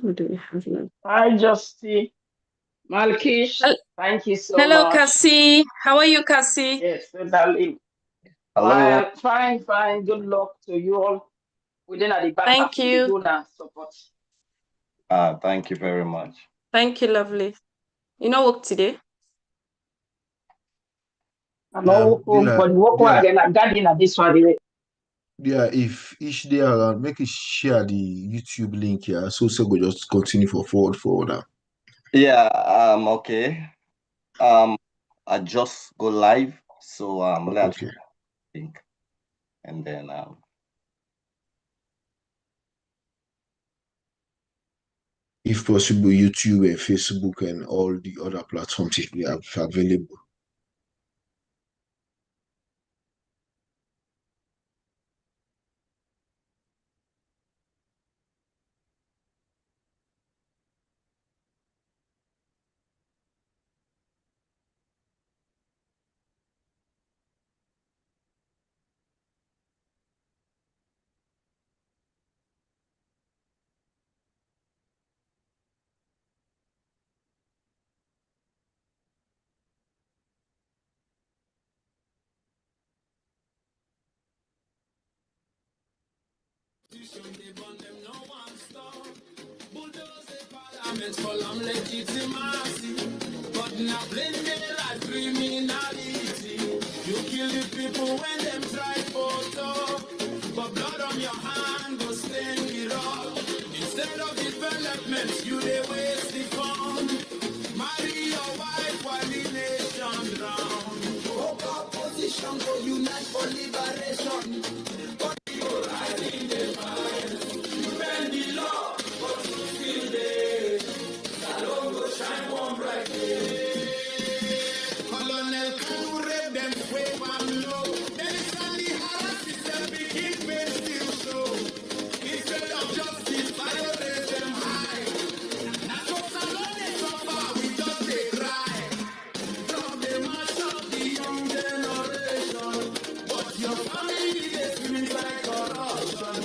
Who do we have now? Hi, Justy. Malkish, Hel- thank you so Hello, much. Cassie. How are you, Cassie? Yes, so darling. Hello. Fine, fine, fine. Good luck to you all. Within at the back of Thank the you. good and support. Thank you very much. Thank you, lovely. You know work today? I'm all home, Dila, but work again. I'm guarding at this one. if each day around, make it share the YouTube link here, so go just continue for forward. Yeah, okay. I just go live, so let's Okay. think, and then If possible, YouTube and Facebook and all the other platforms if they are available. But now blame me like criminality. You kill the people when them try photo. But blood on your hand go stain it all. Instead of development, you they waste the fund. Marry your wife while the nation drown. Hope opposition go unite for liberation. But people hiding their minds. You bend the law, but you still there. Salone go shine one bright day. Colonel Kanu rape them way one low. Then suddenly harass system begin pay still show. Instead of justice, violate them high. Now so Salone so far, we just they cry. Now they mash up the young generation. But your family they scream like corruption.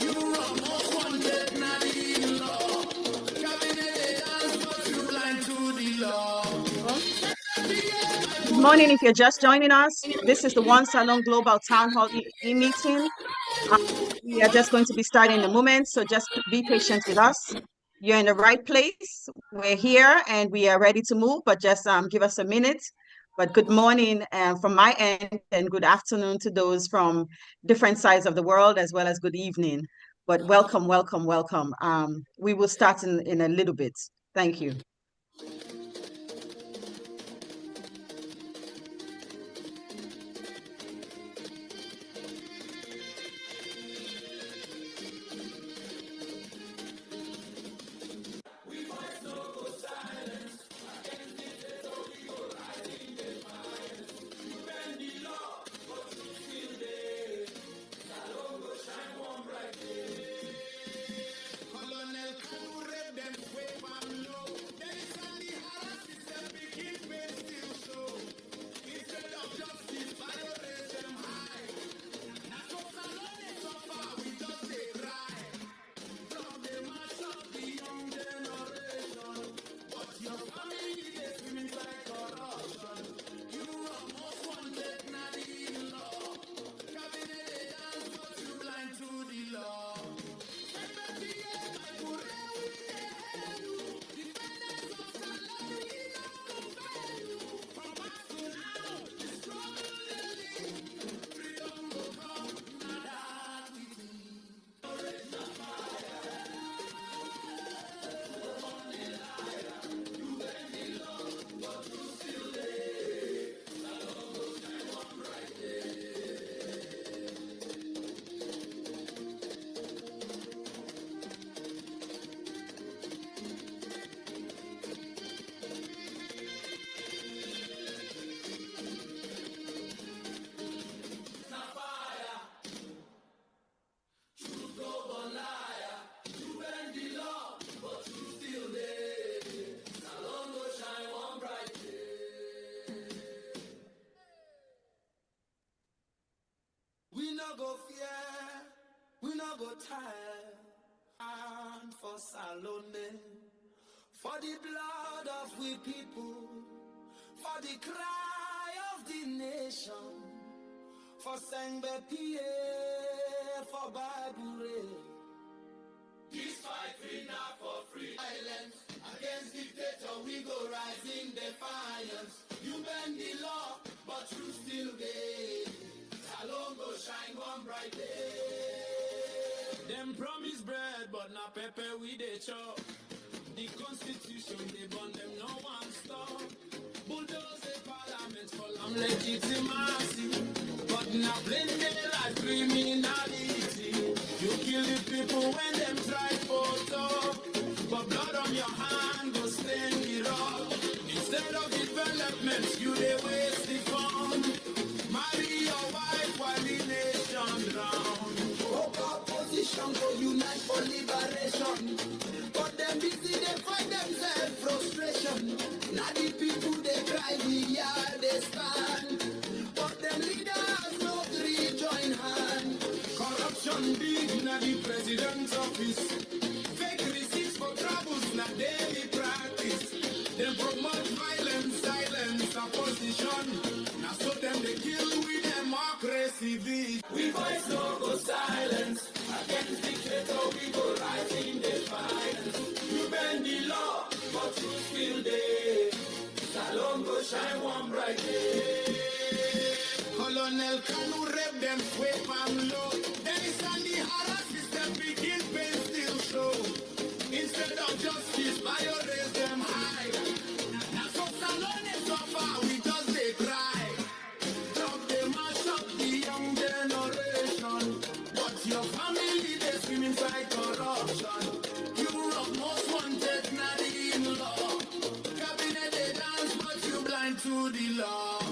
You run most wanted, not the law. Cabinet they dance, but you blind to the law. Good morning. If you're just joining us, this is the One Salon Global Town Hall e-meeting. We are just going to be starting in a moment, so just be patient with us. You're in the right place. We're here and we are ready to move, but just give us a minute. But good morning from my end and good afternoon to those from different sides of the world, as well as good evening. But welcome, welcome, welcome. We will start in a little bit. Thank you. Colonel Kanu rape them way one low. Then suddenly for Salone, for the blood of we people, for the cry of the nation, for Sangbe Pierre, for Bible. This fight free now for free. Violence against dictator, we go rise in defiance. You bend the law, but you still there. Salone go shine one bright day. Them promise bread, but not pepper we dey chop. The constitution they burn them, no one stop. Bulldoze the parliament for legitimacy, but now blame like criminality. You kill the people when them try photo, but blood on your hand go stain it all. Instead of development, you they waste the fund. Marry your wife while the nation drown. Hope opposition go unite for liberation, but them busy they fight themselves frustration. Now the people they cry, we are they stand, but them leaders no three join hand. Corruption big na the president's office. Fake receipts for troubles na daily practice. They promote violence, silence, opposition. Now so them they kill with democracy. We voice no go silence. Against dictator we go rise in defiance. You bend the law, but you still there. Salone go shine one bright day. Colonel Kanu rep them sweep and low. Then it's on the harass system begin pain still show. Instead of justice, violate them high. Now so Salone is so far, we just they cry. Drop them mash up the young generation. But your family they swim inside corruption. Europe most wanted, not in law. Cabinet they dance, but you blind to the law.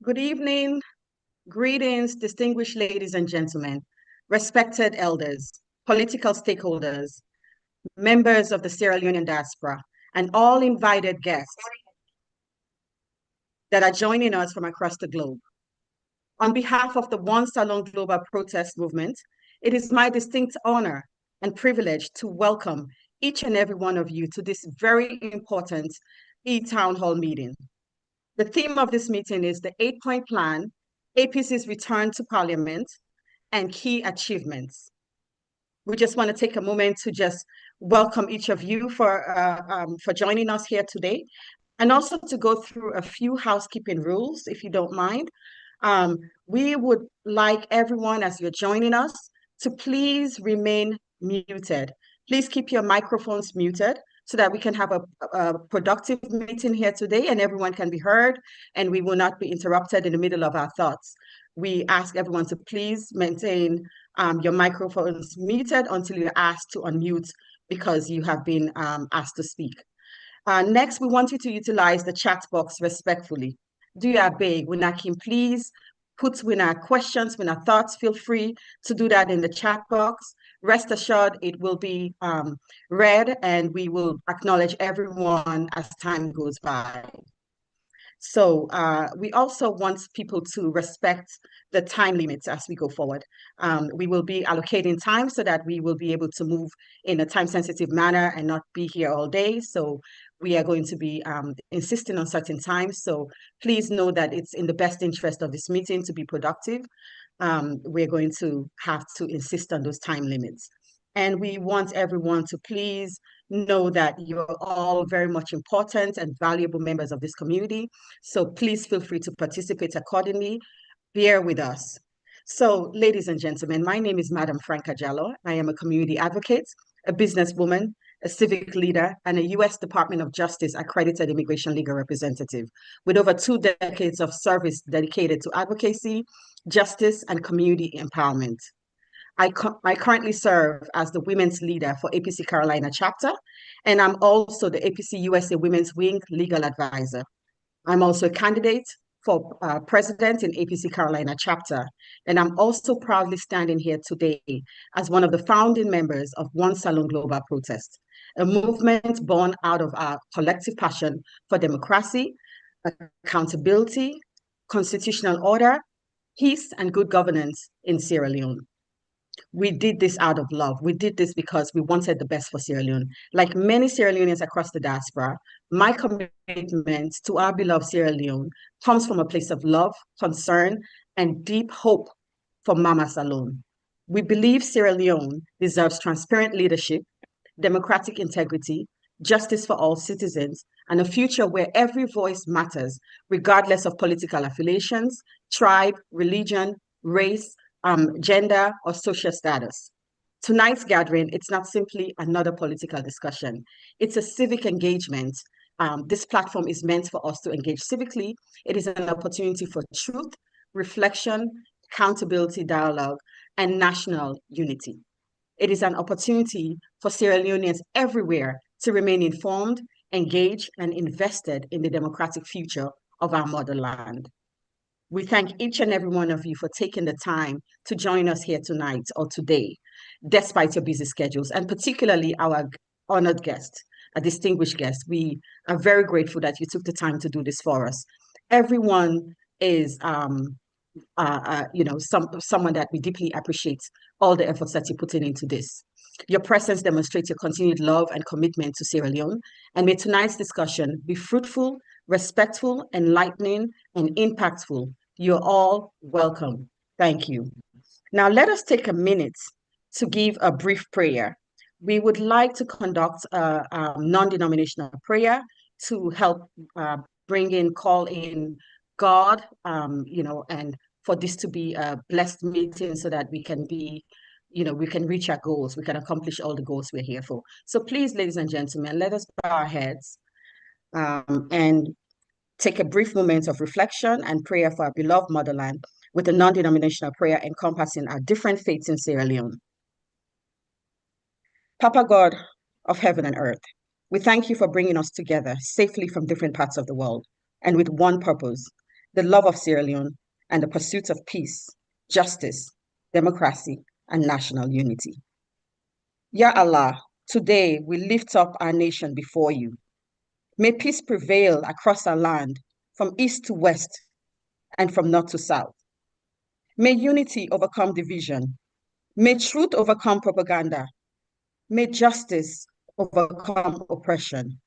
Good evening, greetings, distinguished ladies and gentlemen, respected elders, political stakeholders, members of the Sierra Leonean diaspora, and all invited guests that are joining us from across the globe. On behalf of the One Salone Global Protest Movement, it is my distinct honor and privilege to welcome each and every one of you to this very important e-town hall meeting. The theme of this meeting is the 8-point plan, APC's return to Parliament, and key achievements. We just want to take a moment to just welcome each of you for joining us here today, and also to go through a few housekeeping rules, if you don't mind. We would like everyone, as you're joining us, to please remain muted. Please keep your microphones muted so that we can have a productive meeting here today and everyone can be heard and we will not be interrupted in the middle of our thoughts. We ask everyone to please maintain your microphones muted until you're asked to unmute because you have been asked to speak. Next, we want you to utilize the chat box respectfully. Do you beg, Winakim, please put with our questions, with our thoughts, feel free to do that in the chat box. Rest assured, it will be read and we will acknowledge everyone as time goes by. So we also want people to respect the time limits as we go forward. We will be allocating time so that we will be able to move in a time-sensitive manner and not be here all day. So we are going to be insisting on certain times. So please know that it's in the best interest of this meeting to be productive. we're going to have to insist on those time limits. And we want everyone to please know that you're all very much important and valuable members of this community. So please feel free to participate accordingly. Bear with us. So, ladies and gentlemen, my name is Madam Franca Jallo. I am a community advocate, a businesswoman, a civic leader, and a U.S. Department of Justice accredited immigration legal representative with over 2 decades of service dedicated to advocacy, justice, and community empowerment. I currently serve as the women's leader for APC Carolina chapter, and I'm also the APC USA Women's Wing legal advisor. I'm also a candidate for president in APC Carolina chapter, and I'm also proudly standing here today as one of the founding members of One Salone Global Protest, a movement born out of our collective passion for democracy, accountability, constitutional order, peace, and good governance in Sierra Leone. We did this out of love. We did this because we wanted the best for Sierra Leone. Like many Sierra Leoneans across the diaspora, my commitment to our beloved Sierra Leone comes from a place of love, concern, and deep hope for Mama Salone. We believe Sierra Leone deserves transparent leadership, democratic integrity, justice for all citizens, and a future where every voice matters, regardless of political affiliations, tribe, religion, race, gender, or social status. Tonight's gathering, it's not simply another political discussion. It's a civic engagement. This platform is meant for us to engage civically. It is an opportunity for truth, reflection, accountability, dialogue, and national unity. It is an opportunity for Sierra Leoneans everywhere to remain informed, engaged, and invested in the democratic future of our motherland. We thank each and every one of you for taking the time to join us here tonight or today, despite your busy schedules, and particularly our honored guest, a distinguished guest. We are very grateful that you took the time to do this for us. Everyone is someone that we deeply appreciate all the efforts that you're putting into this. Your presence demonstrates your continued love and commitment to Sierra Leone, and may tonight's discussion be fruitful, respectful, enlightening, and impactful. You're all welcome. Thank you. Now let us take a minute to give a brief prayer. We would like to conduct a non-denominational prayer to help call in God, and for this to be a blessed meeting so that we can reach our goals, we can accomplish all the goals we're here for. So please, ladies and gentlemen, let us bow our heads and take a brief moment of reflection and prayer for our beloved motherland with a non-denominational prayer encompassing our different faiths in Sierra Leone. Papa God of heaven and earth, we thank you for bringing us together safely from different parts of the world and with one purpose, the love of Sierra Leone and the pursuit of peace, justice, democracy, and national unity. Ya Allah, today we lift up our nation before you. May peace prevail across our land, from east to west and from north to south. May unity overcome division. May truth overcome propaganda. May justice overcome oppression.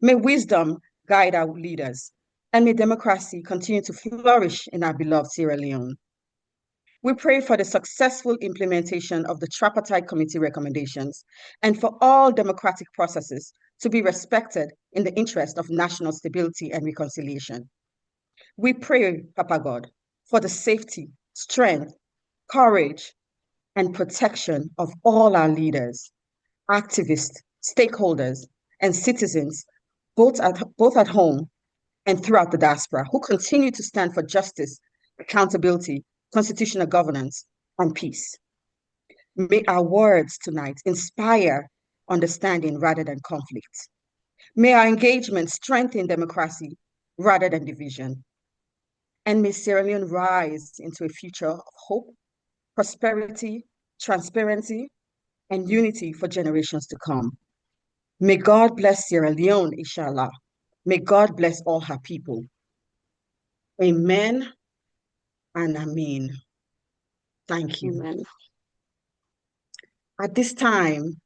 May wisdom guide our leaders. And may democracy continue to flourish in our beloved Sierra Leone. We pray for the successful implementation of the Tripartite Committee recommendations and for all democratic processes to be respected in the interest of national stability and reconciliation. We pray, Papa God, for the safety, strength, courage, and protection of all our leaders, activists, stakeholders, and citizens, both at home and throughout the diaspora, who continue to stand for justice, accountability, constitutional governance, and peace. May our words tonight inspire understanding rather than conflict. May our engagement strengthen democracy rather than division. And may Sierra Leone rise into a future of hope, prosperity, transparency, and unity for generations to come. May God bless Sierra Leone, inshallah. May God bless all her people. Amen and amen. Thank you. Amen. At this time,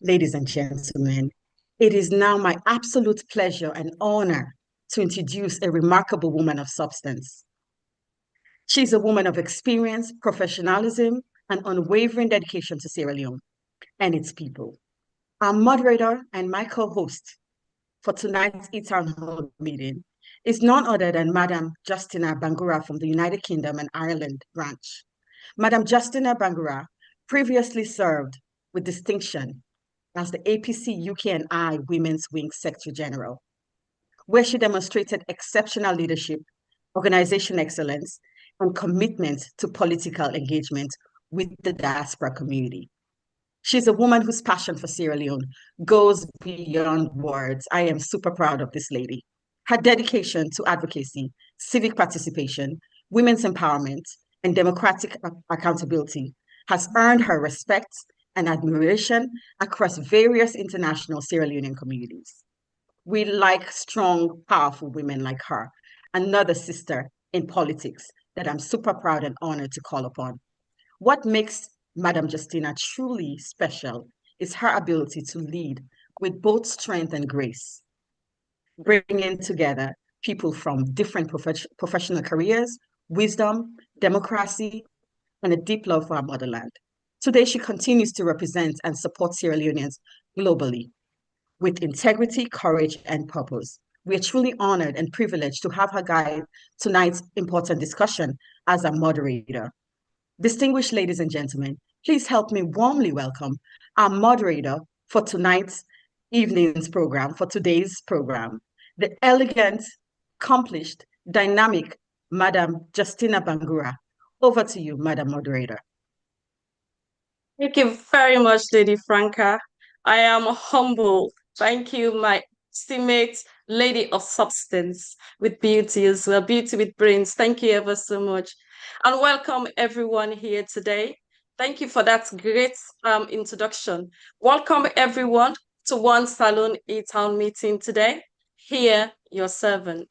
ladies and gentlemen, it is now my absolute pleasure and honor to introduce a remarkable woman of substance. She's a woman of experience, professionalism, and unwavering dedication to Sierra Leone and its people. Our moderator and my co-host for tonight's e-town hall meeting is none other than Madam Justina Bangura from the United Kingdom and Ireland branch. Madam Justina Bangura previously served with distinction as the APC UK and I Women's Wing Secretary General, where she demonstrated exceptional leadership, organization excellence, and commitment to political engagement with the diaspora community. She's a woman whose passion for Sierra Leone goes beyond words. I am super proud of this lady. Her dedication to advocacy, civic participation, women's empowerment, and democratic accountability has earned her respect and admiration across various international Sierra Leonean communities. We like strong, powerful women like her, another sister in politics that I'm super proud and honored to call upon. What makes Madam Justina truly special is her ability to lead with both strength and grace, bringing together people from different professional careers, wisdom, democracy, and a deep love for our motherland. Today, she continues to represent and support Sierra Leoneans globally with integrity, courage, and purpose. We are truly honored and privileged to have her guide tonight's important discussion as a moderator. Distinguished ladies and gentlemen, please help me warmly welcome our moderator for tonight's evening's program, for today's program, the elegant, accomplished, dynamic Madam Justina Bangura. Over to you, Madam Moderator. Thank you very much, Lady Franca. I am humble. Thank you, my estimate lady of substance with beauty as well, beauty with brains. Thank you ever so much. And welcome everyone here today. Thank you for that great introduction. Welcome everyone to One Salone E-Town meeting today. Here, your servant.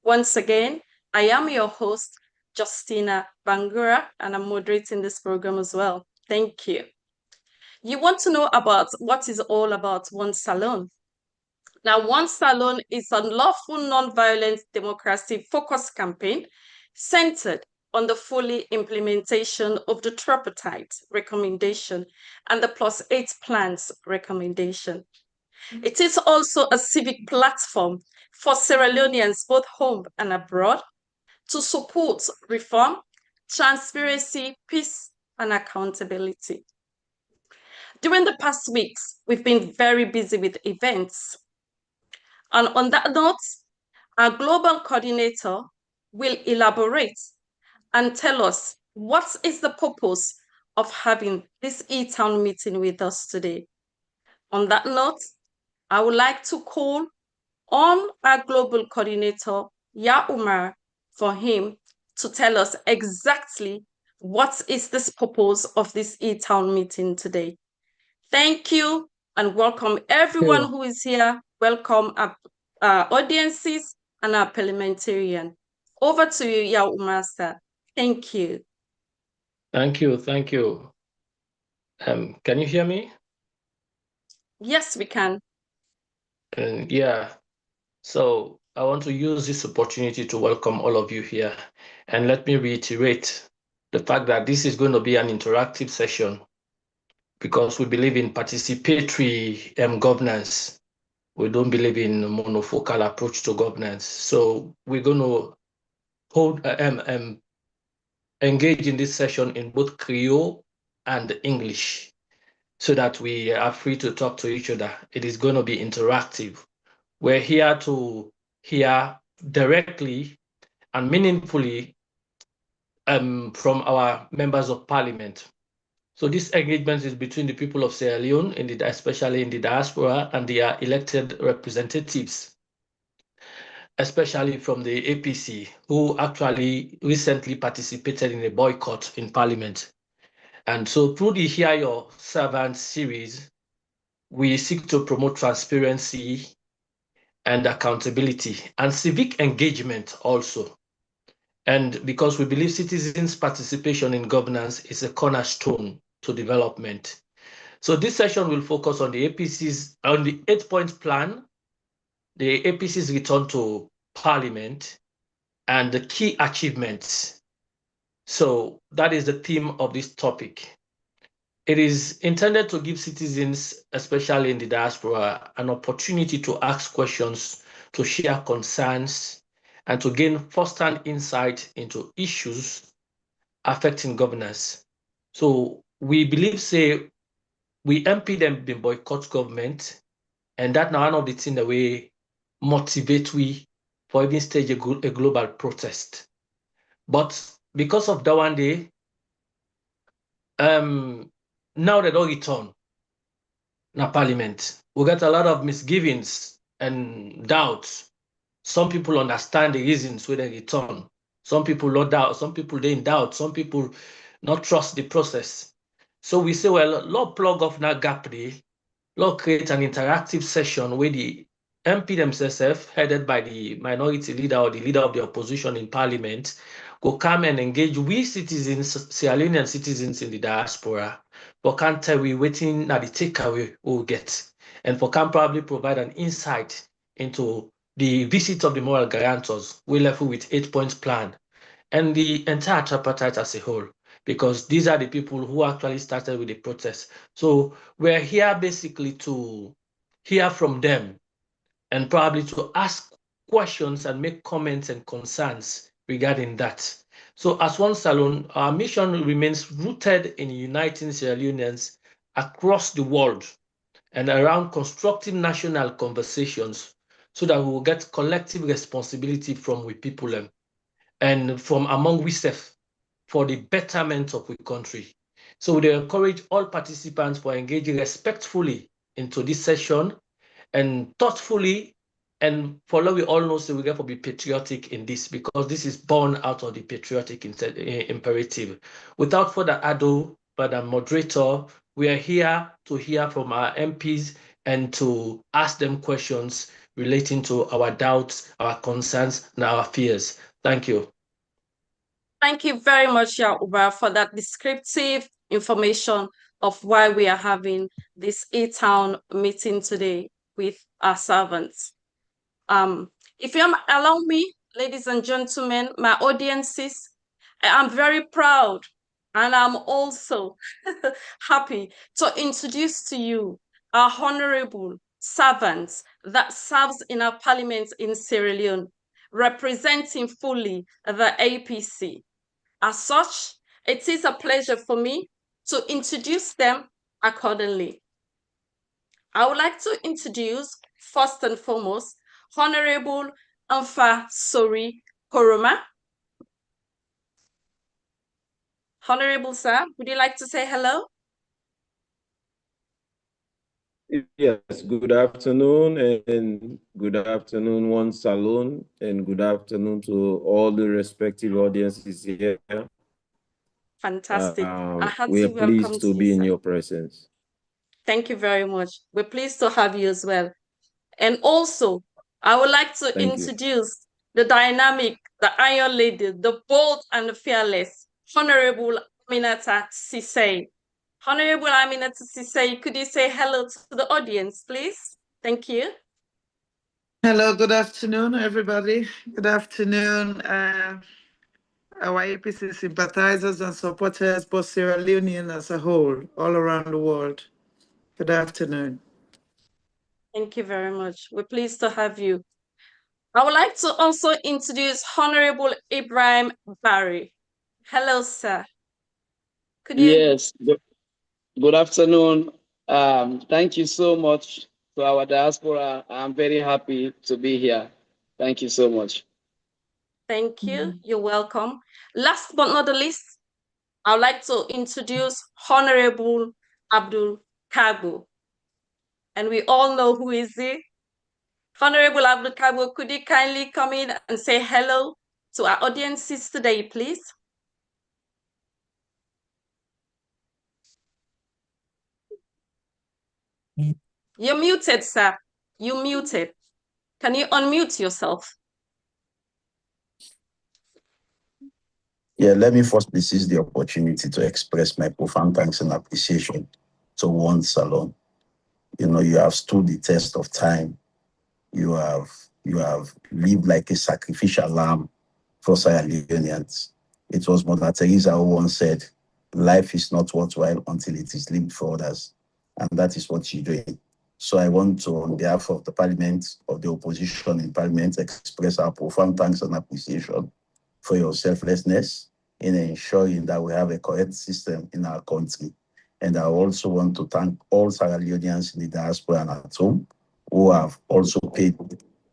Once again, I am your host, Justina Bangura, and I'm moderating this program as well. Thank you. You want to know about what is all about One Salone. Now, One Salone is a lawful nonviolent democracy focused campaign centered on the fully implementation of the tripartite recommendation and the +8 plans recommendation. It is also a civic platform for Sierra Leoneans both home and abroad to support reform, transparency, peace, and accountability. During the past weeks, we've been very busy with events. And on that note, our global coordinator will elaborate and tell us what is the purpose of having this E-Town meeting with us today. On that note, I would like to call on our global coordinator, Ya Umar, for him to tell us exactly what is this purpose of this E-Town meeting today. Thank you and welcome everyone who is here. Welcome our audiences and our parliamentarian. Over to you, Ya Umar, sir. Thank you. Thank you. Thank you. Can you hear me? Yes, we can. Yeah. So I want to use this opportunity to welcome all of you here. And let me reiterate the fact that this is going to be an interactive session because we believe in participatory governance. We don't believe in a monofocal approach to governance. So we're going to engage in this session in both Creole and English so that we are free to talk to each other. It is going to be interactive. We're here to hear directly and meaningfully from our members of parliament. So this engagement is between the people of Sierra Leone, especially in the diaspora, and their elected representatives, especially from the APC, who actually recently participated in a boycott in parliament. And so through the Hear Your Servant series, we seek to promote transparency and accountability and civic engagement also. And because we believe citizens' participation in governance is a cornerstone to development. So this session will focus on the 8-point plan, the APC's return to parliament, and the key achievements So that is the theme of this topic. It is intended to give citizens, especially in the diaspora, an opportunity to ask questions, to share concerns, and to gain first-hand insight into issues affecting governance. So we believe, say, we MP them been boycott government, and that now one of the things that we motivate we for even stage a global protest. But because of that one day, now they don't return na parliament. We got a lot of misgivings and doubts. Some people understand the reasons why they return. Some people not doubt. Some people they in doubt. Some people not trust the process. So we say, well, let's plug off that gap there. Let's create an interactive session where the MP themselves, headed by the minority leader or the leader of the opposition in parliament, go come and engage with citizens, Sierra Leonean citizens in the diaspora, but can't tell we waiting at the takeaway we'll get. And for can probably provide an insight into the visit of the moral guarantors. We left with 8-point plan and the entire tripartite as a whole, because these are the people who actually started with the protest. So we're here basically to hear from them and probably to ask questions and make comments and concerns regarding that. So as One Salone, our mission remains rooted in uniting Sierra Leoneans across the world and around constructive national conversations so that we will get collective responsibility from we people and from among we self for the betterment of the country. So we encourage all participants for engaging respectfully into this session and thoughtfully, and follow we all know so we get to be patriotic in this, because this is born out of the patriotic imperative. Without further ado, Madam Moderator, we are here to hear from our MPs and to ask them questions relating to our doubts, our concerns, and our fears. Thank you. Thank you very much, Yauba, for that descriptive information of why we are having this E-Town meeting today with our servants. If you allow me, ladies and gentlemen, my audiences, I'm very proud and I'm also happy to introduce to you our honorable servants that serves in our parliament in Sierra Leone, representing fully the APC. As such, it is a pleasure for me to introduce them accordingly. I would like to introduce, first and foremost, Honorable Amfa Sori Koroma. Honorable sir, would you like to say hello? Yes, good afternoon and good afternoon, One Salone, and good afternoon to all the respective audiences here. Fantastic. We are pleased to be in your presence. Thank you very much. We're pleased to have you as well. And also, I would like to introduce the dynamic, the Iron Lady, the bold and the fearless, Honorable Aminata Sisay. Honorable Aminata Sisay, could you say hello to the audience, please? Thank you. Hello, good afternoon, everybody. Good afternoon, our APC sympathizers and supporters, both Sierra Leonean as a whole, all around the world. Good afternoon. Thank you very much. We're pleased to have you. I would like to also introduce Honorable Ibrahim Barry. Hello, sir. Could you... Yes, good afternoon. Thank you so much to our diaspora. I'm very happy to be here. Thank you so much. Thank you. You're welcome. Last but not the least, I would like to introduce Honorable Abdul Kabu. And we all know who is he. Honorable Abdul Kabu, could you kindly come in and say hello to our audiences today, please? You're muted, sir. You're muted. Can you unmute yourself? Yeah, let me first seize the opportunity to express my profound thanks and appreciation to One Salone. You know, you have stood the test of time. You have lived like a sacrificial lamb for Sierra Leoneans. It was Mother Teresa who once said, life is not worthwhile until it is lived for others. And that is what you're doing. So I want to, on behalf of the Parliament, of the opposition in Parliament, express our profound thanks and appreciation for your selflessness in ensuring that we have a correct system in our country. And I also want to thank all Sierra Leoneans in the diaspora and at home who have also paid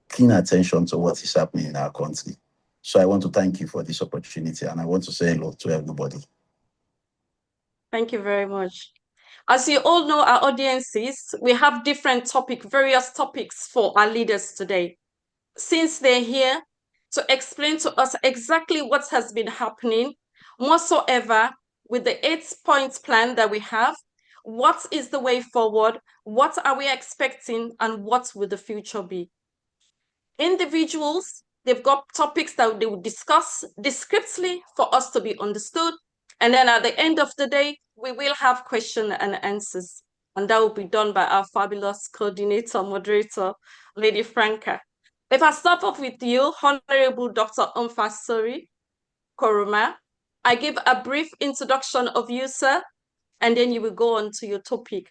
keen attention to what is happening in our country. So I want to thank you for this opportunity, and I want to say hello to everybody. Thank you very much. As you all know, our audiences, we have various topics for our leaders today. Since they're here to explain to us exactly what has been happening, more so ever with the 8-point plan that we have, what is the way forward, what are we expecting, and what will the future be? Individuals, they've got topics that they will discuss descriptively for us to be understood. And then at the end of the day, we will have question and answers. And that will be done by our fabulous coordinator, moderator, Lady Franca. If I start off with you, Honorable Dr. Umfasori Koroma, I give a brief introduction of you, sir, and then you will go on to your topic.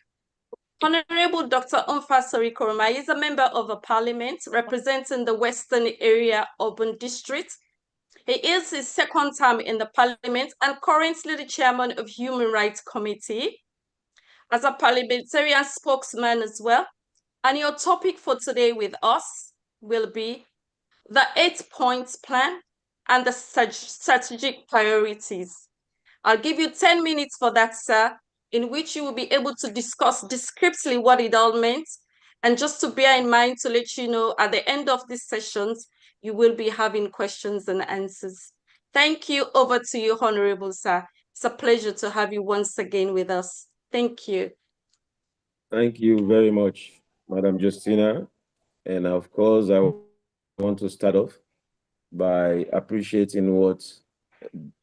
Honorable Dr. Umfasori Koroma is a member of the Parliament representing the Western Area Urban District. He is his second term in the Parliament and currently the chairman of Human Rights Committee as a parliamentarian spokesman as well. And your topic for today with us will be the 8-point plan and the strategic priorities. I'll give you 10 minutes for that, sir, in which you will be able to discuss descriptively what it all meant. And just to bear in mind, to let you know, at the end of these sessions, you will be having questions and answers. Thank you. Over to you, Honorable Sir. It's a pleasure to have you once again with us. Thank you. Thank you very much, Madam Justina. And of course, I want to start off by appreciating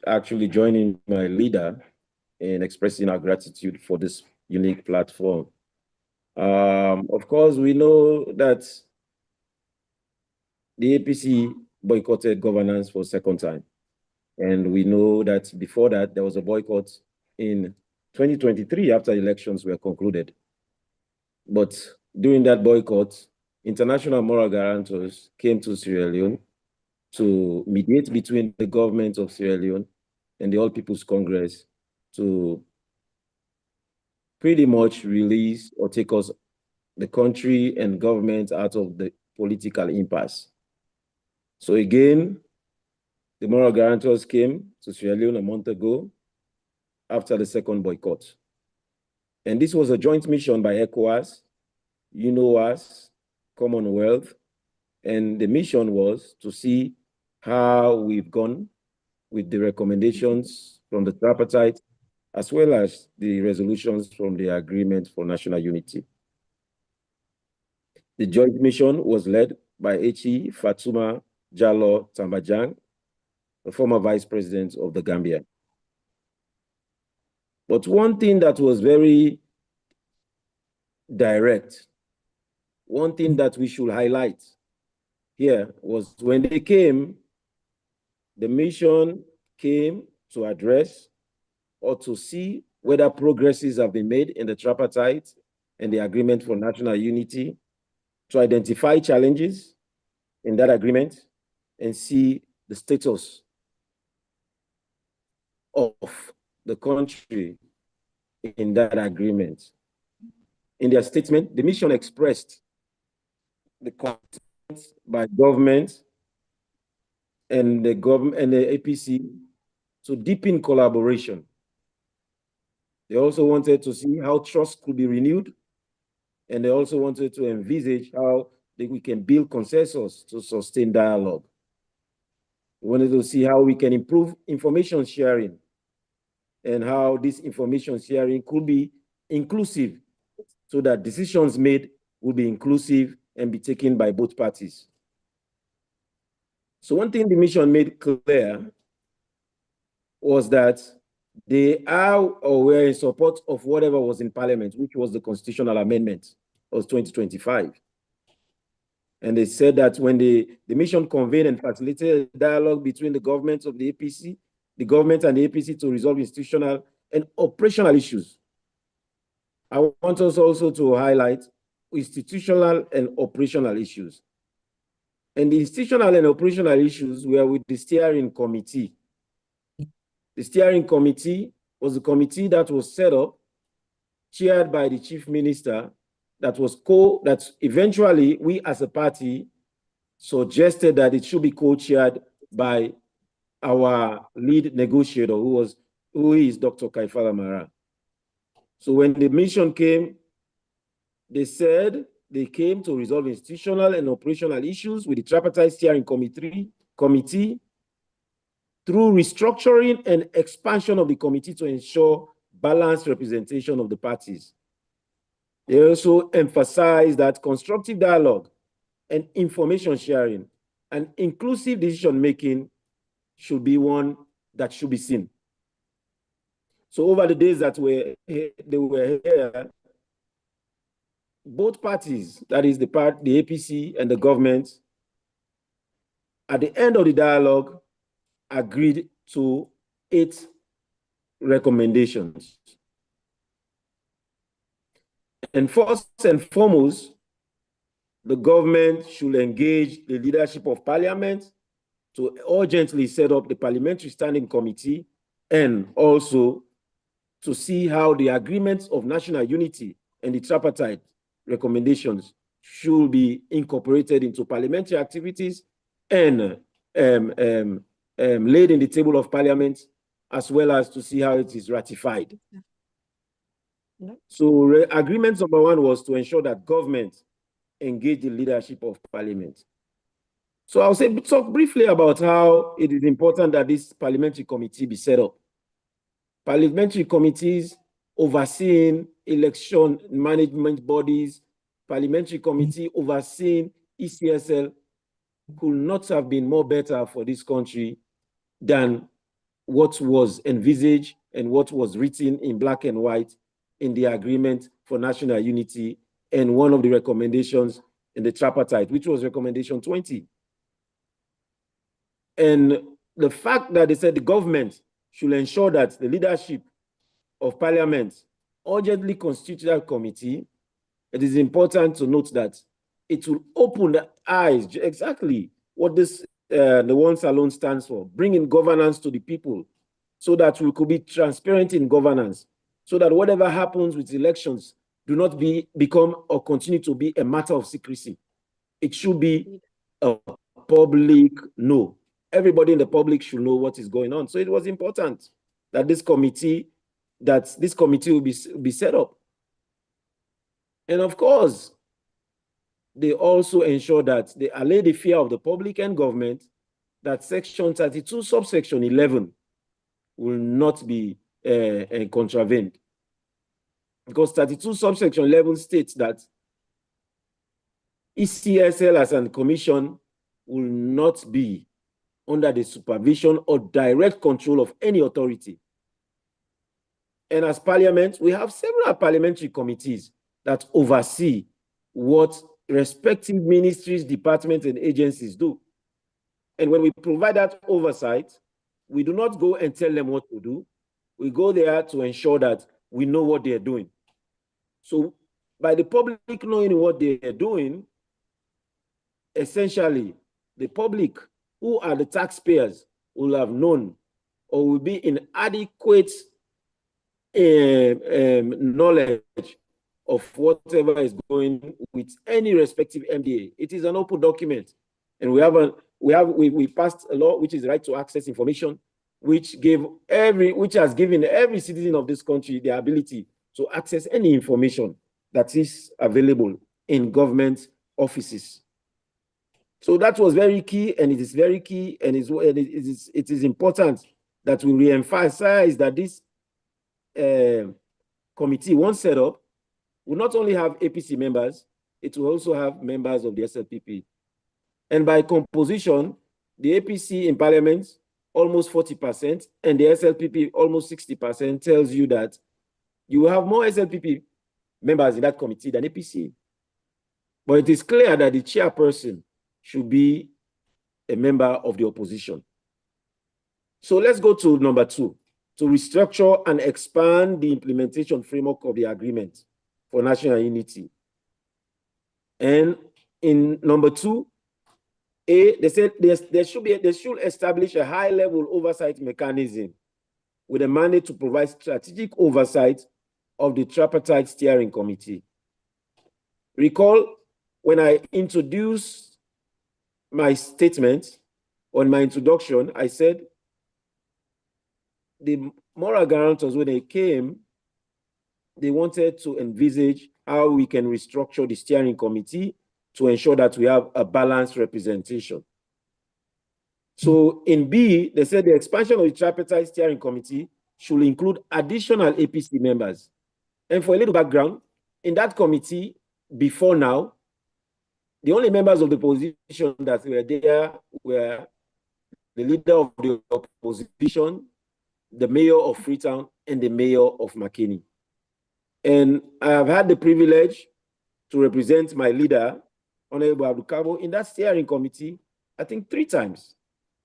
actually joining my leader in expressing our gratitude for this unique platform. Of course, we know that the APC boycotted governance for a second time. And we know that before that, there was a boycott in 2023 after elections were concluded. But during that boycott, international moral guarantors came to Sierra Leone to mediate between the government of Sierra Leone and the All People's Congress to pretty much release or take us, the country and government, out of the political impasse. So again, the moral guarantors came to Sierra Leone a month ago after the second boycott. And this was a joint mission by ECOWAS, UNOWAS, Commonwealth, and the mission was to see how we've gone with the recommendations from the tripartite, as well as the resolutions from the Agreement for National Unity. The joint mission was led by Echi Fatuma Jallo Tambajang, the former vice president of the Gambia. But one thing that was very direct, one thing that we should highlight here was when they came, the mission came to address or to see whether progresses have been made in the tripartite and the Agreement for National Unity, to identify challenges in that agreement and see the status of the country in that agreement. In their statement, the mission expressed the commitment by government and the APC to deepen collaboration. They also wanted to see how trust could be renewed, and they also wanted to envisage how we can build consensus to sustain dialogue. We wanted to see how we can improve information sharing and how this information sharing could be inclusive so that decisions made will be inclusive and be taken by both parties. So one thing the mission made clear was that they are or were in support of whatever was in Parliament, which was the constitutional amendment of 2025. And they said that when the mission convened and facilitated dialogue between the governments of the APC the government and the APC to resolve institutional and operational issues. I want us also to highlight institutional and operational issues. And the institutional and operational issues were with the steering committee. The steering committee was a committee that was set up, chaired by the chief minister, that eventually we as a party suggested that it should be co-chaired by our lead negotiator, who is Dr. Kaifala Mara. So when the mission came, they said they came to resolve institutional and operational issues with the tripartite steering committee through restructuring and expansion of the committee to ensure balanced representation of the parties. They also emphasized that constructive dialogue and information sharing and inclusive decision-making should be one that should be seen. So over the days that they were here, both parties, that is the APC and the government, at the end of the dialogue, agreed to 8 recommendations. And first and foremost, the government should engage the leadership of parliament to urgently set up the Parliamentary Standing Committee and also to see how the agreements of national unity and the tripartite recommendations should be incorporated into parliamentary activities and laid in the table of parliament, as well as to see how it is ratified. So agreement number 1 was to ensure that government engage the leadership of parliament. So I'll talk briefly about how it is important that this parliamentary committee be set up. Parliamentary committees overseeing election management bodies, parliamentary committee overseeing ECSL could not have been more better for this country than what was envisaged and what was written in black and white in the agreement for national unity and one of the recommendations in the tripartite, which was recommendation 20. And the fact that they said the government should ensure that the leadership of parliament urgently constitute that committee, it is important to note that it will open the eyes, exactly what this the One Salone stands for, bringing governance to the people so that we could be transparent in governance, so that whatever happens with elections do not become or continue to be a matter of secrecy. It should be a public know. Everybody in the public should know what is going on. So it was important that this committee will be set up. And of course, they also ensure that they allay the fear of the public and government that Section 32, subsection 11 will not be contravened. Because 32, subsection 11 states that ECSL as a commission will not be under the supervision or direct control of any authority. And as parliament, we have several parliamentary committees that oversee what respective ministries, departments, and agencies do. And when we provide that oversight, we do not go and tell them what to do. We go there to ensure that we know what they're doing. So by the public knowing what they're doing, essentially, the public, who are the taxpayers, will have known or will be in adequate knowledge of whatever is going with any respective MDA. It is an open document, and we passed a law which is right to access information, which has given every citizen of this country the ability to access any information that is available in government offices. So that was very key, and it is very key, and it is important that we re-emphasize that this committee, once set up, will not only have APC members, it will also have members of the SLPP. And by composition, the APC in parliament, almost 40%, and the SLPP, almost 60%, tells you that you will have more SLPP members in that committee than APC. But it is clear that the chairperson should be a member of the opposition. So let's go to number 2, to restructure and expand the implementation framework of the agreement for national unity. And in number 2, they said they should establish a high-level oversight mechanism with a mandate to provide strategic oversight of the tripartite steering committee. Recall when I introduced my statement on my introduction, I said the moral guarantors, when they came, they wanted to envisage how we can restructure the steering committee to ensure that we have a balanced representation. So in B, they said the expansion of the tripartite steering committee should include additional APC members. And for a little background, in that committee, before now, the only members of the opposition that were there were the leader of the opposition, the mayor of Freetown, and the mayor of McKinney. And I have had the privilege to represent my leader, Honorable Abdukabo, in that steering committee, I think 3 times.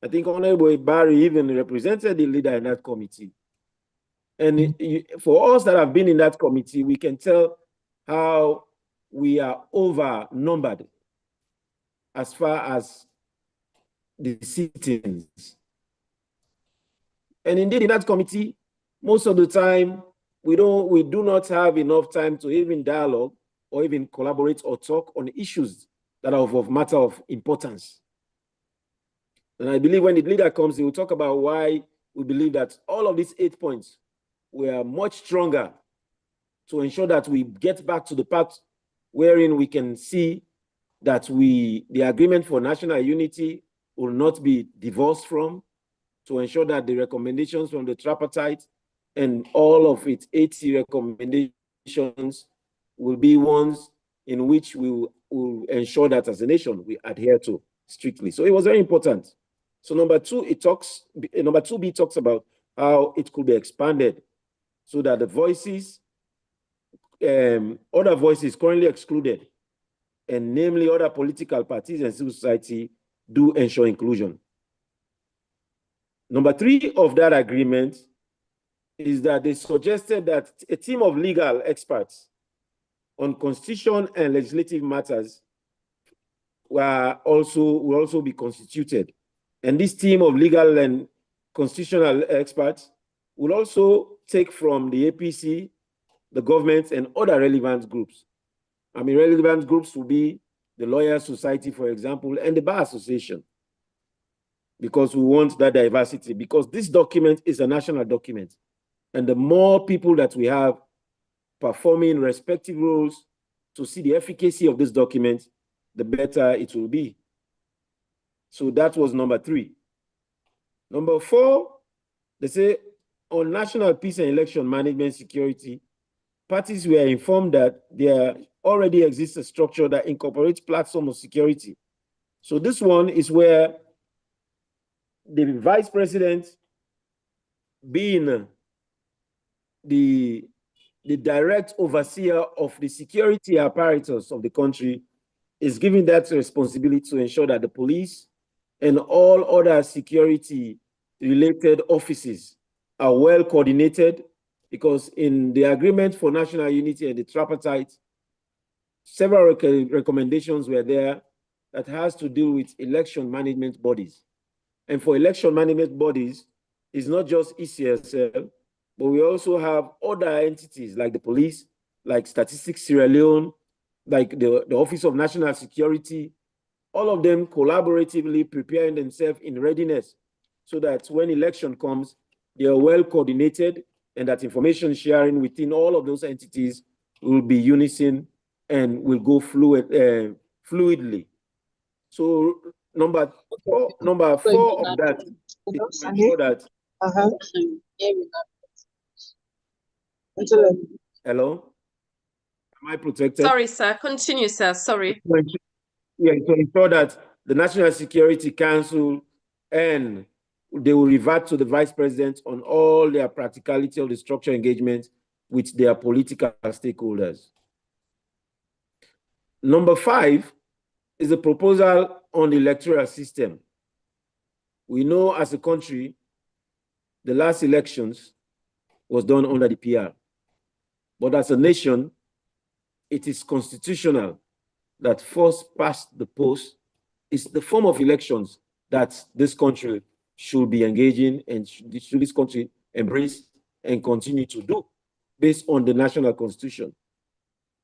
I think Honorable Barry even represented the leader in that committee. And for us that have been in that committee, we can tell how we are overnumbered as far as the sittings. And indeed, in that committee, most of the time, we do not have enough time to even dialogue or even collaborate or talk on issues that are of matter of importance. And I believe when the leader comes, he will talk about why we believe that all of these 8 points were much stronger to ensure that we get back to the path wherein we can see that the agreement for national unity will not be divorced from, to ensure that the recommendations from the tripartite and all of its 80 recommendations will be ones in which we will ensure that as a nation we adhere to strictly. So it was very important. So number 2B talks about how it could be expanded so that the voices, other voices currently excluded, and namely other political parties and civil society, do ensure inclusion. Number 3 of that agreement is that they suggested that a team of legal experts on constitution and legislative matters will also be constituted. And this team of legal and constitutional experts will also take from the APC, the government, and other relevant groups. I mean, relevant groups will be the Lawyers Society, for example, and the Bar Association, because we want that diversity, because this document is a national document. And the more people that we have performing respective roles to see the efficacy of this document, the better it will be. So that was number 3. Number 4, they say on national peace and election management security, parties were informed that there already exists a structure that incorporates platform of security. So this one is where the vice president, being the direct overseer of the security apparatus of the country, is given that responsibility to ensure that the police and all other security-related offices are well coordinated, because in the agreement for national unity and the tripartite, several recommendations were there that has to do with election management bodies. And for election management bodies, it's not just ECSL, but we also have other entities like the police, like Statistics Sierra Leone, like the Office of National Security, all of them collaboratively preparing themselves in readiness so that when election comes, they are well coordinated and that information sharing within all of those entities will be unison and will go fluidly. So number four of that is to ensure that. Hello? Am I protected? Sorry, sir. Continue, sir. Sorry. Yeah, to ensure that the National Security Council and they will revert to the vice president on all their practicality of the structure engagement with their political stakeholders. Number 5 is a proposal on the electoral system. We know as a country the last elections was done under the PR. But as a nation, it is constitutional that first past the post is the form of elections that this country should be engaging and should this country embrace and continue to do based on the national constitution.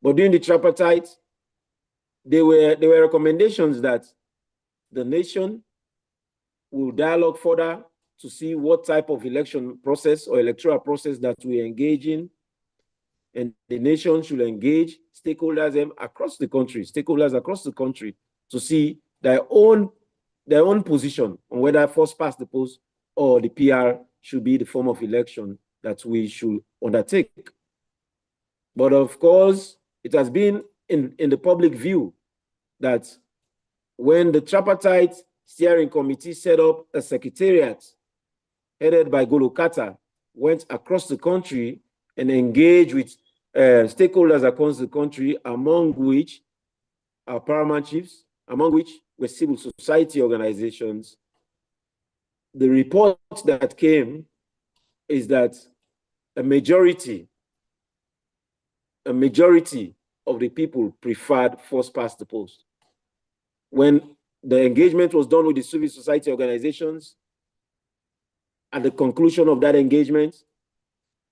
But during the tripartite, there were recommendations that the nation will dialogue further to see what type of election process or electoral process that we engage in, and the nation should engage stakeholders across the country to see their own position on whether first past the post or the PR should be the form of election that we should undertake. But of course, it has been in the public view that when the tripartite steering committee set up a secretariat headed by Golokata, went across the country and engaged with stakeholders across the country, among which are paramount chiefs, among which were civil society organizations. The report that came is that a majority of the people preferred first past the post. When the engagement was done with the civil society organizations, at the conclusion of that engagement,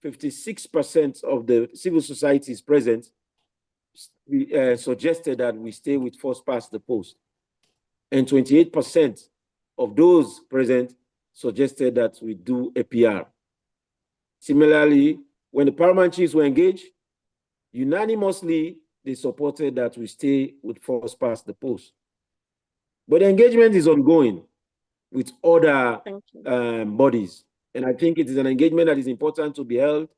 56% of the civil societies present suggested that we stay with first past the post. And 28% of those present suggested that we do a PR. Similarly, when the paramount chiefs were engaged, unanimously, they supported that we stay with first past the post. But the engagement is ongoing with other bodies. And I think it is an engagement that is important to be held,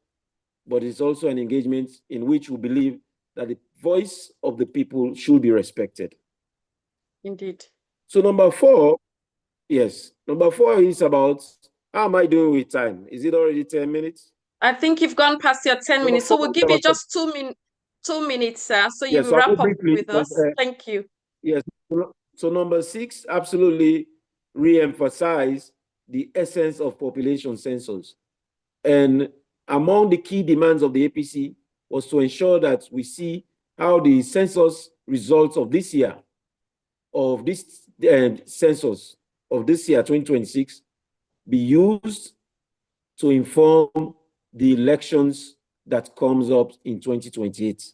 but it's also an engagement in which we believe that the voice of the people should be respected. Indeed. So number 4 is about, how am I doing with time? Is it already 10 minutes? I think you've gone past your 10 minutes. So we'll give you just 2 minutes, sir. So you will wrap up with us. Thank you. Yes. So number 6, absolutely re-emphasize the essence of population census. And among the key demands of the APC was to ensure that we see how the census results of this year, census of this year, 2026, be used to inform the elections that comes up in 2028.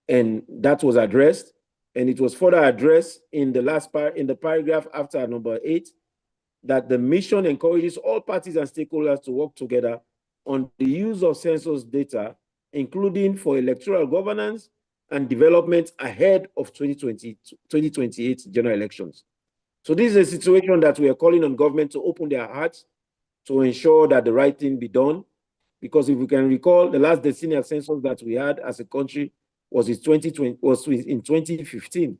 And that was addressed, and it was further addressed in the last part, in the paragraph after number 8, that the mission encourages all parties and stakeholders to work together on the use of census data, including for electoral governance and development ahead of 2028 general elections. So this is a situation that we are calling on government to open their hearts to ensure that the right thing be done. Because if we can recall, the last decennial census that we had as a country was in 2015.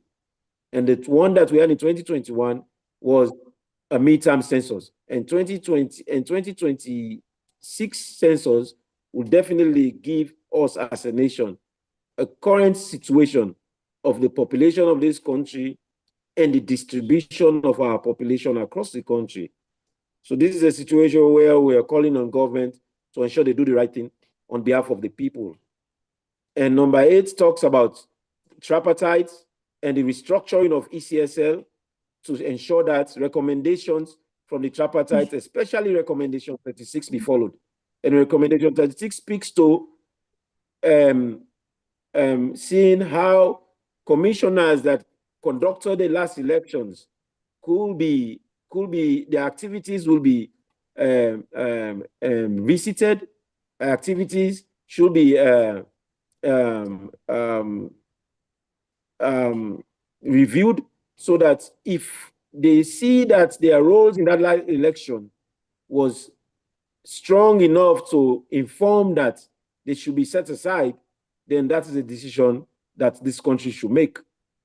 And the one that we had in 2021 was a midterm census. And 2026 census will definitely give us as a nation a current situation of the population of this country and the distribution of our population across the country. So this is a situation where we are calling on government to ensure they do the right thing on behalf of the people. And number 8 talks about tripartite and the restructuring of ECSL to ensure that recommendations from the tripartite, especially recommendation 36, be followed. And recommendation 36 speaks to seeing how commissioners that conducted the last elections their activities will be visited, activities should be reviewed, so that if they see that their roles in that last election was strong enough to inform that they should be set aside, then that is a decision that this country should make.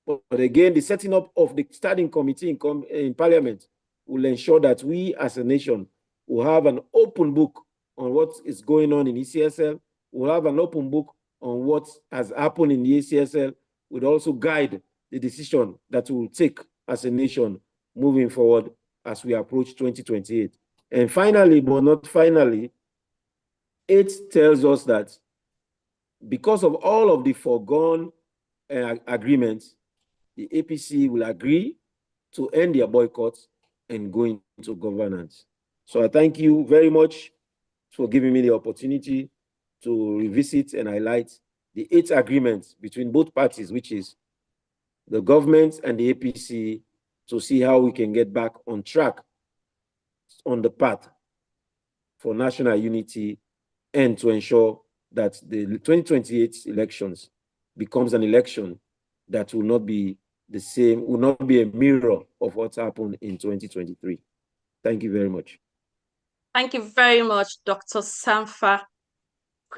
But again, the setting up of the standing committee in Parliament will ensure that we as a nation will have an open book on what is going on in ECSL. We'll have an open book on what has happened in the ECSL. Will also guide the decision that we will take as a nation moving forward as we approach 2028. And finally, but not finally, 8 tells us that because of all of the foregone agreements, the APC will agree to end their boycott and go into governance. So I thank you very much for giving me the opportunity to revisit and highlight the 8 agreements between both parties, which is the government and the APC, to see how we can get back on track, on the path for national unity, and to ensure that the 2028 elections becomes an election that will not be the same, will not be a mirror of what happened in 2023. Thank you very much. Thank you very much, Dr. Sanfa.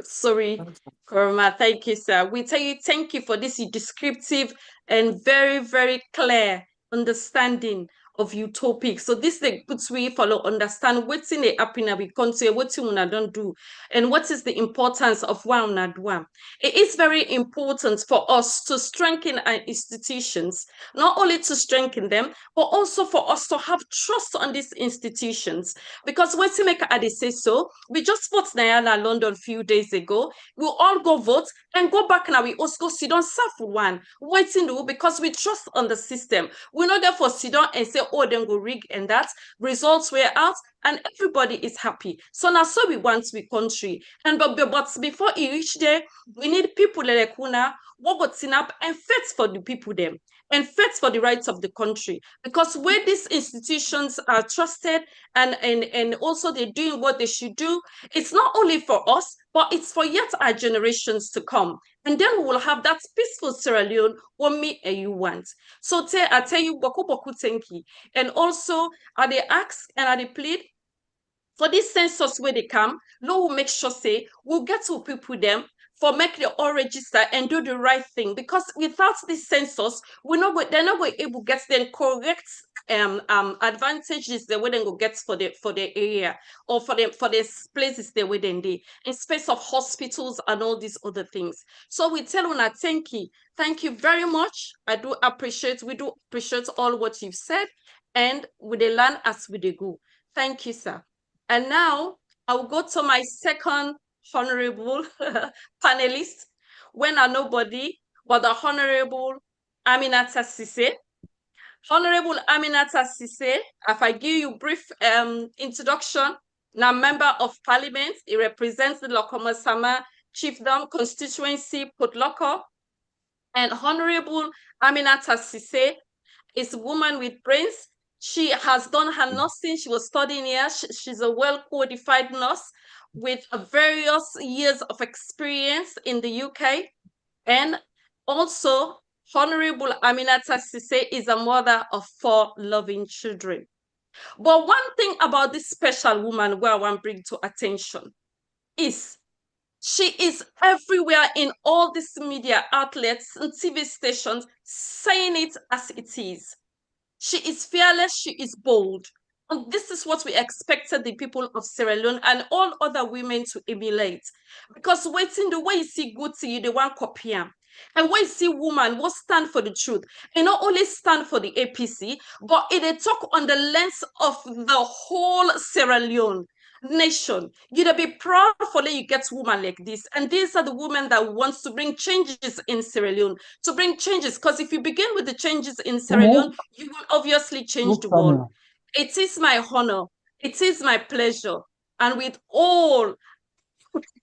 Sorry, Koroma. Thank you, sir. We tell you thank you for this descriptive and very, very clear understanding of utopic. So this is a good way for to understand what's in the happen in we country, what you don't do, and what is the importance of one and one. It is very important for us to strengthen our institutions, not only to strengthen them, but also for us to have trust on these institutions. Because what's to make I say so, we just voted Diana London a few days ago. We'll all go vote and go back now. We also sit down serve one, waiting to because we trust on the system. We're not there for sit down and say, oh, then go rig and that. Results were out and everybody is happy. So now so we want to be country. And but before it reach there, we need people like Kuna, what got up and fight for the people them and fight for the rights of the country. Because where these institutions are trusted and also they're doing what they should do, it's not only for us, but it's for yet our generations to come. And then we will have that peaceful Sierra Leone what me and you want. So I tell you, boku boku thank you. And also, are they ask and are they plead for this census where they come, Lord will make sure say we'll get to people them for make they all register and do the right thing. Because without this census, they're not going to able to get the correct advantages they wouldn't go get for the area or for the places they wouldn't be in space of hospitals and all these other things. So we tell Una thank you very much. We do appreciate all what you've said, and we learn as we go. Thank you, sir. And now I will go to my second honorable panelist, when are nobody but the Honorable Aminata Sise. Honorable Aminata Sise, if I give you a brief introduction, now member of parliament, he represents the Lokomasama Chiefdom constituency, Port Loko. And Honorable Aminata Sise is a woman with brains. She has done her nursing. She was studying here. She's a well-qualified nurse with various years of experience in the UK. And also, Honorable Aminata Sise is a mother of 4 loving children. But one thing about this special woman where I want to bring to attention is she is everywhere in all these media outlets and TV stations saying it as it is. She is fearless, she is bold. And this is what we expected the people of Sierra Leone and all other women to emulate. Because waiting the way you see good to you, the one copy. And when you see woman will stand for the truth, and not only stand for the APC, but it talk on the lens of the whole Sierra Leone nation. You'd be proud for that you get women like this. And these are the women that wants to bring changes in Sierra Leone, to bring changes. Because if you begin with the changes in Sierra Leone, you will obviously change the world. It is my honor. It is my pleasure. And with all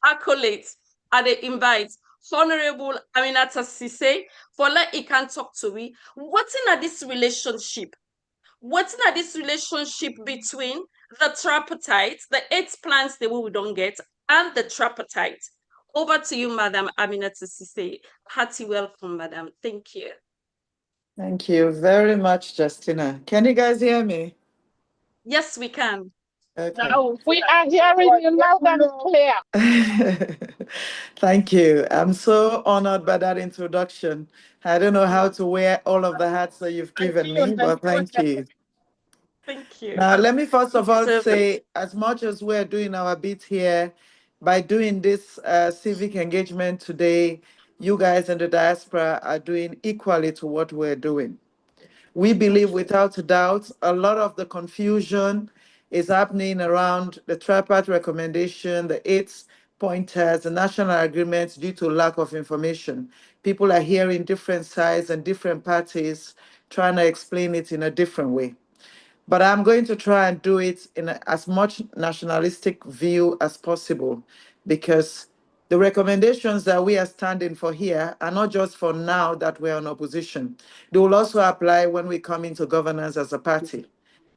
accolades, I invite Honorable Aminata Sise for let he can talk to me. What's in this relationship? What's in this relationship between the tripartite, the 8 plans that we don't get, and the tripartite? Over to you, Madam Aminata Sise. Hearty welcome, Madam. Thank you. Thank you very much, Justina. Can you guys hear me? Yes, we can. Okay. No, we are hearing you loud and clear. Thank you. I'm so honored by that introduction. I don't know how to wear all of the hats that you've given me, but thank you. Thank you. Now, let me first of all say, as much as we're doing our bit here, by doing this civic engagement today, you guys in the diaspora are doing equally to what we're doing. We believe without a doubt, a lot of the confusion is happening around the tripartite recommendation, the 8 pointers, the national agreements due to lack of information. People are hearing different sides and different parties trying to explain it in a different way. But I'm going to try and do it in as much nationalistic view as possible, because the recommendations that we are standing for here are not just for now that we're in opposition. They will also apply when we come into governance as a party.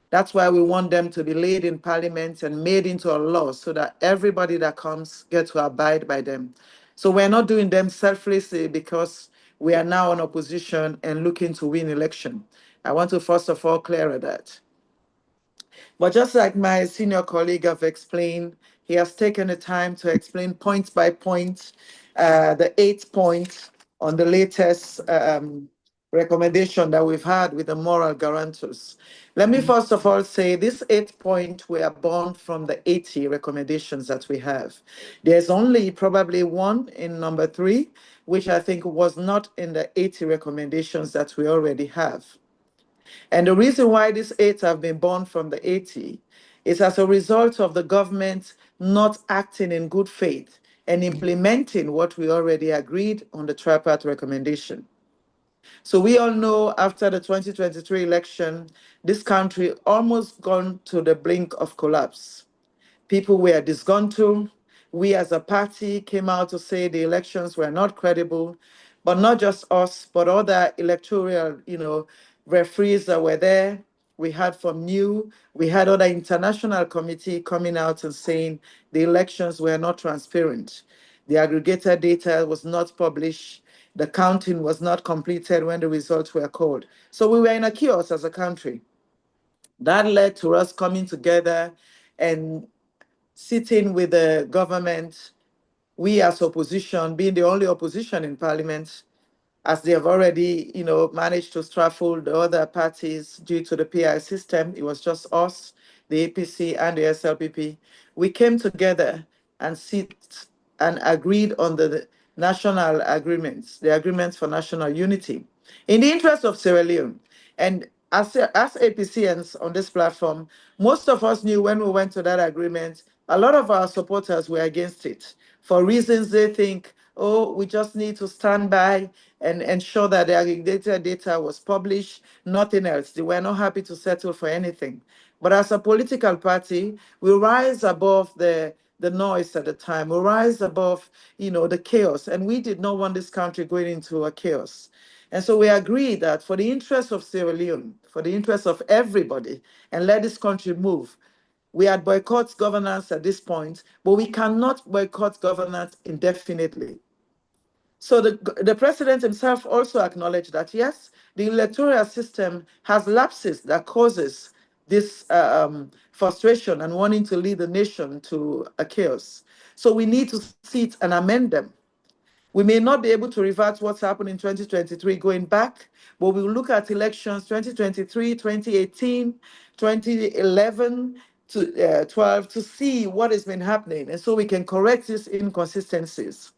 That's why we want them to be laid in parliament and made into a law so that everybody that comes gets to abide by them. So we're not doing them selflessly because we are now in opposition and looking to win election. I want to first of all clear that. But just like my senior colleague have explained, he has taken the time to explain point by point the 8 points on the latest recommendation that we've had with the moral guarantors. Let me first of all say this 8 point were born from the 80 recommendations that we have. There's only probably one in number 3, which I think was not in the 80 recommendations that we already have. And the reason why these 8 have been born from the 80 is as a result of the government not acting in good faith and implementing what we already agreed on the tripartite recommendation. So we all know after the 2023 election, this country almost gone to the brink of collapse. People were disgruntled. We as a party came out to say the elections were not credible, but not just us, but other electoral, referees that were there. We had from New, we had other international committee coming out and saying the elections were not transparent. The aggregated data was not published. The counting was not completed when the results were called. So we were in a chaos as a country. That led to us coming together and sitting with the government, we as opposition, being the only opposition in parliament, as they have already, managed to stifle the other parties due to the PI system. It was just us, the APC and the SLPP. We came together and sit and agreed on the national agreements, the agreements for national unity, in the interest of Sierra Leone. And as APCNs on this platform, most of us knew when we went to that agreement, a lot of our supporters were against it for reasons they think, oh, we just need to stand by and ensure that the aggregated data was published, nothing else. They were not happy to settle for anything. But as a political party, we rise above the noise at the time. We rise above, the chaos. And we did not want this country going into a chaos. And so we agreed that for the interest of Sierra Leone, for the interest of everybody, and let this country move, we had boycott governance at this point, but we cannot boycott governance indefinitely. So the president himself also acknowledged that, yes, the electoral system has lapses that causes this frustration and wanting to lead the nation to a chaos. So we need to sit and amend them. We may not be able to revert what's happened in 2023 going back, but we'll look at elections 2023, 2018, 2011 to 12 to see what has been happening. And so we can correct these inconsistencies.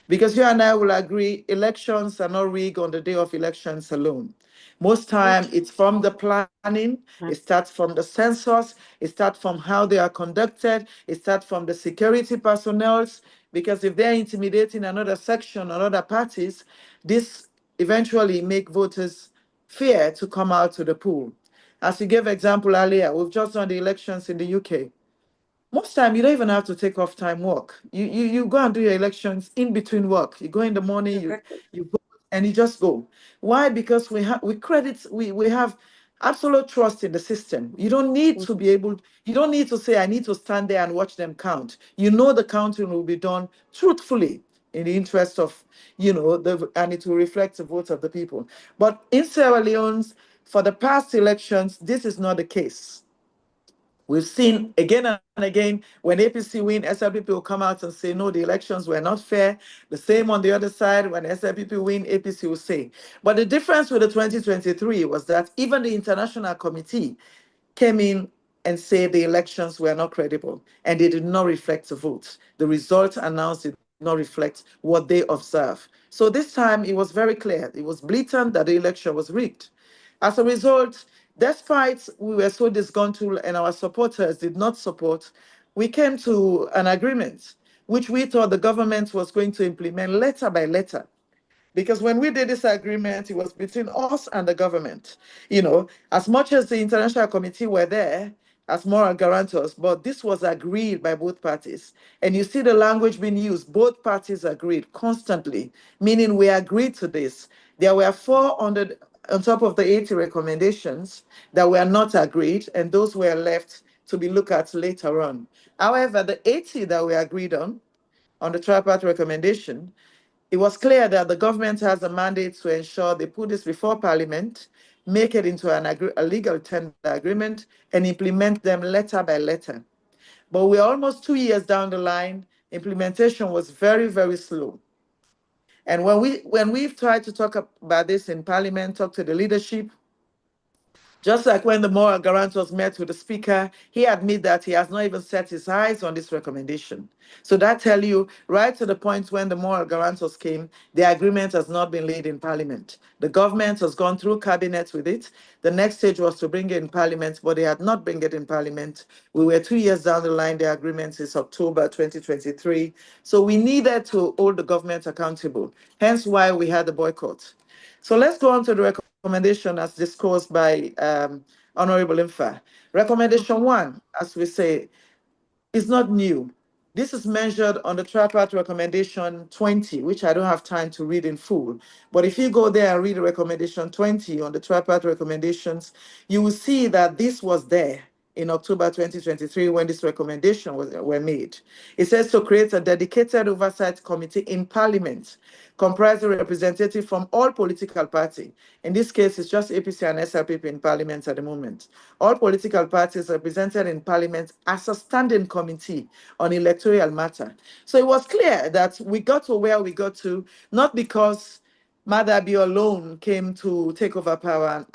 Because you and I will agree, elections are not rigged on the day of elections alone. Most time it's from the planning, it starts from the census, it starts from how they are conducted, it starts from the security personnel, because if they're intimidating another section or other parties, this eventually make voters fear to come out to the pool. As you gave example earlier, we've just done the elections in the UK. Most time you don't even have to take off time work. You go and do your elections in between work. You go in the morning, you go and you just go. Why? Because we have absolute trust in the system. You don't need to be able, you don't need to say, I need to stand there and watch them count. You know the counting will be done truthfully in the interest of, and it will reflect the votes of the people. But in Sierra Leone, for the past elections, this is not the case. We've seen again and again when APC win, SLPP will come out and say, no, the elections were not fair. The same on the other side, when SLPP win, APC will say. But the difference with the 2023 was that even the international committee came in and said the elections were not credible and they did not reflect the votes. The results announced did not reflect what they observed. So this time it was very clear. It was blatant that the election was rigged. As a result, Despite we were so disgruntled and our supporters did not support, we came to an agreement, which we thought the government was going to implement letter by letter. Because when we did this agreement, it was between us and the government. As much as the International Committee were there as moral guarantors, but this was agreed by both parties. And you see the language being used, both parties agreed constantly, meaning we agreed to this. There were 400 on top of the 80 recommendations that were not agreed, and those were left to be looked at later on. However, the 80 that we agreed on the tripartite recommendation, it was clear that the government has a mandate to ensure they put this before Parliament, make it into a legal tender agreement, and implement them letter by letter. But we're almost 2 years down the line. Implementation was very, very slow. And when we've tried to talk about this in Parliament, talk to the leadership, just like when the moral guarantors met with the speaker, he admitted that he has not even set his eyes on this recommendation. So that tells you, right to the point when the moral guarantors came, the agreement has not been laid in Parliament. The government has gone through cabinet with it. The next stage was to bring it in Parliament, but they had not bring it in Parliament. We were 2 years down the line. The agreement is October 2023. So we needed to hold the government accountable, hence why we had the boycott. So let's go on to the recommendation as discussed by Honorable Infa. Recommendation 1, as we say, is not new. This is measured on the tripartite recommendation 20, which I don't have time to read in full. But if you go there and read the recommendation 20 on the tripartite recommendations, you will see that this was there in October 2023 when this recommendation were made. It says to create a dedicated oversight committee in Parliament comprising representatives from all political parties. In this case, it's just APC and SLPP in Parliament at the moment. All political parties represented in Parliament as a standing committee on electoral matter. So it was clear that we got to where we got to, not because Madabi alone came to take over power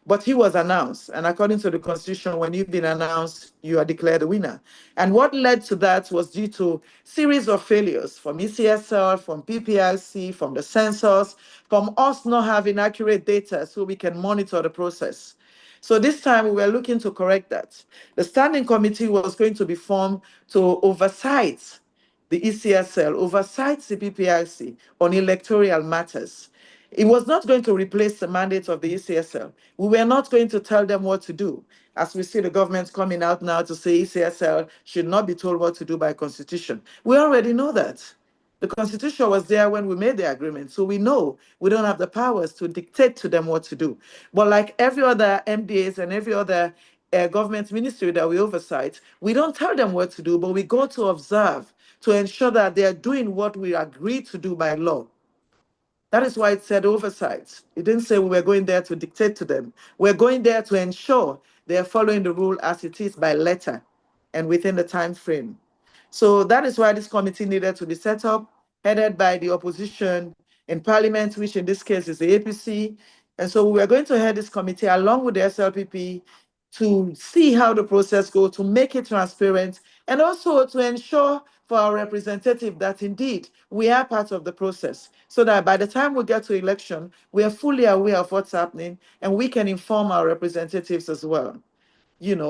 but he was announced. And according to the Constitution, when you've been announced, you are declared a winner. And what led to that was due to series of failures from ECSL, from PPIC, from the census, from us not having accurate data so we can monitor the process. So this time we were looking to correct that. The standing committee was going to be formed to oversight the ECSL, oversight the PPIC on electoral matters. It was not going to replace the mandate of the ECSL. We were not going to tell them what to do. As we see the government coming out now to say ECSL should not be told what to do by constitution. We already know that. The constitution was there when we made the agreement. So we know we don't have the powers to dictate to them what to do. But like every other MDAs and every other government ministry that we oversight, we don't tell them what to do, but we go to observe to ensure that they are doing what we agreed to do by law. That is why it said oversight. It didn't say we were going there to dictate to them. We're going there to ensure they're following the rule as it is by letter and within the time frame. So that is why this committee needed to be set up, headed by the opposition in Parliament, which in this case is the APC. And so we are going to head this committee along with the SLPP to see how the process goes, to make it transparent, and also to ensure for our representative that indeed we are part of the process, so that by the time we get to election, we are fully aware of what's happening and we can inform our representatives as well.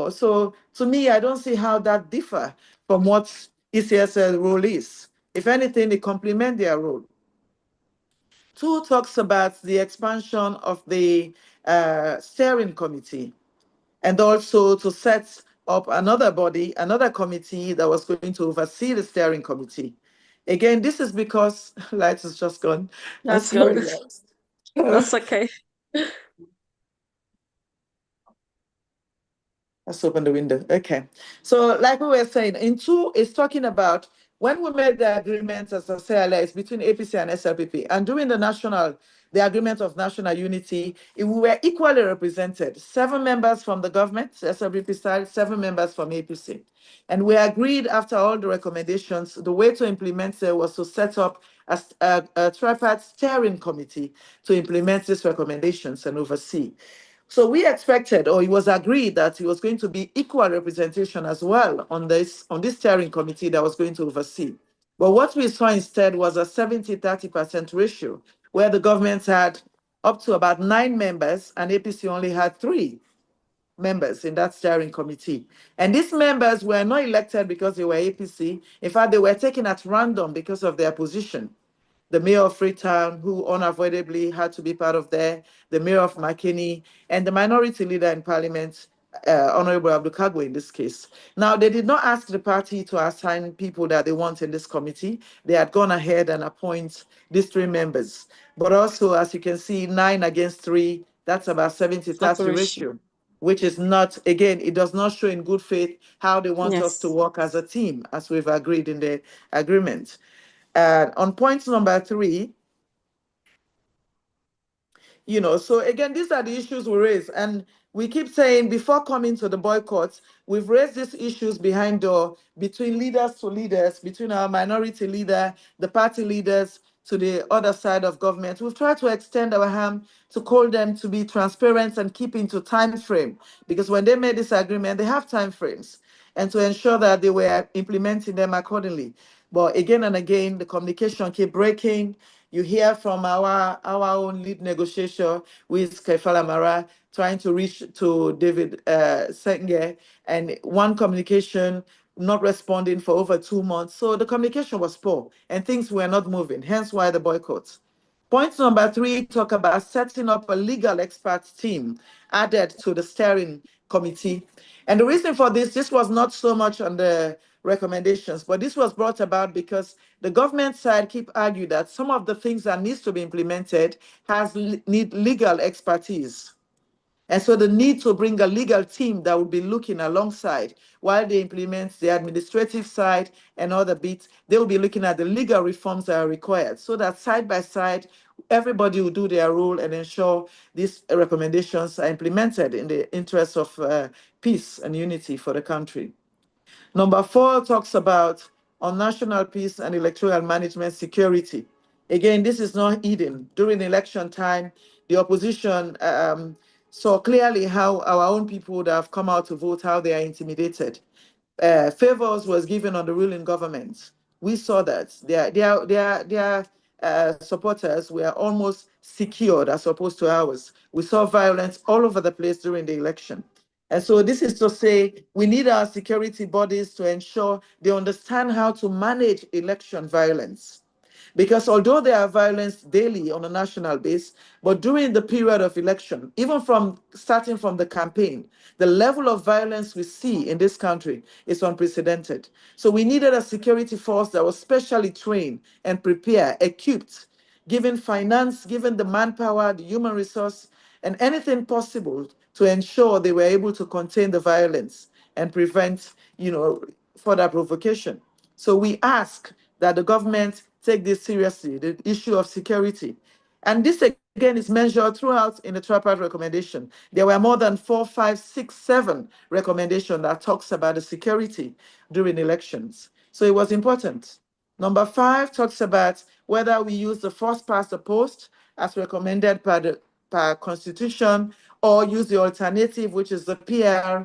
So to me, I don't see how that differ from what ECSL role is. If anything, they complement their role. 2 talks about the expansion of the steering committee, and also to set up another body, another committee that was going to oversee the steering committee. Again, this is because light is just gone. That's good. That's okay. Let's open the window. Okay. So like we were saying, in 2, it's talking about when we made the agreement, as I said earlier, it's between APC and SLPP. And during the agreement of national unity, we were equally represented. 7 members from the government, SLPP side, 7 members from APC. And we agreed after all the recommendations, the way to implement it was to set up a tripartite steering committee to implement these recommendations and oversee. So we expected, or it was agreed that it was going to be equal representation as well on this steering committee that was going to oversee. But what we saw instead was a 70-30% ratio, where the government had up to about 9 members and APC only had 3. members in that steering committee. And these members were not elected because they were APC. In fact, they were taken at random because of their position. The mayor of Freetown, who unavoidably had to be part of there, the mayor of McKinney, and the minority leader in parliament, Honorable Abdul in this case. Now, they did not ask the party to assign people that they want in this committee. They had gone ahead and appoint these 3 members. But also, as you can see, 9 against 3, that's about 70-30 ratio, which is not, again, it does not show in good faith how they want us to work as a team, as we've agreed in the agreement. On point number 3, so again, these are the issues we raise. And we keep saying before coming to the boycott, we've raised these issues behind door between leaders to leaders, between our minority leader, the party leaders to the other side of government. We've tried to extend our hand to call them to be transparent and keep into time frame, because when they made this agreement, they have time frames, and to ensure that they were implementing them accordingly. But again and again, the communication keep breaking. You hear from our own lead negotiator, who is Kefala Mara, trying to reach to David Senge, and one communication not responding for over 2 months. So the communication was poor and things were not moving, hence why the boycott. Point number 3, talk about setting up a legal experts team added to the steering committee. And the reason for this was not so much on the recommendations, but this was brought about because the government side keep arguing that some of the things that needs to be implemented need legal expertise. And so the need to bring a legal team that would be looking alongside while they implement the administrative side and other bits, they will be looking at the legal reforms that are required so that side by side, everybody will do their role and ensure these recommendations are implemented in the interest of peace and unity for the country. Number 4 talks about on national peace and electoral management security. Again, this is not hidden. During election time, the opposition saw clearly how our own people that have come out to vote, how they are intimidated. Favors was given on the ruling government. We saw that their supporters were almost secured as opposed to ours. We saw violence all over the place during the election. And so this is to say we need our security bodies to ensure they understand how to manage election violence. Because although there are violence daily on a national base, but during the period of election, even from starting from the campaign, the level of violence we see in this country is unprecedented. So we needed a security force that was specially trained and prepared, equipped, given finance, given the manpower, the human resource, and anything possible to ensure they were able to contain the violence and prevent, further provocation. So we ask that the government take this seriously, the issue of security. And this again is measured throughout in the tripartite recommendation. There were more than 4, 5, 6, 7 recommendations that talks about the security during elections. So it was important. Number 5 talks about whether we use the first past the post as recommended by the constitution, or use the alternative, which is the PR.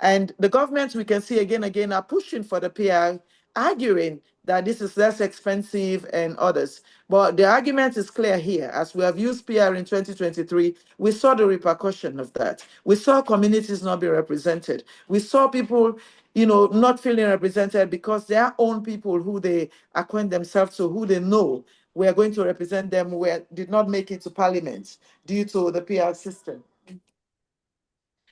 And the government, we can see again, are pushing for the PR, arguing that this is less expensive and others. But the argument is clear here. As we have used PR in 2023, we saw the repercussion of that. We saw communities not be represented. We saw people, not feeling represented because their own people who they acquaint themselves to, who they know were going to represent them, did not make it to parliament due to the PR system.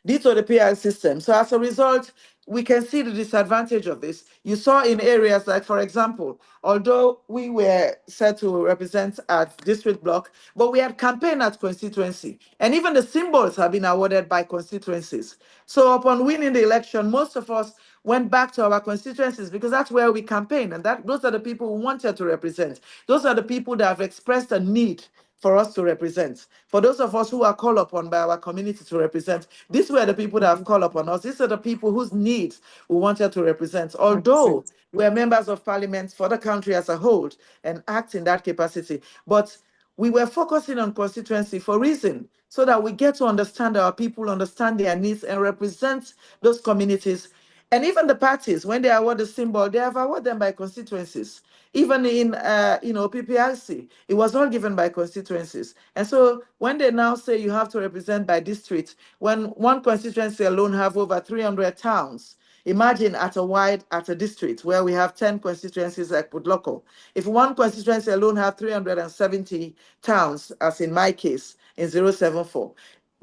These are the PR system. So as a result, we can see the disadvantage of this. You saw in areas like, for example, although we were set to represent at district block, but we had campaign at constituency. And even the symbols have been awarded by constituencies. So upon winning the election, most of us went back to our constituencies because that's where we campaign. And those are the people who wanted to represent. Those are the people that have expressed a need for us to represent. For those of us who are called upon by our community to represent, these were the people that have called upon us. These are the people whose needs we wanted to represent. Although we are members of parliament for the country as a whole and act in that capacity, but we were focusing on constituency for reason, so that we get to understand our people, understand their needs, and represent those communities And even the parties, when they award the symbol, they have awarded them by constituencies. Even in, PPRC, it was all given by constituencies. And so when they now say you have to represent by district, when one constituency alone have over 300 towns, imagine at a district where we have 10 constituencies like Pudloko. If one constituency alone have 370 towns, as in my case, in 074,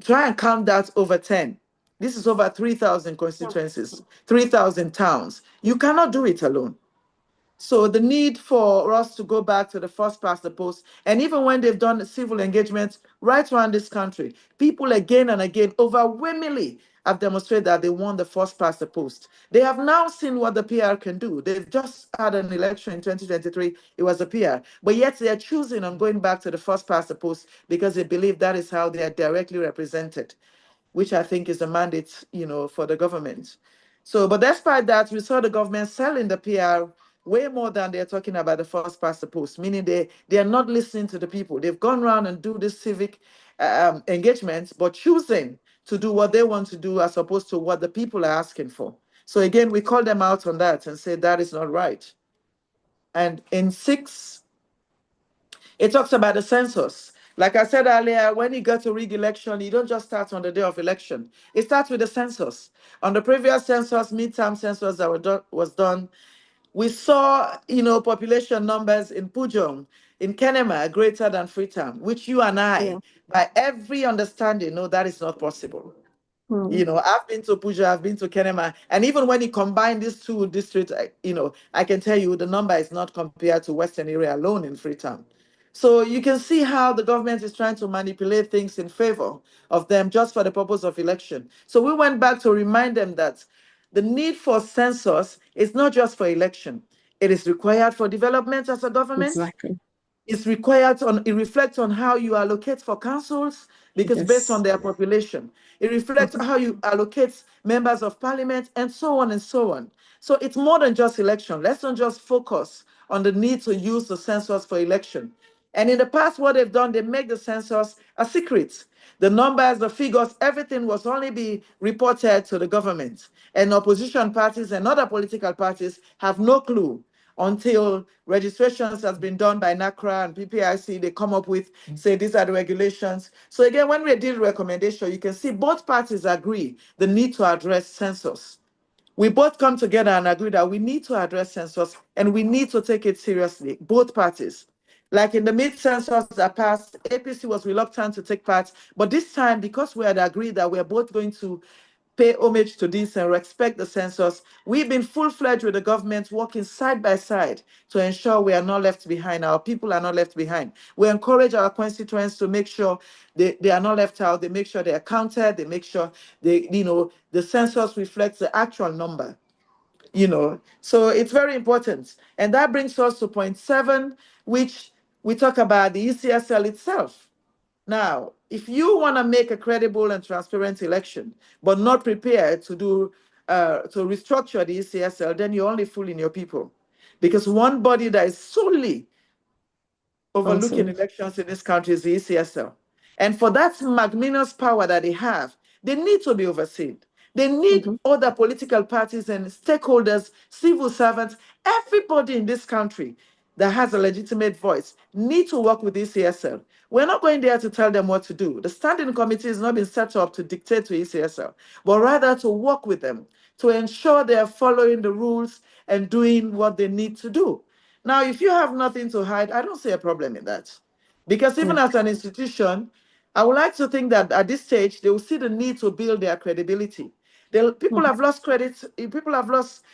try and count that over 10. This is over 3,000 constituencies, 3,000 towns. You cannot do it alone. So the need for us to go back to the first past the post, and even when they've done civil engagements right around this country, people again and again overwhelmingly have demonstrated that they want the first past the post. They have now seen what the PR can do. They've just had an election in 2023. It was a PR, but yet they are choosing on going back to the first past the post because they believe that is how they are directly represented, which I think is a mandate, for the government. So, but despite that, we saw the government selling the PR way more than they're talking about the first past the post, meaning they are not listening to the people. They've gone around and do this civic engagements, but choosing to do what they want to do as opposed to what the people are asking for. So again, we call them out on that and say that is not right. And in 6, it talks about the census. Like I said earlier, when you go to rig election, you don't just start on the day of election. It starts with the census. On the previous census, midterm census that was done, we saw, population numbers in Pujong, in Kenema, greater than Freetown, which you and I, by every understanding, know that is not possible. I've been to Puja, I've been to Kenema, and even when you combine these two districts, I can tell you the number is not compared to Western area alone in Freetown. So you can see how the government is trying to manipulate things in favor of them just for the purpose of election. So we went back to remind them that the need for census is not just for election. It is required for development as a government. Exactly. It's required it reflects on how you allocate for councils because based on their population. It reflects how you allocate members of parliament and so on and so on. So it's more than just election. Let's not just focus on the need to use the census for election. And in the past, what they've done, they make the census a secret. The numbers, the figures, everything was only be reported to the government. And opposition parties and other political parties have no clue until registrations has been done by NACRA and PPIC. They come up with, say, these are the regulations. So again, when we did recommendation, you can see both parties agree the need to address census. We both come together and agree that we need to address census and we need to take it seriously, both parties. Like in the mid-census that passed, APC was reluctant to take part, but this time, because we had agreed that we're both going to pay homage to this and respect the census, we've been full-fledged with the government, working side by side to ensure we are not left behind, our people are not left behind. We encourage our constituents to make sure they are not left out, they make sure they are counted, they make sure the census reflects the actual number. So it's very important. And that brings us to point 7, which we talk about the ECSL itself. Now, if you want to make a credible and transparent election, but not prepared to restructure the ECSL, then you're only fooling your people. Because one body that is solely overlooking elections in this country is the ECSL. And for that magnanimous power that they have, they need to be overseen. They need other political parties and stakeholders, civil servants, everybody in this country that has a legitimate voice need to work with ECSL. We're not going there to tell them what to do. The standing committee has not been set up to dictate to ECSL, but rather to work with them to ensure they are following the rules and doing what they need to do. Now, if you have nothing to hide, I don't see a problem in that. Because even as an institution, I would like to think that at this stage, they will see the need to build their credibility. People have lost credit, people have lost,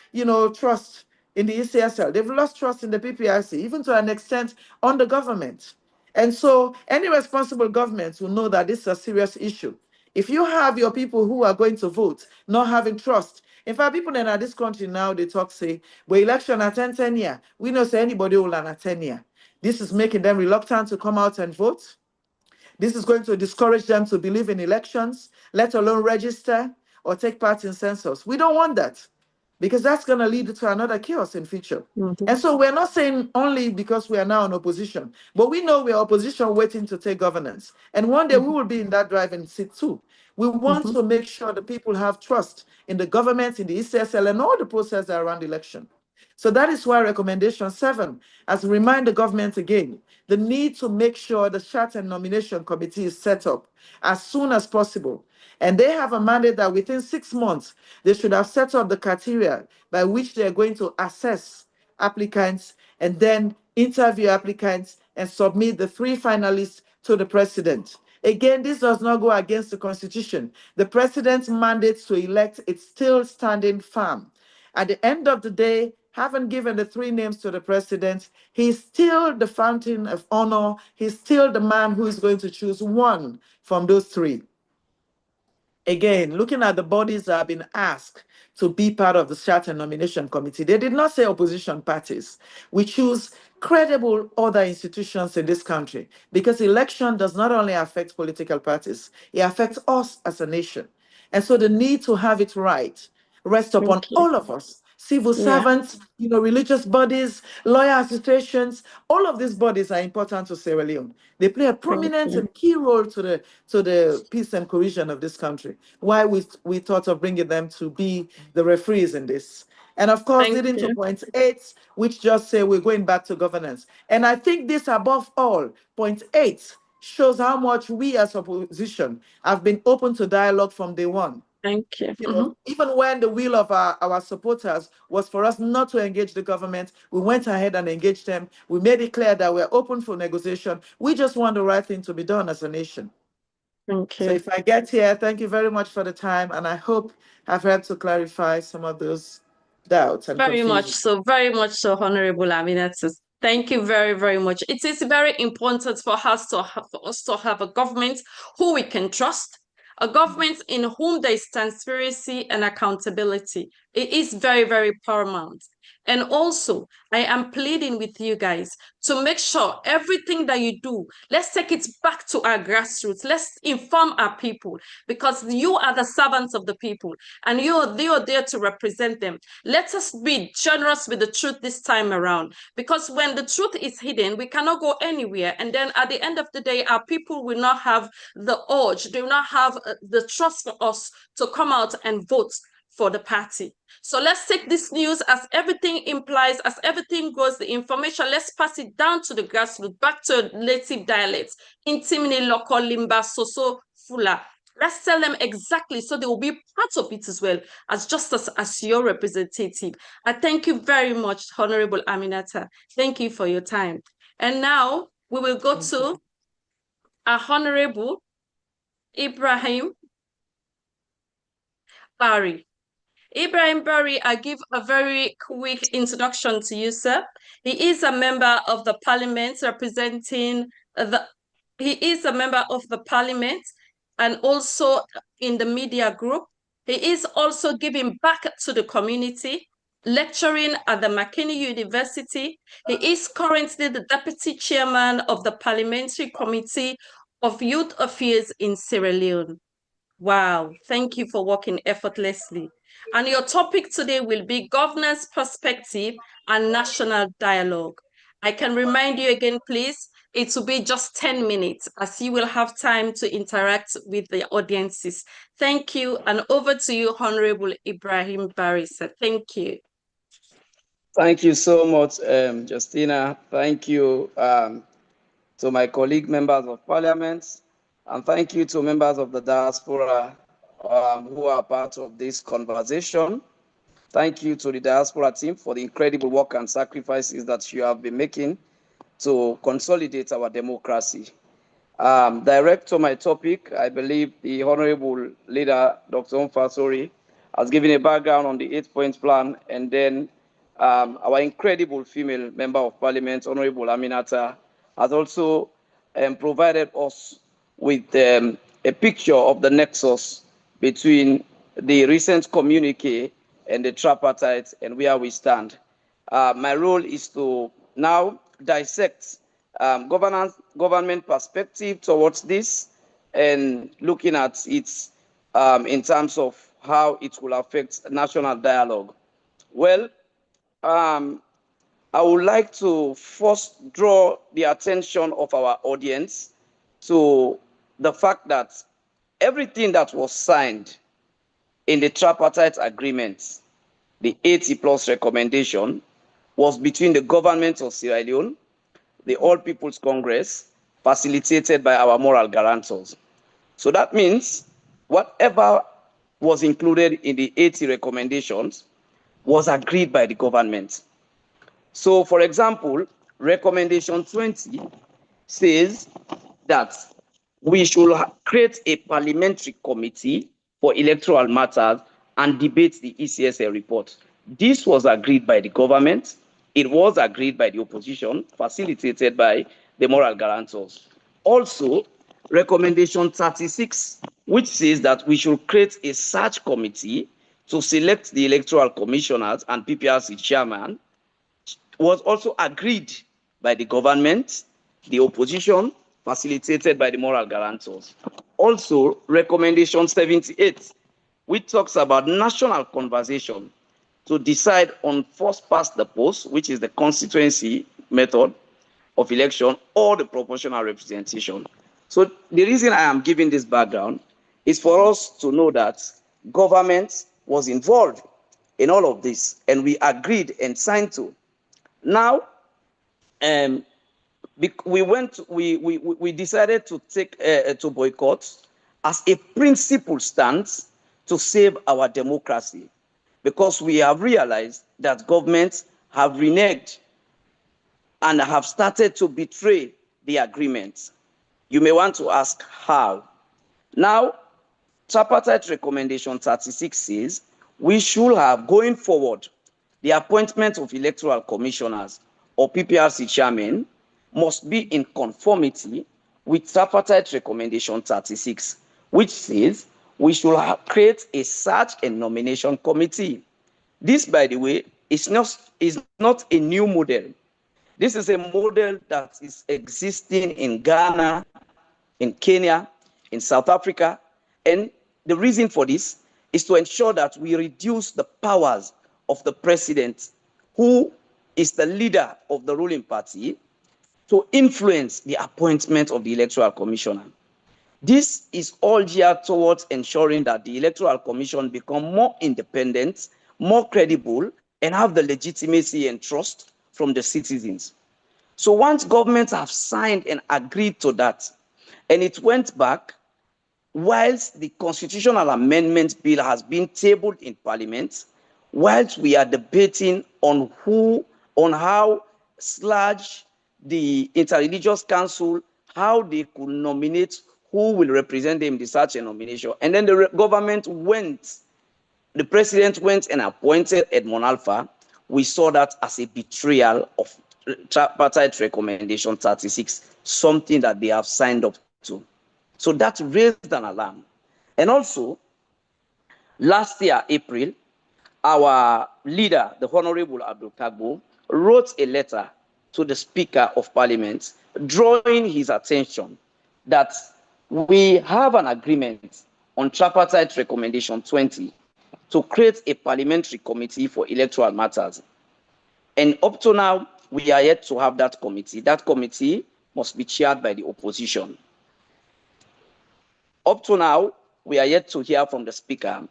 trust in the ECSL. They've lost trust in the PPIC, even to an extent on the government. And so any responsible government will know that this is a serious issue. If you have your people who are going to vote not having trust, in fact, people in this country now, they talk, say, well, election at 10 year. We know say anybody will at 10 year. This is making them reluctant to come out and vote. This is going to discourage them to believe in elections, let alone register or take part in census. We don't want that. because that's going to lead to another chaos in future. And so we're not saying only because we are now in opposition, but we know we are opposition waiting to take governance. And one day we will be in that driving seat too. We want to make sure the people have trust in the government, in the ECSL, and all the process around election. So that is why recommendation 7 has remind the government again the need to make sure the Chart and Nomination Committee is set up as soon as possible. And they have a mandate that within 6 months, they should have set up the criteria by which they are going to assess applicants and then interview applicants and submit the 3 finalists to the president. Again, this does not go against the Constitution. The president's mandate to elect is still standing firm. At the end of the day, having given the 3 names to the president, he's still the fountain of honor. He's still the man who is going to choose one from those 3. Again, looking at the bodies that have been asked to be part of the Chart and Nomination Committee, they did not say opposition parties. We choose credible other institutions in this country because election does not only affect political parties, it affects us as a nation. And so the need to have it right rests upon all of us, civil servants, religious bodies, lawyer associations. All of these bodies are important to Sierra Leone. They play a prominent and key role to the peace and cohesion of this country. Why we thought of bringing them to be the referees in this. And of course, leading to point 8, which just say we're going back to governance. And I think this above all, point 8, shows how much we as opposition have been open to dialogue from day one. Thank you. Even when the will of our supporters was for us not to engage the government, we went ahead and engaged them. We made it clear that we're open for negotiation. We just want the right thing to be done as a nation. Thank you. So if I get here, thank you very much for the time, and I hope I've helped to clarify some of those doubts and very confusion. very much so, Honorable Aminata. Thank you very, very much. It is very important for us to have a government who we can trust, a government in whom there is transparency and accountability. It is very, very paramount. And also, I am pleading with you guys to make sure everything that you do, let's take it back to our grassroots. Let's inform our people because you are the servants of the people and you are there to represent them. Let us be generous with the truth this time around because when the truth is hidden, we cannot go anywhere. And then at the end of the day, our people will not have the urge, they will not have the trust for us to come out and vote for the party. So let's take this news as everything implies, as everything goes, the information, let's pass it down to the grassroots, back to native dialects, Intimini, Local, Limba, Soso, Fula. Let's tell them exactly so they will be part of it as well, as your representative. I thank you very much, Honorable Aminata. Thank you for your time. And now we will go to our Honorable Ibrahim Barry. Ibrahim Barry, I give a very quick introduction to you, sir. He is a member of the parliament representing he is a member of the parliament and also in the media group. He is also giving back to the community, lecturing at the McKinney University. He is currently the deputy chairman of the Parliamentary Committee of Youth Affairs in Sierra Leone. Wow, thank you for working effortlessly. And your topic today will be governance perspective and national dialogue. I can remind you again, please, it will be just 10 minutes as you will have time to interact with the audiences. Thank you. And over to you, Honorable Ibrahim Barisa. Thank you. Thank you so much, Justina. Thank you to my colleague members of parliament, and thank you to members of the diaspora who are part of this conversation. Thank you to the diaspora team for the incredible work and sacrifices that you have been making to consolidate our democracy. Direct to my topic, I believe the Honorable Leader, Dr. Umfasori, has given a background on the 8-point plan, and then our incredible female member of parliament, Honorable Aminata, has also provided us with a picture of the nexus between the recent communique and the tripartite and where we stand. My role is to now dissect government perspective towards this and looking at it in terms of how it will affect national dialogue. Well, I would like to first draw the attention of our audience to the fact that everything that was signed in the tripartite agreement, the 80 plus recommendation, was between the government of Sierra Leone, the All People's Congress, facilitated by our moral guarantors. So that means whatever was included in the 80 recommendations was agreed by the government. So, for example, recommendation 20 says that we should create a parliamentary committee for electoral matters and debate the ECSL report. This was agreed by the government. It was agreed by the opposition, facilitated by the moral guarantors. Also, recommendation 36, which says that we should create a search committee to select the electoral commissioners and PPRC chairman, was also agreed by the government, the opposition, facilitated by the moral guarantors. Also, recommendation 78, which talks about national conversation to decide on first past the post, which is the constituency method of election, or the proportional representation. So the reason I am giving this background is for us to know that government was involved in all of this, and we agreed and signed to. Now, we decided to take to boycott as a principled stance to save our democracy, because we have realized that governments have reneged and have started to betray the agreement. You may want to ask how. Now, tripartite recommendation 36 says we should have, going forward, the appointment of electoral commissioners or PPRC chairmen must be in conformity with tripartite recommendation 36, which says we should create a search and nomination committee. This, by the way, is not a new model. This is a model that is existing in Ghana, in Kenya, in South Africa, and the reason for this is to ensure that we reduce the powers of the president, who is the leader of the ruling party, to influence the appointment of the electoral commissioner. This is all geared towards ensuring that the electoral commission become more independent, more credible, and have the legitimacy and trust from the citizens. So once governments have signed and agreed to that, and it went back, whilst the constitutional amendment bill has been tabled in Parliament, whilst we are debating on how the Interreligious Council, how they could nominate who will represent them in the search and nomination, and then the president went and appointed Edmond Alpha, we saw that as a betrayal of tripartite recommendation 36, something that they have signed up to. So that raised an alarm. And also, last year, April, our leader, the Honorable Abdul Kagbo, wrote a letter to the Speaker of Parliament, drawing his attention that we have an agreement on tripartite recommendation 20 to create a parliamentary committee for electoral matters. And up to now, we are yet to have that committee. That committee must be chaired by the opposition. Up to now, we are yet to hear from the Speaker.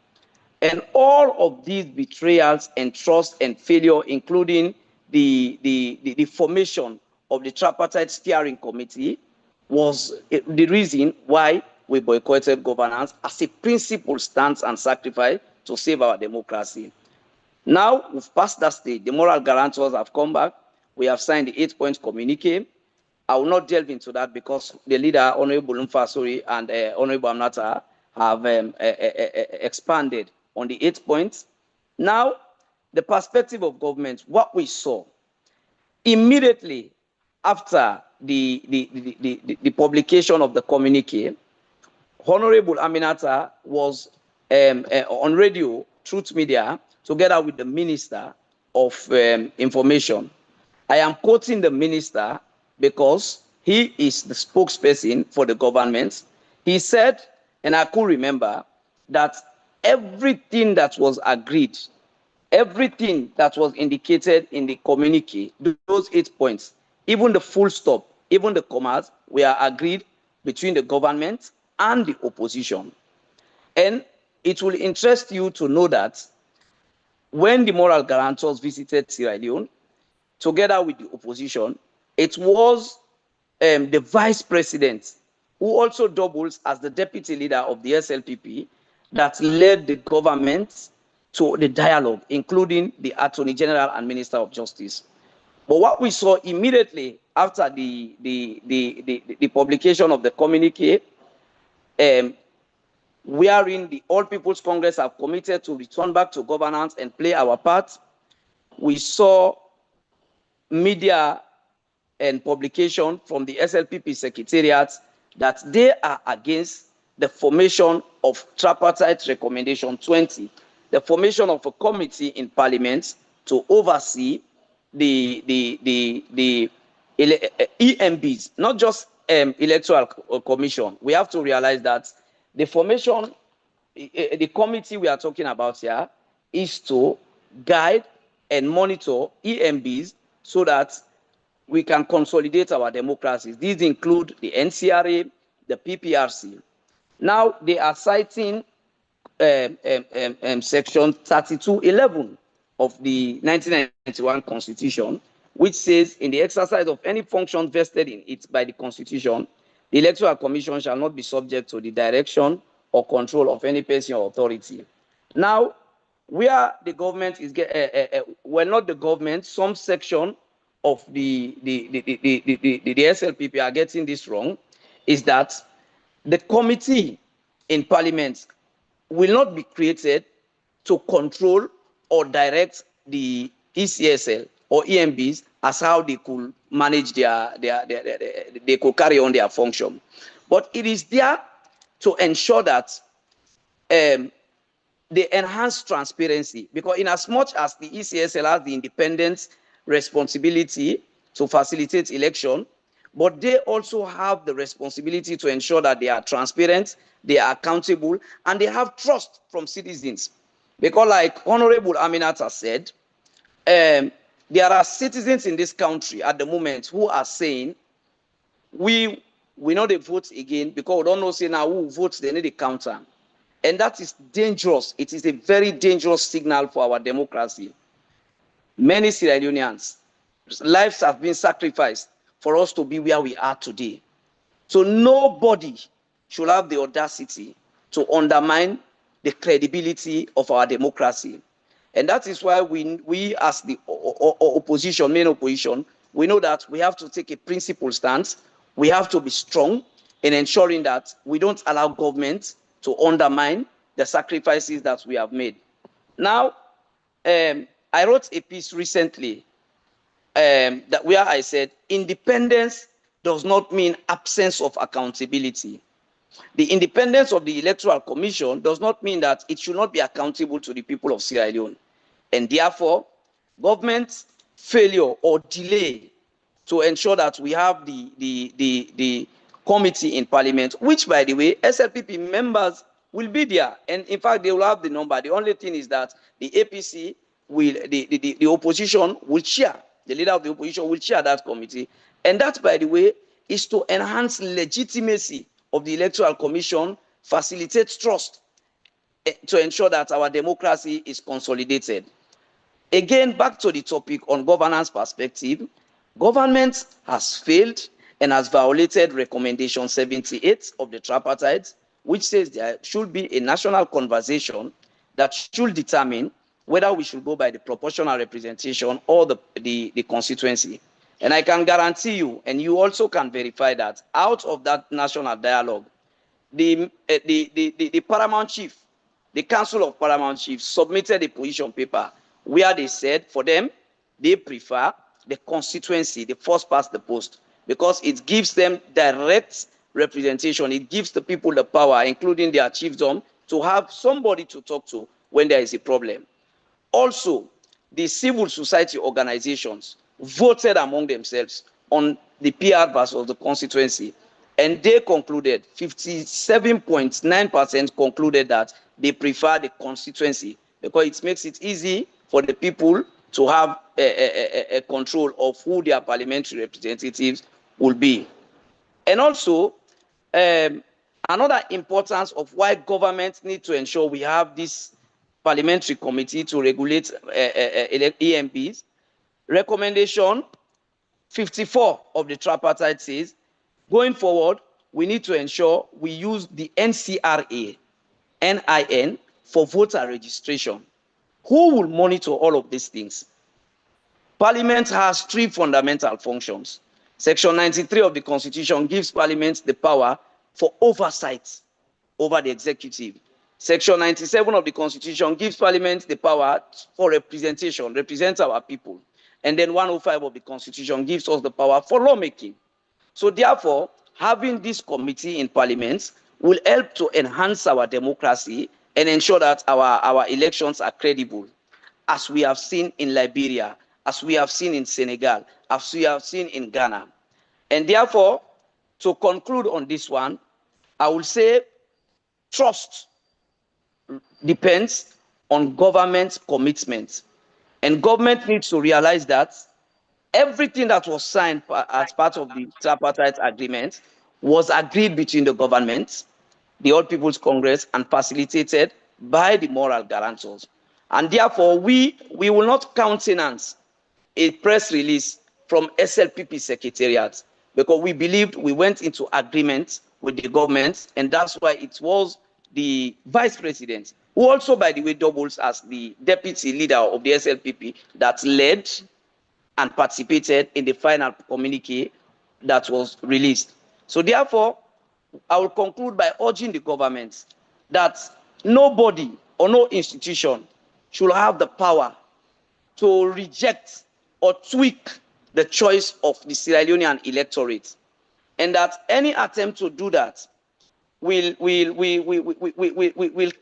And all of these betrayals and trust and failure, including the formation of the tripartite steering committee, was the reason why we boycotted governance as a principled stance and sacrifice to save our democracy. Now we've passed that stage. The moral guarantors have come back. We have signed the 8-point communique. I will not delve into that because the leader, Honorable Mfasori and Honorable Amnata, have expanded on the 8 points. Now, the perspective of government, what we saw immediately after the publication of the communique, Honorable Aminata was on radio, Truth Media, together with the Minister of Information. I am quoting the minister because he is the spokesperson for the government. He said, and I could remember, that everything that was agreed everything that was indicated in the communique, those 8 points, even the full stop, even the commas, we are agreed between the government and the opposition. And it will interest you to know that when the moral guarantors visited Sierra Leone, together with the opposition, it was the vice president, who also doubles as the deputy leader of the SLPP, that led the government to the dialogue, including the Attorney General and Minister of Justice. But what we saw immediately after the publication of the communique, wherein the All People's Congress have committed to return back to governance and play our part, we saw media and publication from the SLPP secretariat that they are against the formation of tripartite recommendation 20, the formation of a committee in parliament to oversee the EMBs, not just electoral commission. We have to realize that the formation, the committee we are talking about here, is to guide and monitor EMBs so that we can consolidate our democracies. These include the NCRA, the PPRC. Now, they are citing section 3211 of the 1991 Constitution, which says, in the exercise of any function vested in it by the Constitution, the Electoral Commission shall not be subject to the direction or control of any person or authority. Now, where the government is, well, not the government, some section of the SLPP are getting this wrong, is that the committee in parliament will not be created to control or direct the ECSL or EMBs as how they could manage they could carry on their function. But it is there to ensure that they enhance transparency, because in as much as the ECSL has the independent responsibility to facilitate election, but they also have the responsibility to ensure that they are transparent, they are accountable, and they have trust from citizens. Because like Honorable Aminat has said, there are citizens in this country at the moment who are saying, we know they vote again because we don't know say now who votes, they need a counter. And that is dangerous. It is a very dangerous signal for our democracy. Many Sierra Leoneans' lives have been sacrificed for us to be where we are today. So nobody should have the audacity to undermine the credibility of our democracy. And that is why we as the opposition, main opposition, we know that we have to take a principled stance. We have to be strong in ensuring that we don't allow government to undermine the sacrifices that we have made. Now, I wrote a piece recently where I said, independence does not mean absence of accountability. The independence of the Electoral Commission does not mean that it should not be accountable to the people of Sierra Leone. And therefore, government failure or delay to ensure that we have the committee in parliament, which, by the way, SLPP members will be there. And in fact, they will have the number. The only thing is that the APC will, the opposition will chair, the leader of the opposition will chair that committee. And that, by the way, is to enhance legitimacy of the Electoral Commission, facilitate trust to ensure that our democracy is consolidated. Again, back to the topic on governance perspective, government has failed and has violated recommendation 78 of the tripartite, which says there should be a national conversation that should determine whether we should go by the proportional representation or the constituency. And I can guarantee you, and you also can verify that out of that national dialogue, the Paramount Chief, the Council of Paramount Chiefs submitted a position paper where they said for them, they prefer the constituency, the first past the post, because it gives them direct representation. It gives the people the power, including their chiefdom, to have somebody to talk to when there is a problem. Also, the civil society organizations voted among themselves on the PR versus the constituency, and they concluded, 57.9% concluded that they prefer the constituency because it makes it easy for the people to have a control of who their parliamentary representatives will be. And also, another importance of why governments need to ensure we have this parliamentary committee to regulate EMPs, recommendation 54 of the tripartite says, going forward, we need to ensure we use the NCRA, NIN, for voter registration. Who will monitor all of these things? Parliament has three fundamental functions. Section 93 of the Constitution gives Parliament the power for oversight over the executive. Section 97 of the Constitution gives Parliament the power for representation, represent our people. And then 105 of the Constitution gives us the power for lawmaking. So therefore, having this committee in Parliament will help to enhance our democracy and ensure that our elections are credible, as we have seen in Liberia, as we have seen in Senegal, as we have seen in Ghana. And therefore, to conclude on this one, I will say trust depends on government commitment. And government needs to realize that everything that was signed as part of the tripartite agreement was agreed between the government, the All People's Congress, and facilitated by the moral guarantors. And therefore, we will not countenance a press release from SLPP Secretariat, because we believed we went into agreement with the government, and that's why it was the vice president, who also, by the way, doubles as the deputy leader of the SLPP, that led and participated in the final communique that was released. So therefore, I will conclude by urging the government that nobody or no institution should have the power to reject or tweak the choice of the Sierra Leonean electorate, and that any attempt to do that will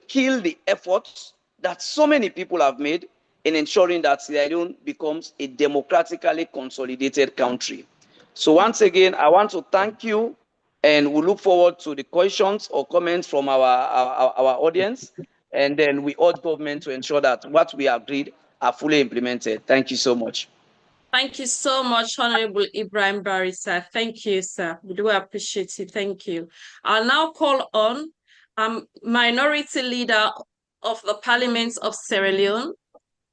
kill the efforts that so many people have made in ensuring that Sierra Leone becomes a democratically consolidated country. So once again, I want to thank you, and we look forward to the questions or comments from our audience. And then we urge government to ensure that what we agreed are fully implemented. Thank you so much. Thank you so much, Honorable Ibrahim Barry, sir. Thank you, sir. We do appreciate it. Thank you. I'll now call on Minority Leader of the Parliament of Sierra Leone,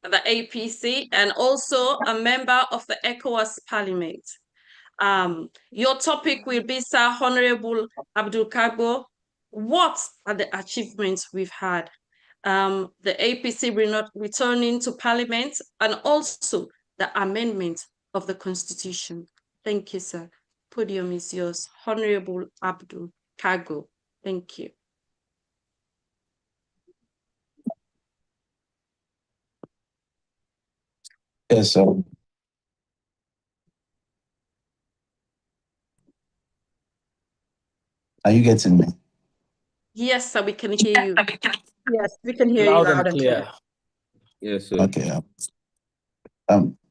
the APC, and also a member of the ECOWAS Parliament. Your topic will be, sir, Honorable Abdul Kagbo. What are the achievements we've had? The APC returning to Parliament, and also the amendment of the Constitution. Thank you, sir. Podium is yours. Honorable Abdul Kagbo. Thank you. Yes, sir. Are you getting me? Yes, sir, we can hear you. Yes, we can hear Loud you and clear. Yes, sir. Okay.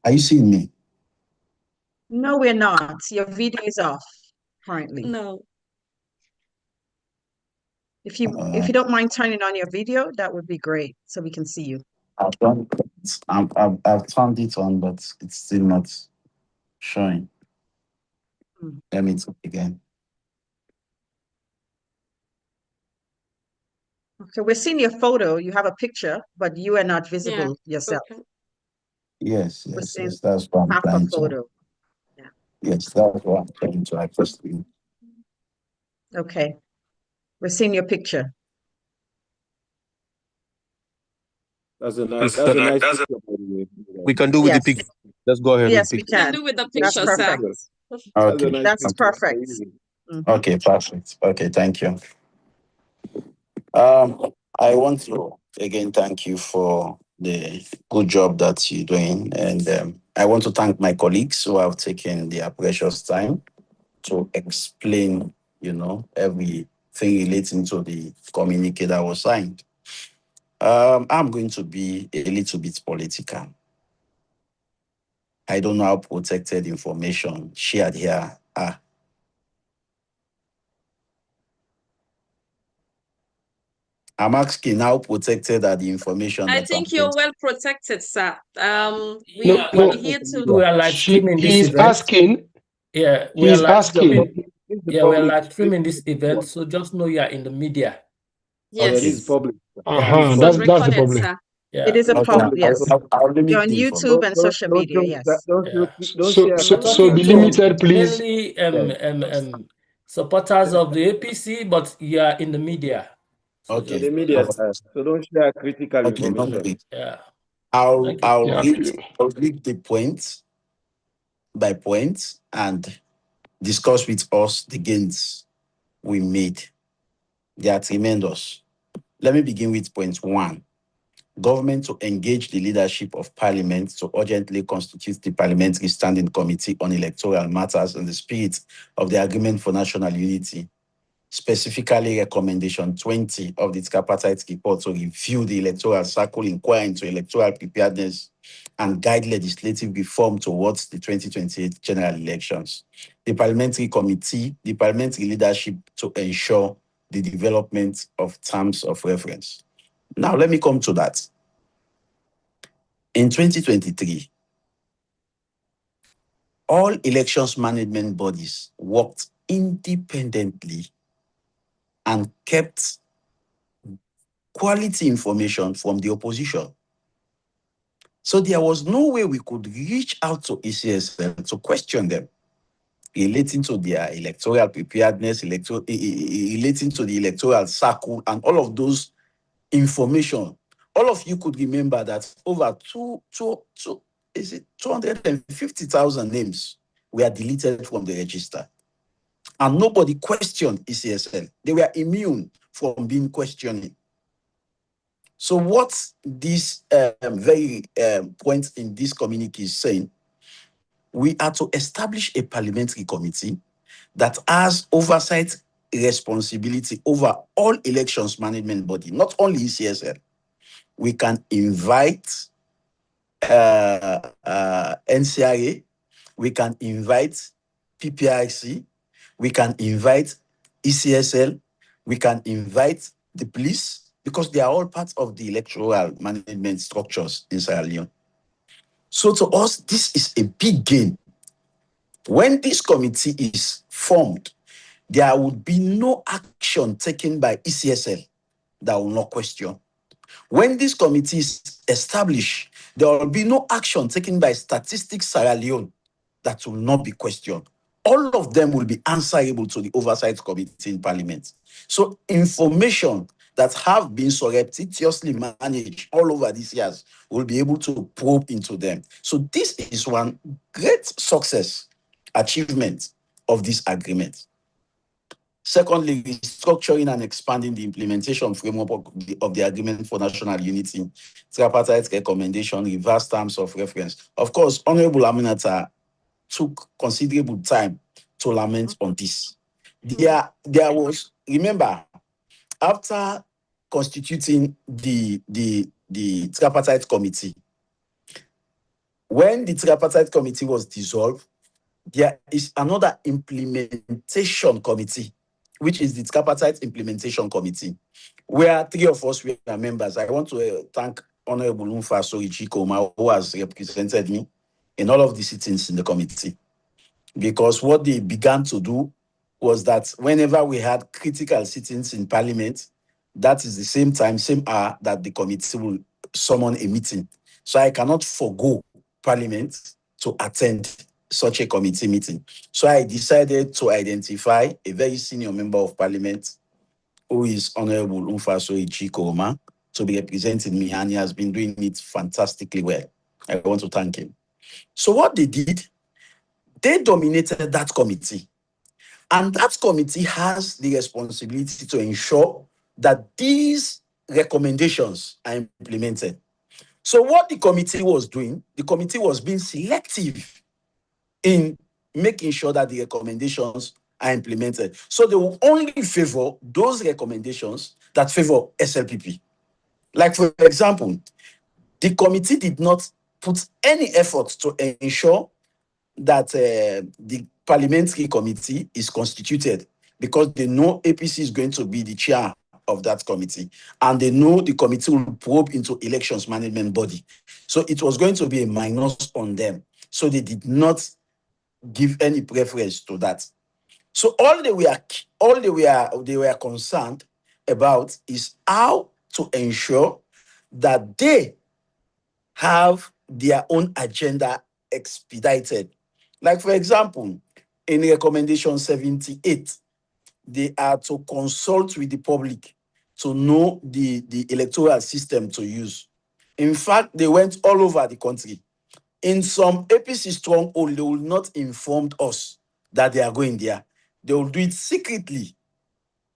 Are you seeing me? No, we're not. Your video is off currently. No. If you don't mind turning on your video, that would be great, so we can see you. I've turned it on, but it's still not showing. Let me do it again. Okay, we're seeing your photo. You have a picture, but you are not visible yourself. Okay. Yes, We're yes, seeing yes. That's what I'm half a trying to. photo. Yeah. Yes, that's what I'm trying to access to. Okay. We're seeing your picture. That's a nice picture, by the way. We can do with the Yes. picture. Let's go ahead Yes, with we picture. can. Do with the That's picture, sir. perfect. Okay. That's perfect. Okay, perfect. Okay, thank you. I want to again thank you for the good job that you're doing, and I want to thank my colleagues who have taken their precious time to explain, everything relating to the communique that was signed. I'm going to be a little bit political. I don't know how protected information shared here are. I'm asking how protected are the information I that think I'm you're going to. well protected, sir. No, We're no, here to. we are live streaming this He's event. asking. Yeah, we are He's live asking. streaming. Yeah, we are live streaming this event, so just know you are in the media. Oh, yeah, this is Yes, public. Yeah, this That's is the recorded, problem. sir. It yeah. is a It's Okay, pub, public. yes. I'll You're limit on the YouTube information. and social media, yes. Don't So share. so We're so talking be to limited, please. mainly Yes. supporters of the APC, but you are in the media. So In Okay. the just media, sir. So don't share critical Okay, no information. worries. yeah. I'll Thank you. I'll Yeah. read I'll read the point by point and discuss with us the gains we made. They are tremendous. Let me begin with point 1. Government to engage the leadership of Parliament to urgently constitute the Parliamentary Standing Committee on Electoral Matters in the spirit of the Agreement for National Unity, specifically Recommendation 20 of the Tripartite Report to review the electoral cycle, inquire into electoral preparedness, and guide legislative reform towards the 2028 general elections. The Parliamentary Committee, the Parliamentary leadership to ensure the development of terms of reference. Now, let me come to that. In 2023, all elections management bodies worked independently and kept quality information from the opposition. So there was no way we could reach out to ECSL to question them relating to their electoral preparedness, relating to the electoral cycle, and all of those information. All of you could remember that over 250,000 names were deleted from the register. And nobody questioned ECSL. They were immune from being questioning. So what this very point in this communique is saying, we are to establish a parliamentary committee that has oversight responsibility over all elections management body, not only ECSL. We can invite NCRA, we can invite PPRC, we can invite ECSL, we can invite the police, because they are all parts of the electoral management structures in Sierra Leone. So to us, this is a big gain. When this committee is formed, there would be no action taken by ECSL that will not question. When this committee is established, there will be no action taken by Statistics Sierra Leone that will not be questioned. All of them will be answerable to the Oversight Committee in Parliament. So information that have been surreptitiously managed all over these years will be able to probe into them. So this is one great success, achievement of this agreement. Secondly, restructuring and expanding the implementation framework of the Agreement for National Unity, tripartite recommendation, reverse terms of reference. Of course, Honorable Aminata took considerable time to lament on this. There was, remember, after constituting the tripartite committee, when the tripartite committee was dissolved, there is another implementation committee, which is the tripartite implementation committee, where 3 of us were members. I want to thank Honorable Umfaso Ichikoma, who has represented me in all of the sittings in the committee. Because what they began to do was that whenever we had critical sittings in Parliament, that is the same time, same hour that the committee will summon a meeting. So I cannot forego Parliament to attend such a committee meeting. So I decided to identify a very senior member of Parliament, who is Honorable Umfaso Ichikoma, to be representing me, and he has been doing it fantastically well. I want to thank him. So what they did, they dominated that committee. And that committee has the responsibility to ensure that these recommendations are implemented. So what the committee was doing, the committee was being selective in making sure that the recommendations are implemented. So they will only favor those recommendations that favor SLPP. Like, for example, the committee did not put any effort to ensure that the parliamentary committee is constituted, because they know APC is going to be the chair of that committee, and they know the committee will probe into elections management body. So it was going to be a minus on them. So they did not give any preference to that. So all they were concerned about is how to ensure that they have their own agenda expedited. Like, for example, in recommendation 78, they are to consult with the public to know the electoral system to use. In fact, they went all over the country. In some APC stronghold, they will not inform us that they are going there. They will do it secretly,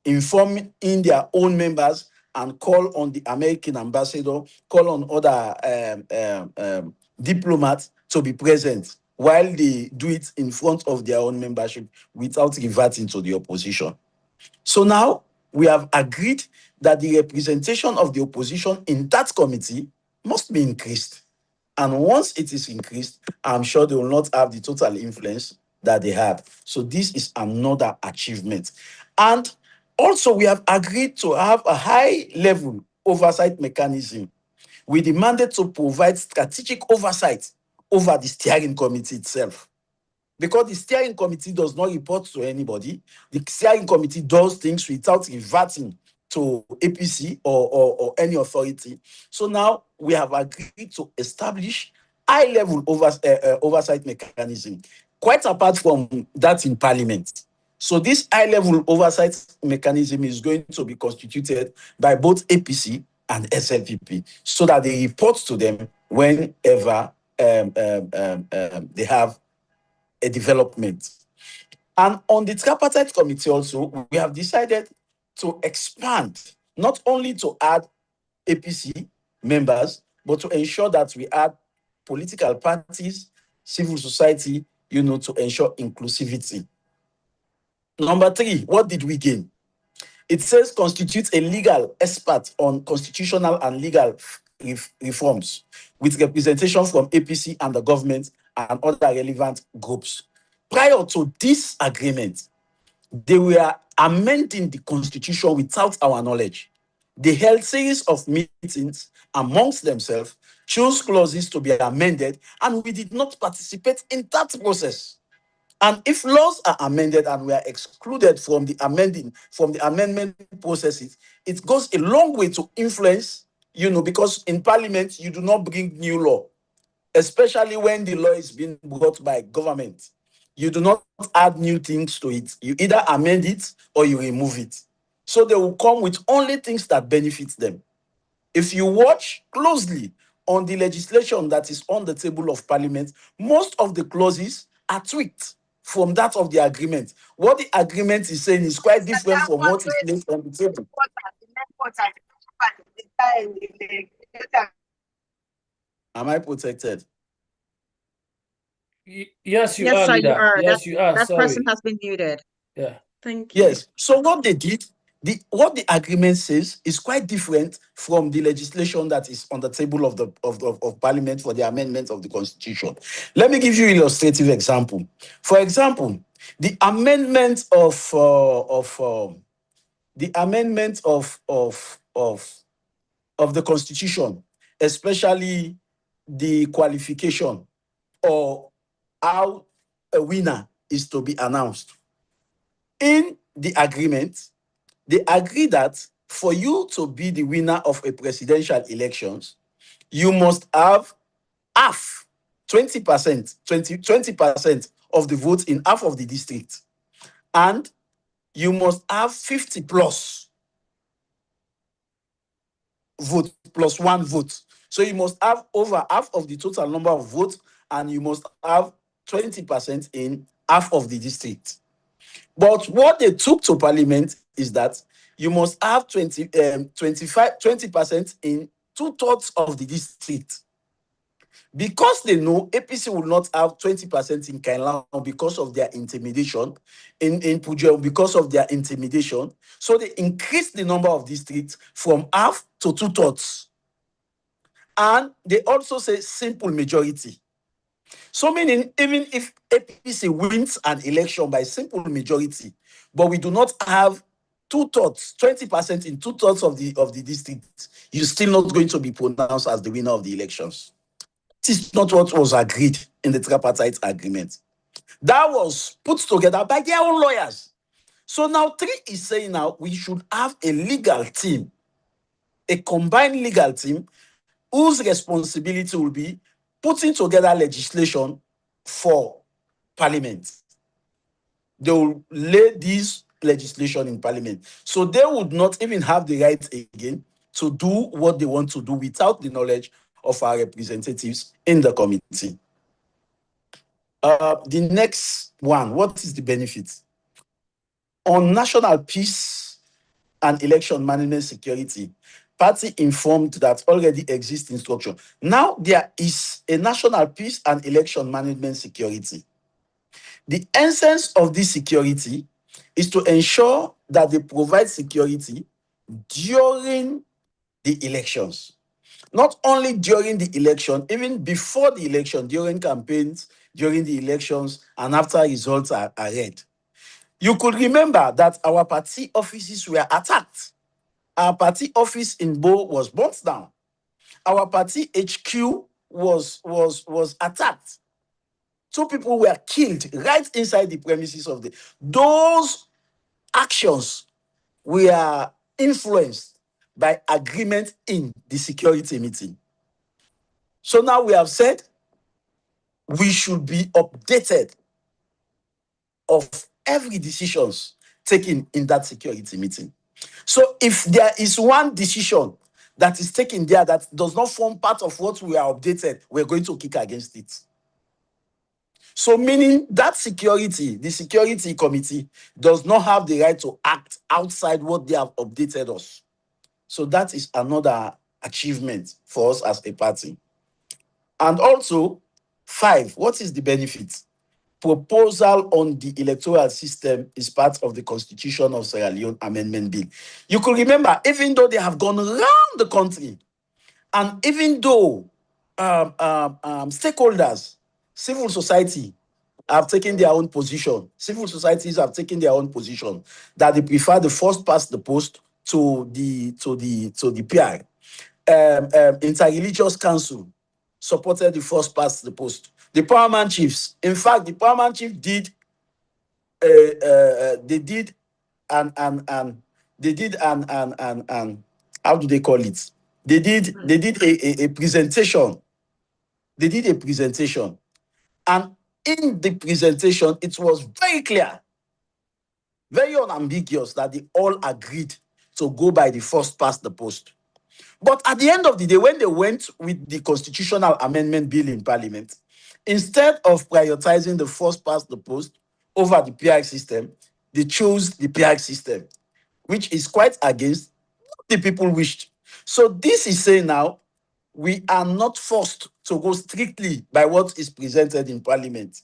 informing their own members and call on the American ambassador, call on other diplomats to be present while they do it in front of their own membership without reverting to the opposition. So now we have agreed that the representation of the opposition in that committee must be increased. And once it is increased, I'm sure they will not have the total influence that they have. So this is another achievement. And also, we have agreed to have a high-level oversight mechanism with the mandate to provide strategic oversight over the steering committee itself. Because the steering committee does not report to anybody, the steering committee does things without reverting to APC or any authority. So now we have agreed to establish high-level oversight mechanism, quite apart from that in Parliament. So this high-level oversight mechanism is going to be constituted by both APC and SLPP, so that they report to them whenever they have a development. And on the tripartite committee also, we have decided to expand, not only to add APC members, but to ensure that we add political parties, civil society, to ensure inclusivity. Number 3, what did we gain? It says constitute a legal expert on constitutional and legal reforms with representation from APC and the government and other relevant groups. Prior to this agreement, they were amending the constitution without our knowledge. They held series of meetings amongst themselves, chose clauses to be amended, and we did not participate in that process. And if laws are amended and we are excluded from the amendment processes, it goes a long way to influence, because in Parliament, you do not bring new law, especially when the law is being brought by government. You do not add new things to it. You either amend it or you remove it. So they will come with only things that benefit them. If you watch closely on the legislation that is on the table of Parliament, most of the clauses are tweaked from that of the agreement. What the agreement is saying is quite different from what is placed on the table. Am I protected? Yes, you Yes, are, sir, you leader. are. Yes, you are. That Sorry. person has been muted. Yeah. Thank you. Yes. So what they did, what the agreement says is quite different from the legislation that is on the table of Parliament for the amendment of the Constitution. Let me give you an illustrative example. For example, the amendment of the Constitution, especially the qualification or how a winner is to be announced. In the agreement, they agree that for you to be the winner of a presidential elections, you must have half, 20% of the votes in half of the district. And you must have 50 plus vote plus 1 vote. So you must have over half of the total number of votes, and you must have 20% in half of the district. But what they took to Parliament is that you must have 20% in 2/3 of the district. Because they know APC will not have 20% in Kailan because of their intimidation, in Pujol because of their intimidation. So they increased the number of districts from half to 2/3. And they also say simple majority. So meaning, even if APC wins an election by simple majority, but we do not have two-thirds, 20% in two-thirds of the district, you're still not going to be pronounced as the winner of the elections. This is not what was agreed in the tripartite agreement. That was put together by their own lawyers. So now 3 is saying now we should have a legal team, a combined legal team whose responsibility will be putting together legislation for Parliament. They will lay this legislation in Parliament. So they would not even have the right again to do what they want to do without the knowledge of our representatives in the committee. The next one, what is the benefit? On national peace and election management security, party informed that already exists in structure. Now there is a national peace and election management security. The essence of this security is to ensure that they provide security during the elections. Not only during the election, even before the election, during campaigns, during the elections, and after results are read. You could remember that our party offices were attacked. Our party office in Bo was burnt down. Our party HQ was attacked. 2 people were killed right inside the premises of the. Those actions were influenced by agreement in the security meeting. So now we have said we should be updated of every decisions taken in that security meeting. So if there is one decision that is taken there that does not form part of what we are updated, we're going to kick against it. So meaning that security, the security committee does not have the right to act outside what they have updated us. So that is another achievement for us as a party. And also, 5, what is the benefit? Proposal on the electoral system is part of the Constitution of Sierra Leone Amendment Bill. You could remember, even though they have gone around the country, and even though stakeholders, civil society, have taken their own position, civil societies have taken their own position that they prefer the first past the post to the PI. Interreligious Council supported the first past the post. The Powerman Chiefs, in fact, the Powerman Chief did how do they call it? They did a presentation. They did a presentation, and in the presentation, it was very clear, very unambiguous that they all agreed to go by the first past the post. But at the end of the day, when they went with the constitutional amendment bill in Parliament, instead of prioritizing the first past the post over the PI system, they chose the PI system, which is quite against what the people wished. So this is saying now, we are not forced to go strictly by what is presented in Parliament.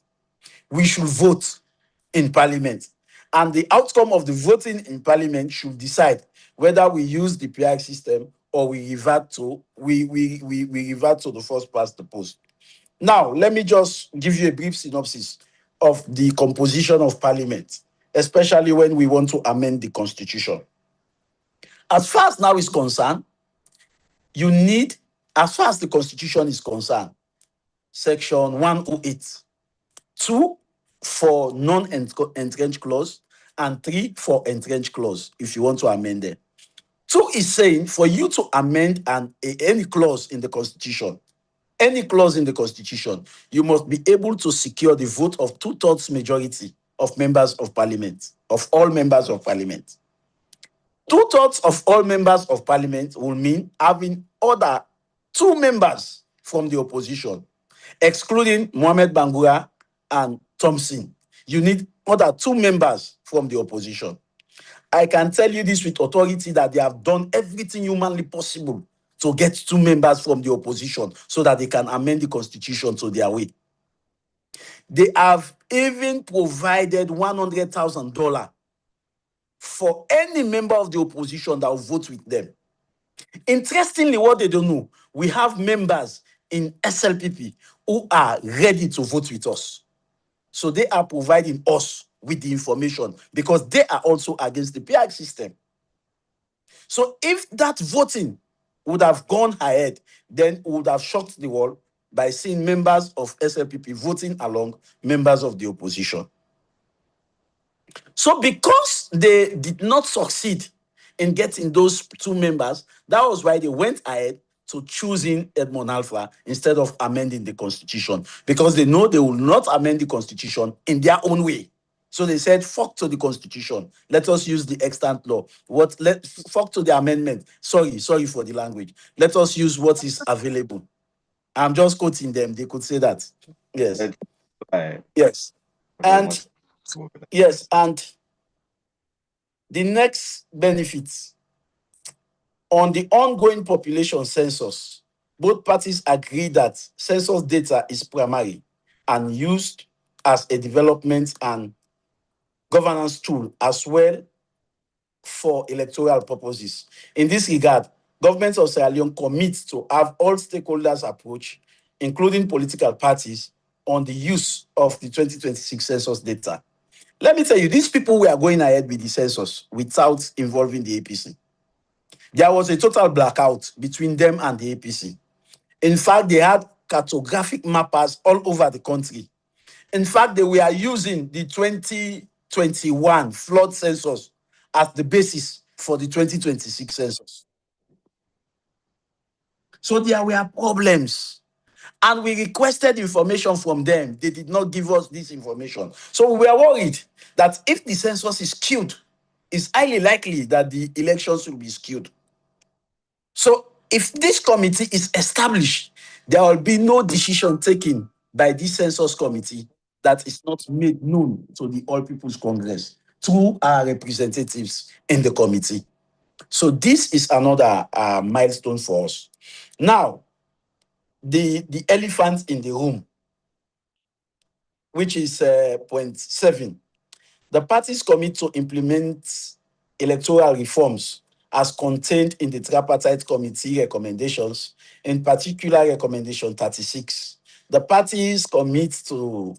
We should vote in Parliament. And the outcome of the voting in Parliament should decide whether we use the PI system or we revert to the first past the post. Now, let me just give you a brief synopsis of the composition of Parliament, especially when we want to amend the Constitution. As far as now is concerned, you need, as far as the Constitution is concerned, Section 108, 2 for non-entrenched clause, and 3 for entrenched clause, if you want to amend it. 2 is saying for you to amend any clause in the Constitution, you must be able to secure the vote of 2/3 majority of members of Parliament, of all members of Parliament. 2/3 of all members of Parliament will mean having other 2 members from the opposition, excluding Mohamed Bangura and Thompson. You need other 2 members from the opposition. I can tell you this with authority that they have done everything humanly possible to get 2 members from the opposition so that they can amend the Constitution to their way. They have even provided $100,000 for any member of the opposition that will vote with them. Interestingly, what they don't know, we have members in SLPP who are ready to vote with us. So they are providing us with the information because they are also against the PI system. So if that voting would have gone ahead, then we would have shocked the world by seeing members of SLPP voting along members of the opposition. So because they did not succeed in getting those two members, that was why they went ahead to choosing Edmond Alpha instead of amending the constitution, because they know they will not amend the constitution in their own way. So they said, fuck to the constitution. Let us use the extant law. Fuck to the amendment. Sorry for the language. Let us use what is available. I'm just quoting them. They could say that. Yes. Yes. And yes, and the next benefits on the ongoing population census, both parties agree that census data is primary and used as a development and governance tool as well for electoral purposes. In this regard, government of Sierra Leone commits to have all stakeholders approach, including political parties, on the use of the 2026 census data. Let me tell you, these people were going ahead with the census without involving the APC. There was a total blackout between them and the APC. In fact, they had cartographic mappers all over the country. In fact, they were using the 2021 flood census as the basis for the 2026 census. So there were problems. And we requested information from them. They did not give us this information. So we were worried that if the census is skewed, it's highly likely that the elections will be skewed. So if this committee is established, there will be no decision taken by this census committee that is not made known to the All People's Congress through our representatives in the committee. So this is another milestone for us. Now, the elephant in the room, which is point 7. The parties commit to implement electoral reforms as contained in the tripartite committee recommendations, in particular recommendation 36. The parties commit to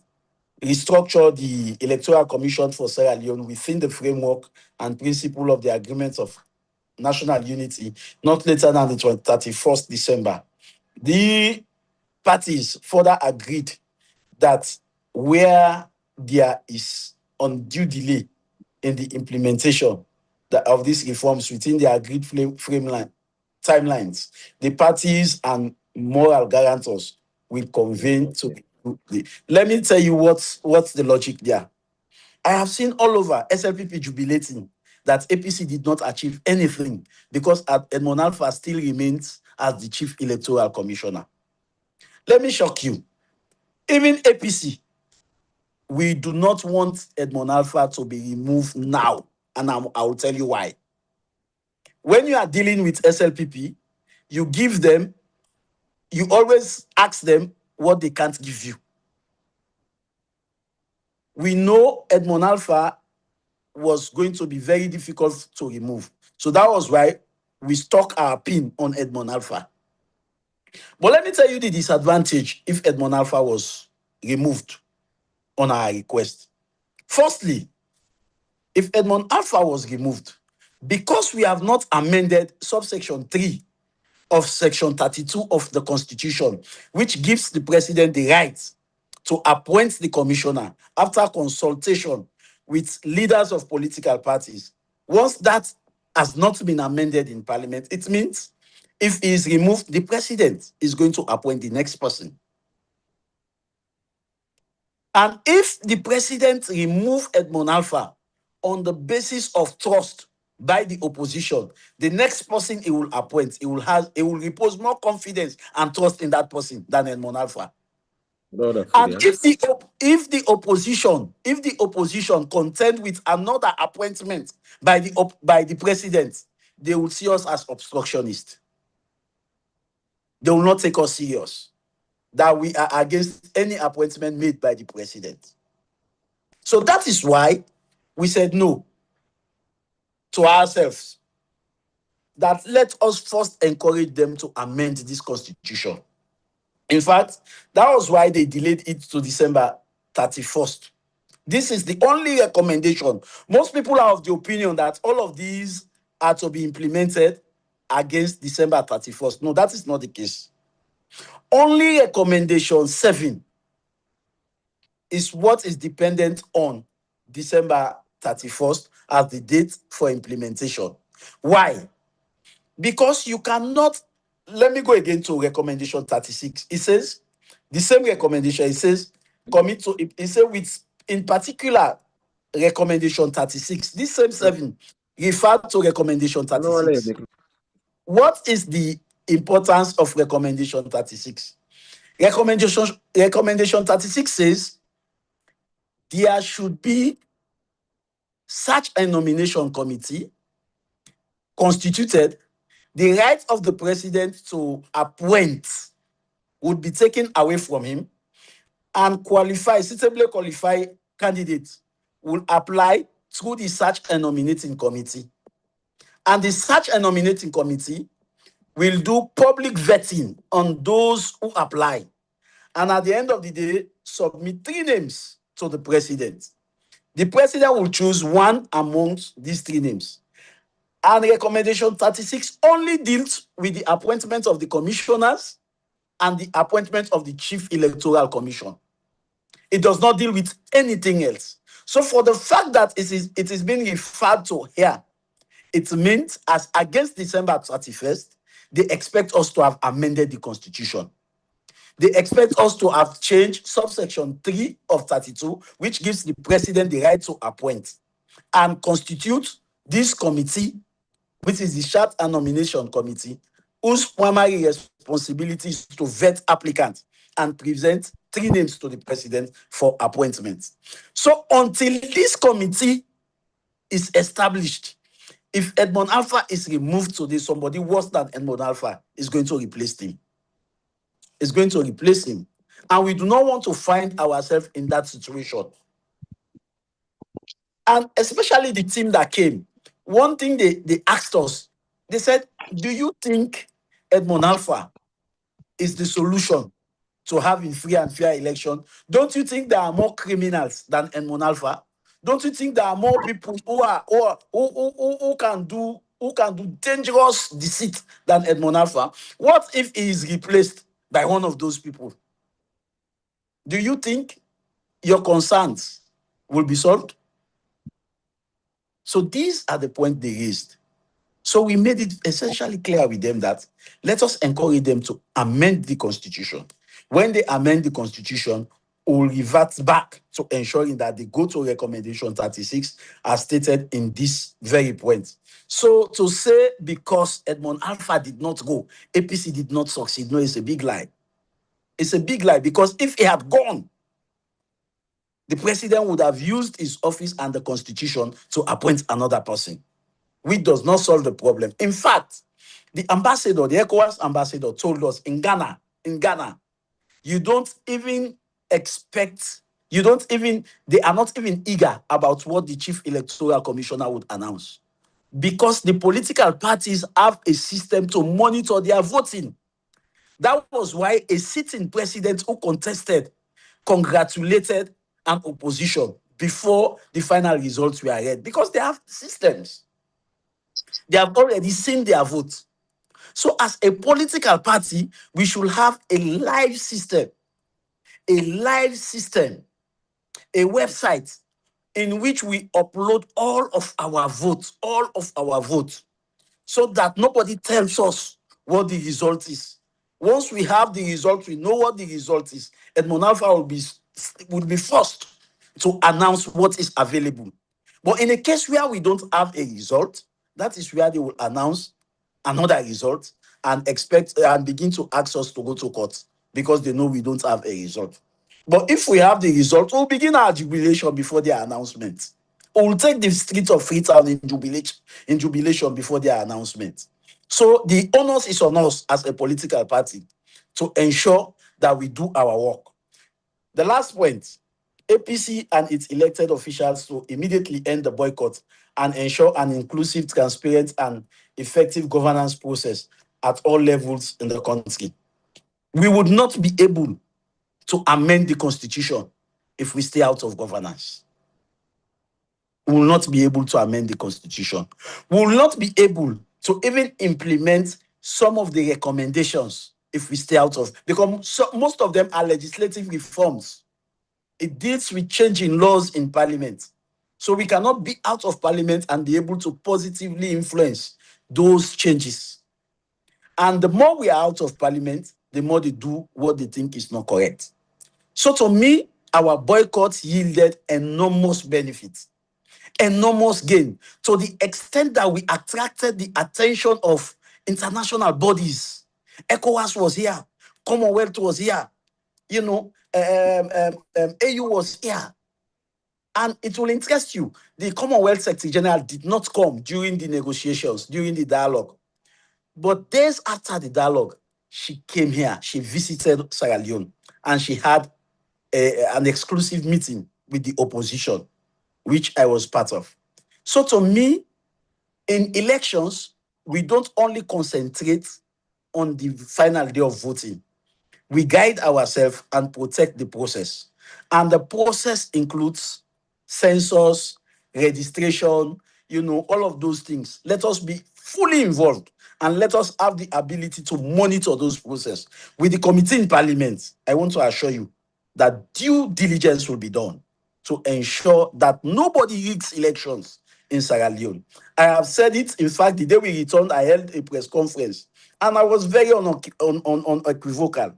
restructure the Electoral Commission for Sierra Leone within the framework and principle of the Agreement of National Unity, not later than the 31st December. The parties further agreed that where there is undue delay in the implementation of these reforms within the agreed timelines, the parties and moral guarantors will convene to. Let me tell you what's the logic there. I have seen all over SLPP jubilating that APC did not achieve anything because Edmond Alpha still remains as the chief electoral commissioner. Let me shock you. Even APC, we do not want Edmond Alpha to be removed now. And I will tell you why. When you are dealing with SLPP, you always ask them what they can't give you. We know Edmond Alpha was going to be very difficult to remove. So that was why we stuck our pin on Edmond Alpha. But let me tell you the disadvantage if Edmond Alpha was removed on our request. Firstly, if Edmond Alpha was removed, because we have not amended subsection 3 of section 32 of the Constitution, which gives the president the right to appoint the commissioner after consultation with leaders of political parties. Once that has not been amended in Parliament, it means if he is removed, the president is going to appoint the next person. And if the president remove Edmond Alpha on the basis of trust by the opposition, the next person he will appoint, he will repose more confidence and trust in that person than Edmond Alpha. And if the opposition contend with another appointment by the president, they will see us as obstructionists. They will not take us serious. That we are against any appointment made by the president. So that is why we said no to ourselves. That let us first encourage them to amend this constitution. In fact, that was why they delayed it to December 31st. This is the only recommendation. Most people are of the opinion that all of these are to be implemented against December 31st. No, that is not the case. Only recommendation 7 is what is dependent on December 31st as the date for implementation. Why? Because you cannot, let me go again to recommendation 36. It says, the same recommendation, it says, commit to, it says with, in particular, recommendation 36, this same 7 referred to recommendation 36. What is the importance of recommendation 36? Recommendation 36 says there should be such a nomination committee constituted. The right of the president to appoint would be taken away from him, and suitably qualified candidates will apply through the search and nominating committee. And the search and nominating committee will do public vetting on those who apply. And at the end of the day, submit 3 names to the president. The president will choose one amongst these 3 names. And recommendation 36 only deals with the appointment of the commissioners and the appointment of the Chief Electoral Commission. It does not deal with anything else. So for the fact that it is being referred to here, it means as against December 31st, they expect us to have amended the Constitution. They expect us to have changed subsection 3 of 32, which gives the president the right to appoint and constitute this committee, which is the Search and Nomination Committee, whose primary responsibility is to vet applicants and present 3 names to the president for appointment. So until this committee is established, if Edmond Alpha is removed today, somebody worse than Edmond Alpha is going to replace him. Is going to replace him. And we do not want to find ourselves in that situation. And especially the team that came, one thing they asked us, they said, do you think Edmond Alpha is the solution to having free and fair election? Don't you think there are more criminals than Edmond Alpha? Don't you think there are more people who can do dangerous deceit than Edmond Alpha? What if he is replaced by one of those people? Do you think your concerns will be solved? So these are the points they raised. So we made it essentially clear with them that let us encourage them to amend the Constitution. When they amend the Constitution, we'll revert back to ensuring that they go to recommendation 36 as stated in this very point. So to say because Edmond Alpha did not go, APC did not succeed, no, it's a big lie. It's a big lie, because if he had gone, the president would have used his office and the Constitution to appoint another person, which does not solve the problem. In fact, the ambassador, the ECOWAS ambassador, told us in Ghana, they are not even eager about what the Chief Electoral Commissioner would announce, because the political parties have a system to monitor their voting. That was why a sitting president who contested congratulated an opposition before the final results were read, because they have systems. They have already seen their vote. So as a political party, we should have a live system, a website in which we upload all of our votes, so that nobody tells us what the result is. Once we have the result, we know what the result is, Edmond Alpha will be forced to announce what is available. But in a case where we don't have a result, that is where they will announce another result and expect and begin to ask us to go to court, because they know we don't have a result. But if we have the result, we'll begin our jubilation before their announcement. We'll take the streets of Freetown in jubilation before their announcement. So the onus is on us as a political party to ensure that we do our work. The last point, APC and its elected officials to immediately end the boycott and ensure an inclusive, transparent, and effective governance process at all levels in the country. We would not be able to amend the Constitution if we stay out of governance. We will not be able to amend the constitution. We will not be able to even implement some of the recommendations if we stay out of, because most of them are legislative reforms. It deals with changing laws in parliament. So we cannot be out of parliament and be able to positively influence those changes. And the more we are out of parliament, the more they do what they think is not correct. So to me, our boycott yielded enormous benefits, enormous gain, to the extent that we attracted the attention of international bodies. ECOWAS was here, Commonwealth was here, AU was here. And it will interest you, the Commonwealth Secretary General did not come during the negotiations, during the dialogue. But days after the dialogue, she came here, she visited Sierra Leone, and she had an exclusive meeting with the opposition, which I was part of. So to me, in elections, we don't only concentrate on the final day of voting. We guide ourselves and protect the process. And the process includes census, registration, all of those things. Let us be fully involved and let us have the ability to monitor those processes. With the committee in parliament, I want to assure you that due diligence will be done to ensure that nobody rigs elections in Sierra Leone. I have said it. In fact, the day we returned, I held a press conference, and I was very unequivocal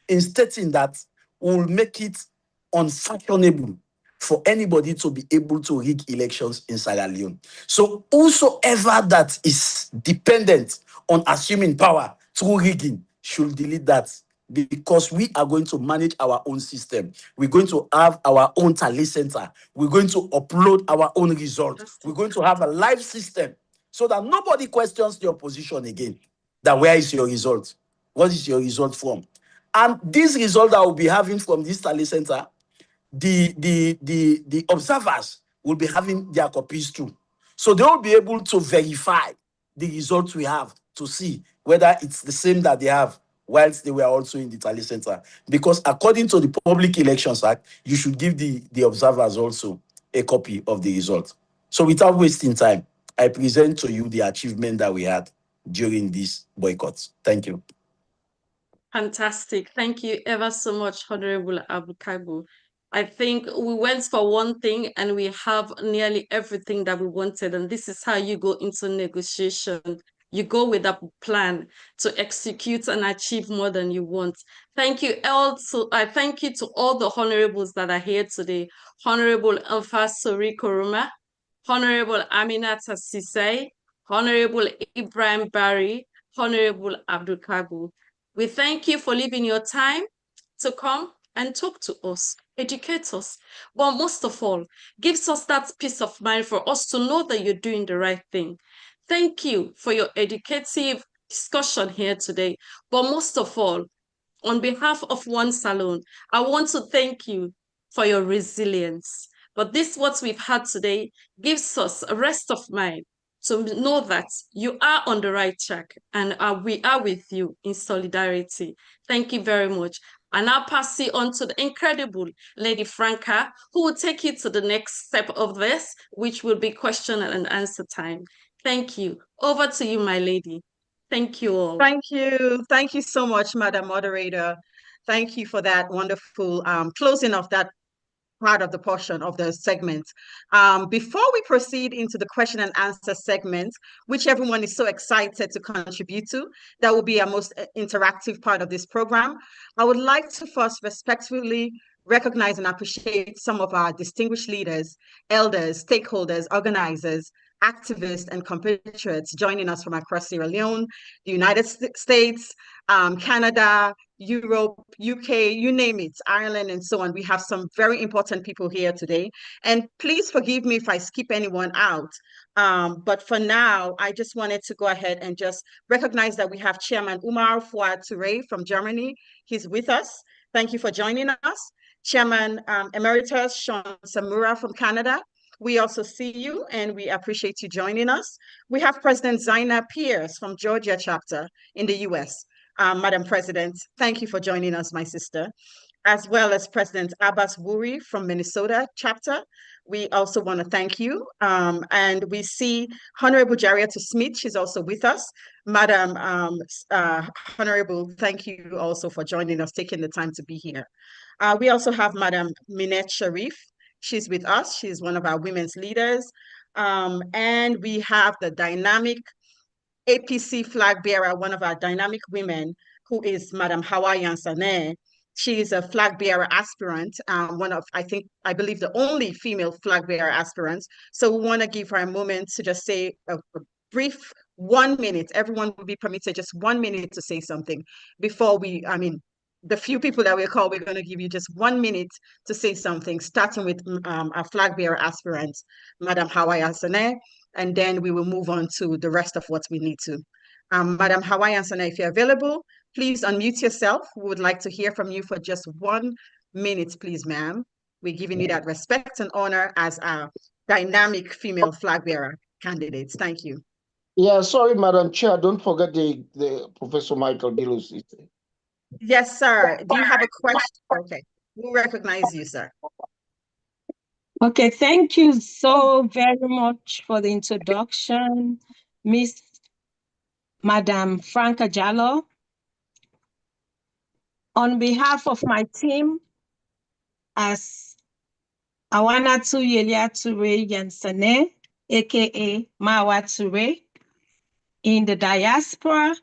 in stating that we will make it unfashionable for anybody to be able to rig elections in Sierra Leone. So whosoever that is dependent on assuming power through rigging should delete that, because we are going to manage our own system. We're going to have our own tally center. We're going to upload our own results. We're going to have a live system so that nobody questions the opposition again. That where is your result? What is your result from? And this result that we'll be having from this tally center, the observers will be having their copies too. So they will be able to verify the results we have to see whether it's the same that they have whilst they were also in the tally center. Because according to the Public Elections Act, you should give the observers also a copy of the result. So without wasting time, I present to you the achievement that we had during this boycott. Thank you. Fantastic. Thank you ever so much, Honorable Abukagu. I think we went for one thing and we have nearly everything that we wanted. And this is how you go into negotiation. You go with a plan to execute and achieve more than you want. Thank you also. I thank you to all the honorables that are here today. Honorable Alfa Sori Koroma, Honorable Aminata Sisay, Honorable Ibrahim Barry, Honorable Abdul Kagu. We thank you for leaving your time to come and talk to us, educate us, but most of all, gives us that peace of mind for us to know that you're doing the right thing. Thank you for your educative discussion here today, but most of all, on behalf of One Salone, I want to thank you for your resilience. But this, what we've had today, gives us a rest of mind to know that you are on the right track and we are with you in solidarity. Thank you very much. And I'll pass you on to the incredible Lady Franca, who will take you to the next step of this, which will be question and answer time. Thank you. Over to you, my lady. Thank you all. Thank you. Thank you so much, Madam Moderator. Thank you for that wonderful closing of that part of the portion of the segment. Before we proceed into the question and answer segment, which everyone is so excited to contribute to, that will be our most interactive part of this program, I would like to first respectfully recognize and appreciate some of our distinguished leaders, elders, stakeholders, organizers, activists, and compatriots joining us from across Sierra Leone, the United States, Canada, Europe, UK, you name it, Ireland, and so on. We have some very important people here today. And please forgive me if I skip anyone out. But for now, I just wanted to go ahead and just recognize that we have Chairman Umar Fouad Touré from Germany. He's with us. Thank you for joining us. Chairman Emeritus Sean Samura from Canada. We also see you and we appreciate you joining us. We have President Zaina Pierce from Georgia chapter in the US. Madam President, thank you for joining us, my sister. as well as President Abbas Wuri from Minnesota chapter. We also want to thank you. And we see Honorable Jariata Smith, she's also with us. Madam Honorable, thank you also for joining us, taking the time to be here. We also have Madam Minette Sharif. She's with us. She's one of our women's leaders. And we have the dynamic APC flag bearer, one of our dynamic women, who is Madam Hawa Yansane. She is a flag bearer aspirant, one of, I believe the only female flag bearer aspirant. So we want to give her a moment to just say a brief 1 minute. Everyone will be permitted just 1 minute to say something before the few people that we call, we're going to give you just 1 minute to say something, starting with our flag bearer aspirant, Madam Hawa Yansane, and then we will move on to the rest of what we need to. Madam Hawa Yansane, if you're available, please unmute yourself. We would like to hear from you for just 1 minute, please, ma'am. We're giving you that respect and honor as our dynamic female flag bearer candidates. Thank you. Yeah, sorry, Madam Chair. Don't forget the Professor Michael Gilus. Yes, sir. Do you have a question? Okay, we'll recognize you, sir. Okay, thank you so very much for the introduction, Miss Madam Franca Jallo. On behalf of my team, as Awanatu Yelia Ture Yansane, aka Mawa Ture, in the diaspora,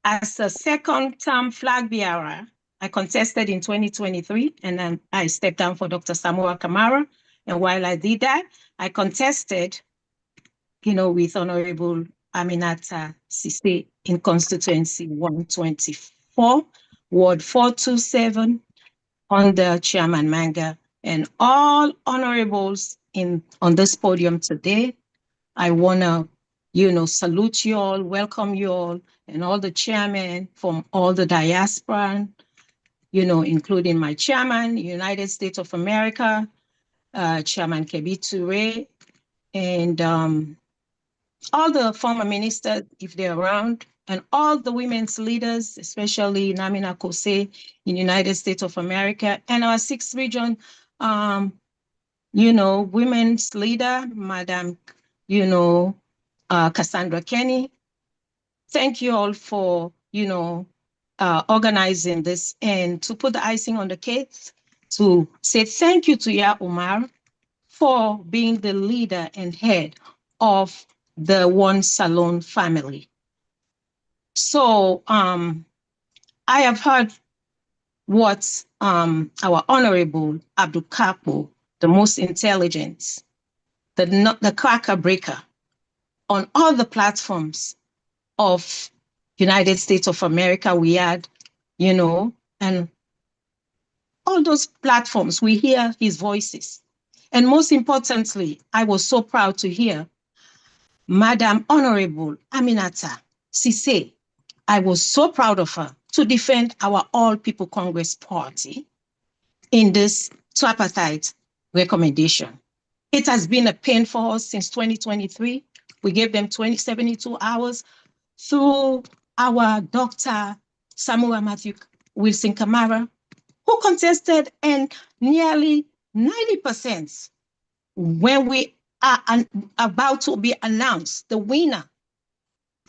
as a second-term flag bearer, I contested in 2023, and then I stepped down for Dr. Samoa Kamara. And while I did that, I contested, with Honorable Aminata Sise in constituency 124, Ward 427, under Chairman Manga, and all honorables on this podium today. I want to, salute you all, welcome you all, and all the chairmen from all the diaspora, including my chairman, United States of America, Chairman Kebi Ture, and all the former ministers, if they're around, and all the women's leaders, especially Namina Kose in United States of America, and our 6th region, women's leader, Madam, Cassandra Kenny. Thank you all for, organizing this, and to put the icing on the cake, to say thank you to Ya Umar for being the leader and head of the One Salone family. So I have heard what our Honorable Abdul Kapo, the most intelligent, the cracker breaker on all the platforms of United States of America, we had, and all those platforms, we hear his voices. And most importantly, I was so proud to hear Madam Honorable Aminata Sise. I was so proud of her to defend our All People Congress Party in this tripartite recommendation. It has been a pain for us since 2023. We gave them 72 hours through our Dr. Samuel Matthew Wilson Kamara, who contested, and nearly 90% when we are about to be announced the winner,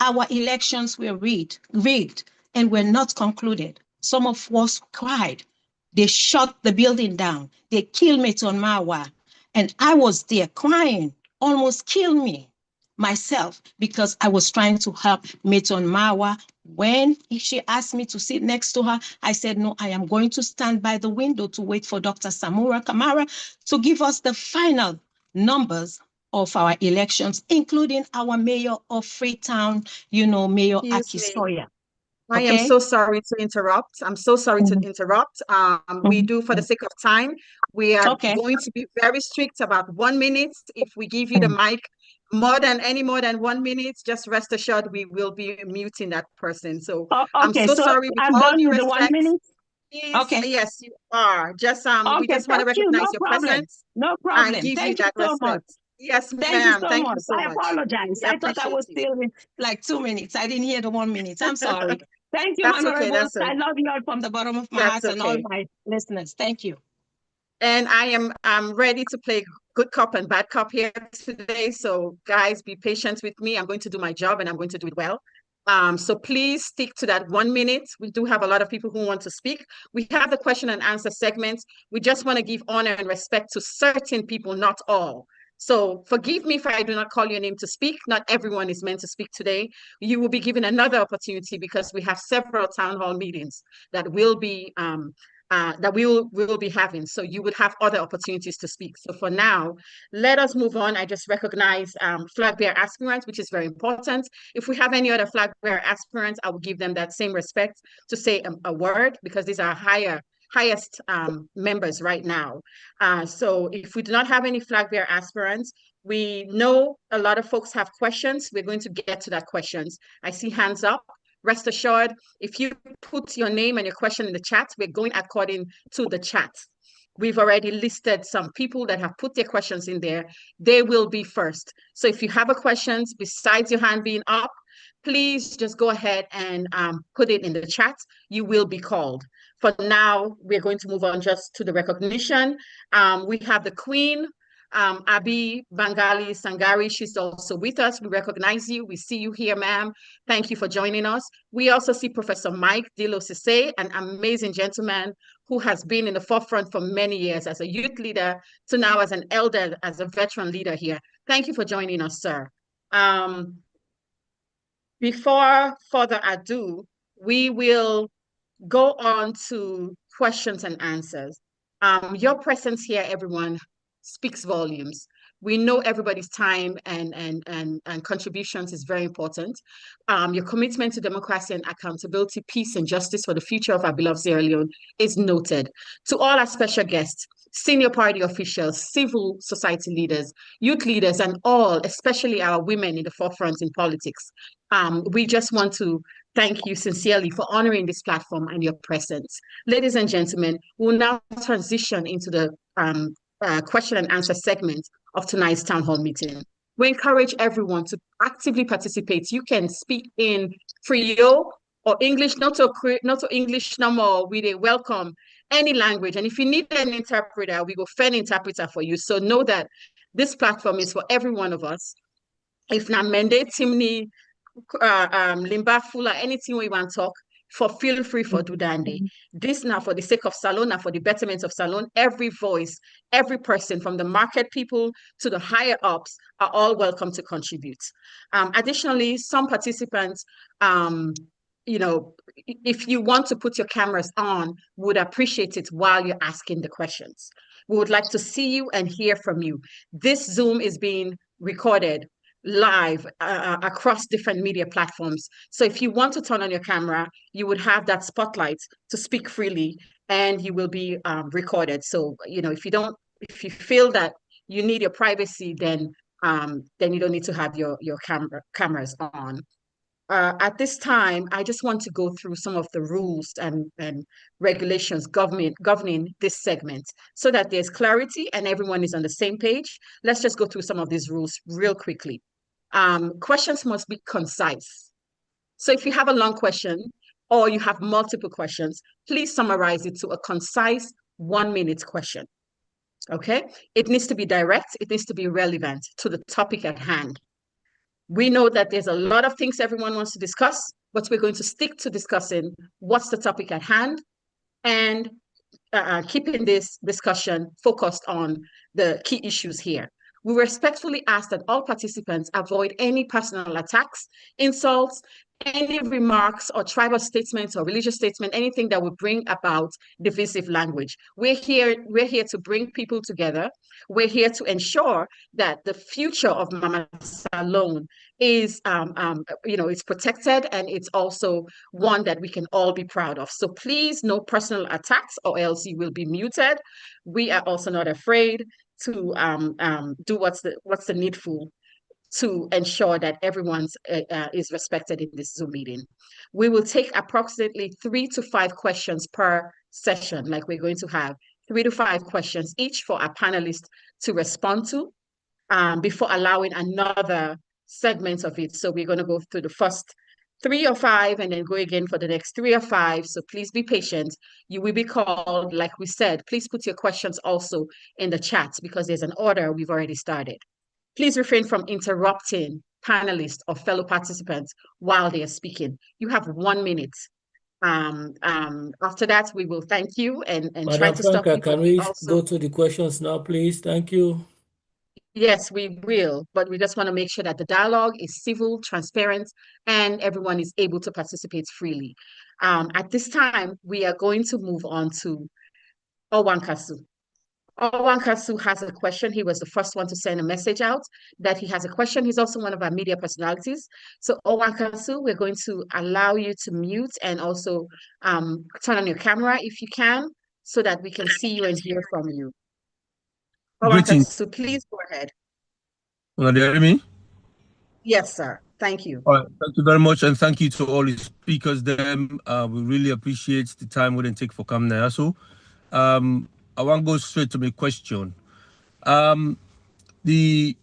our elections were rigged and were not concluded. Some of us cried. They shut the building down. They killed Meton Marwa. And I was there crying, almost killed me myself, because I was trying to help Meton Marwa. When she asked me to sit next to her, I said, no, I am going to stand by the window to wait for Dr. Samura Kamara to give us the final numbers of our elections, including our mayor of Freetown, Mayor Akisoya. I am so sorry to interrupt. I'm so sorry to interrupt. We do, for the sake of time, we are going to be very strict about 1 minute. If we give you the mic more than 1 minute, just rest assured we will be muting that person. So I'm so sorry. With I'm all done due with the respect, 1 minute? Yes, you are. Just we just want to recognize your presence. No problem. And give Thank you you that so respect. much. Yes, Thank you ma'am. so Thank much. you so I much. apologize. We I thought I was appreciate you. still in like 2 minutes. I didn't hear the 1 minute. I'm sorry. Thank you, That's okay. Honorable. That's I love you all from the bottom of my heart that's and all okay. my listeners. Thank you. And I'm ready to play good cop and bad cop here today. So guys, be patient with me. I'm going to do my job and I'm going to do it well. So please stick to that 1 minute. We do have a lot of people who want to speak. We have the question and answer segment. We just want to give honor and respect to certain people, not all. So forgive me if I do not call your name to speak. Not everyone is meant to speak today. You will be given another opportunity because we have several town hall meetings that will be that we will be having. So you would have other opportunities to speak. So for now, let us move on. I just recognize flag bearer aspirants, which is very important. If we have any other flag bearer aspirants, I will give them that same respect to say a word because these are highest members right now. So if we do not have any flag bearer aspirants, we know a lot of folks have questions. We're going to get to that questions. I see hands up. Rest assured, if you put your name and your question in the chat, we're going according to the chat. We've already listed some people that have put their questions in there. They will be first. So if you have a question besides your hand being up, please just go ahead and put it in the chat. You will be called. For now, we're going to move on just to the recognition. We have the Queen, Abi Bangali Sangari. She's also with us. We recognize you. We see you here, ma'am. Thank you for joining us. We also see Professor Mike Dilo Sise, an amazing gentleman who has been in the forefront for many years as a youth leader to now as an elder, as a veteran leader here. Thank you for joining us, sir. Before further ado, we will go on to questions and answers. Your presence here, everyone, speaks volumes. We know everybody's time and contributions is very important. Your commitment to democracy and accountability, peace and justice for the future of our beloved Sierra Leone is noted. To all our special guests, senior party officials, civil society leaders, youth leaders, and all, especially our women in the forefront in politics, we just want to thank you sincerely for honoring this platform and your presence. Ladies and gentlemen, we'll now transition into the question and answer segment of tonight's town hall meeting. We encourage everyone to actively participate. You can speak in Creole or English, not to English no more. We welcome any language. And if you need an interpreter, we will find an interpreter for you. So know that this platform is for every one of us. If not mandate, Timni, Limba Fula, anything we want to talk, feel free for Dudande. This now for the sake of Salone, now for the betterment of Salone, every voice, every person from the market people to the higher ups are all welcome to contribute. Additionally, some participants, you know, if you want to put your cameras on, would appreciate it while you're asking the questions. We would like to see you and hear from you. This Zoom is being recorded live across different media platforms. So if you want to turn on your camera, you would have that spotlight to speak freely and you will be recorded. So, you know, if you feel that you need your privacy, then you don't need to have your cameras on. At this time, I just want to go through some of the rules and regulations governing this segment so that there's clarity and everyone is on the same page. Let's just go through some of these rules real quickly. Questions must be concise. So if you have a long question or you have multiple questions, please summarize it to a concise 1 minute question. Okay? It needs to be direct. It needs to be relevant to the topic at hand. We know that there's a lot of things everyone wants to discuss, but we're going to stick to discussing what's the topic at hand and keeping this discussion focused on the key issues here. We respectfully ask that all participants avoid any personal attacks, insults, any remarks or tribal statements or religious statement, anything that would bring about divisive language. We're here to bring people together. We're here to ensure that the future of Mama Salone is, it's protected and it's also one that we can all be proud of. So please, no personal attacks or else you will be muted. We are also not afraid to do what's the needful to ensure that everyone's is respected in this Zoom meeting. We will take approximately 3 to 5 questions per session, like we're going to have 3 to 5 questions each for our panelists to respond to before allowing another segment of it. So we're going to go through the first 3 or 5, and then go again for the next 3 or 5. So please be patient. You will be called, like we said. Please put your questions also in the chat because there's an order we've already started. Please refrain from interrupting panelists or fellow participants while they are speaking. You have 1 minute. After that, we will thank you and try Madam to stop Franca, you. can we go to the questions now, please? Thank you. Yes, we will, but we just want to make sure that the dialogue is civil, transparent, and everyone is able to participate freely. At this time, we are going to move on to Owankasu. Owankasu has a question. He was the first one to send a message out that he has a question. He's also one of our media personalities. So Owankasu, we're going to allow you to mute and also turn on your camera if you can, so that we can see you and hear from you. Greetings. Owankasu, please go ahead. Can you hear me? Yes, sir. Thank you. All right. Thank you very much, and thank you to all the speakers. We really appreciate the time we didn't take for coming there. So, I want to go straight to my question. The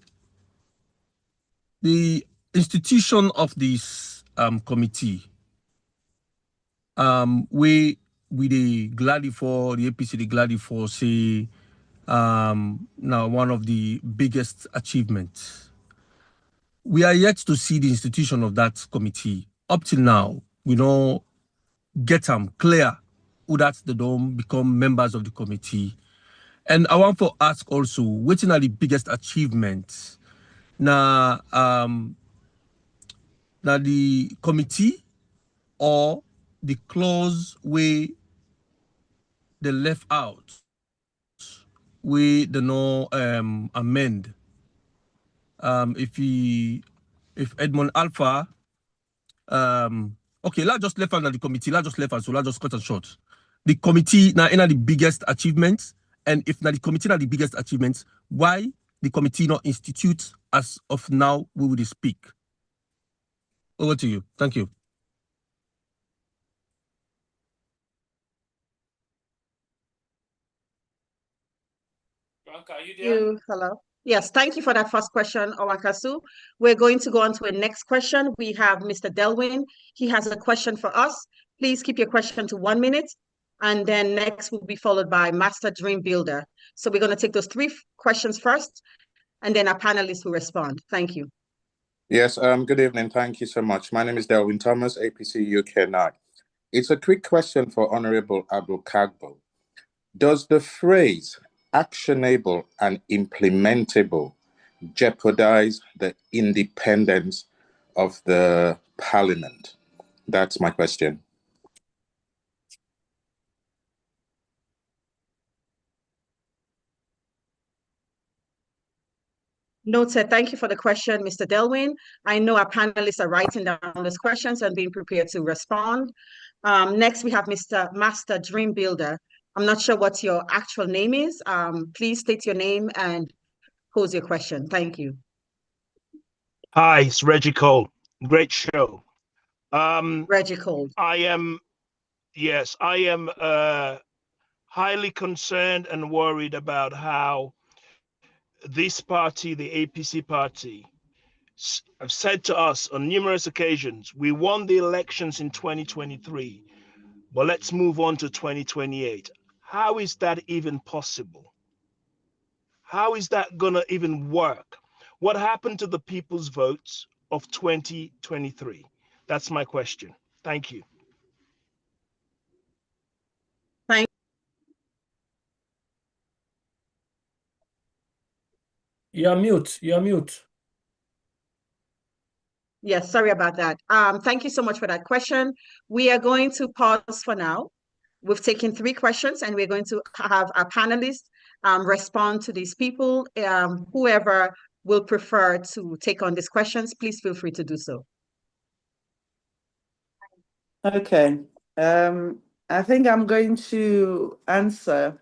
institution of this committee, we the gladly for the APC, the gladly for say, now one of the biggest achievements. We are yet to see the institution of that committee. Up till now, we don't get them clear who that they don't become members of the committee. And I want to ask also, which are the biggest achievements now the committee or the clause where they left out, we the no amend. If Edmond Alpha okay, let's just left out the committee, let's just left out, so let's just cut it short. The committee now the biggest achievements, and if now the committee are the biggest achievements, why the committee not institute as of now we will speak? Over to you. Thank you. Franca, are you there? Hello. Yes, thank you for that first question, Owakasu. We're going to go on to a next question. We have Mr. Delwin. He has a question for us. Please keep your question to 1 minute. And then next will be followed by Master Dream Builder. So we're going to take those 3 questions first, and then our panelists will respond. Thank you. Yes, good evening. Thank you so much. My name is Delwin Thomas, APC UK NAC. It's a quick question for Honorable Abu Kagbo. Does the phrase actionable and implementable jeopardize the independence of the parliament? That's my question. Noted. Thank you for the question, Mr. Delwin. I know our panelists are writing down those questions and being prepared to respond. Next, we have Mr. Master Dream Builder. I'm not sure what your actual name is. Please state your name and pose your question. Thank you. Hi, it's Reggie Cole. Great show. Reggie Cole. I am highly concerned and worried about how this party, the APC party, have said to us on numerous occasions, we won the elections in 2023, but let's move on to 2028. How is that even possible? How is that gonna even work? What happened to the people's votes of 2023? That's my question. Thank you. Thank You're mute. You're mute. Yes, sorry about that. Thank you so much for that question. We are going to pause for now. We've taken 3 questions and we're going to have our panelists respond to these people. Whoever will prefer to take on these questions, please feel free to do so. Okay. I think I'm going to answer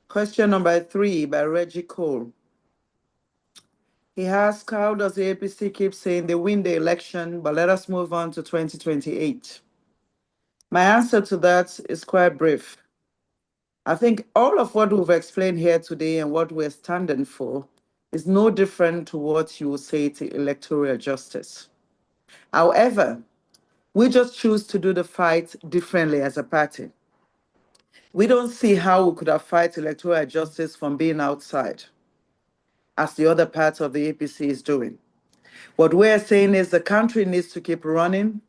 question number 3 by Reggie Cole. He asked, how does the APC keep saying they win the election, but let us move on to 2028? My answer to that is quite brief. I think all of what we've explained here today and what we're standing for is no different to what you would say to electoral justice. However, We just choose to do the fight differently as a party. We don't see how we could have fight electoral justice from being outside, as the other parts of the APC is doing. What we're saying is the country needs to keep running.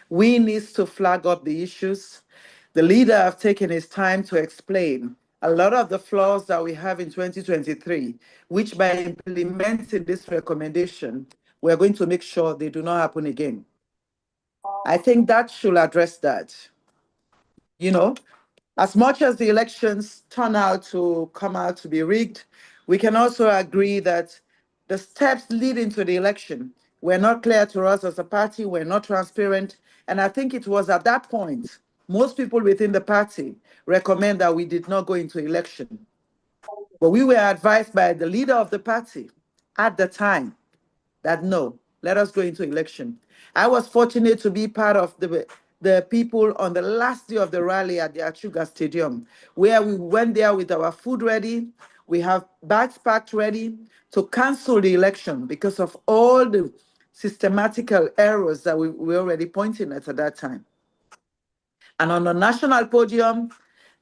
We need to flag up the issues. The leader have taken his time to explain a lot of the flaws that we have in 2023, which by implementing this recommendation, we're going to make sure they do not happen again. I think that should address that. You know, as much as the elections turn out to come out to be rigged, we can also agree that the steps leading to the election were not clear to us as a party, were not transparent. And I think it was at that point, most people within the party recommend that we did not go into election. But we were advised by the leader of the party at the time that no, let us go into election. I was fortunate to be part of the people on the last day of the rally at the Achuga Stadium, where we went there with our food ready, we have bags packed ready to cancel the election because of all the systematical errors that we were already pointing at that time. And on the national podium,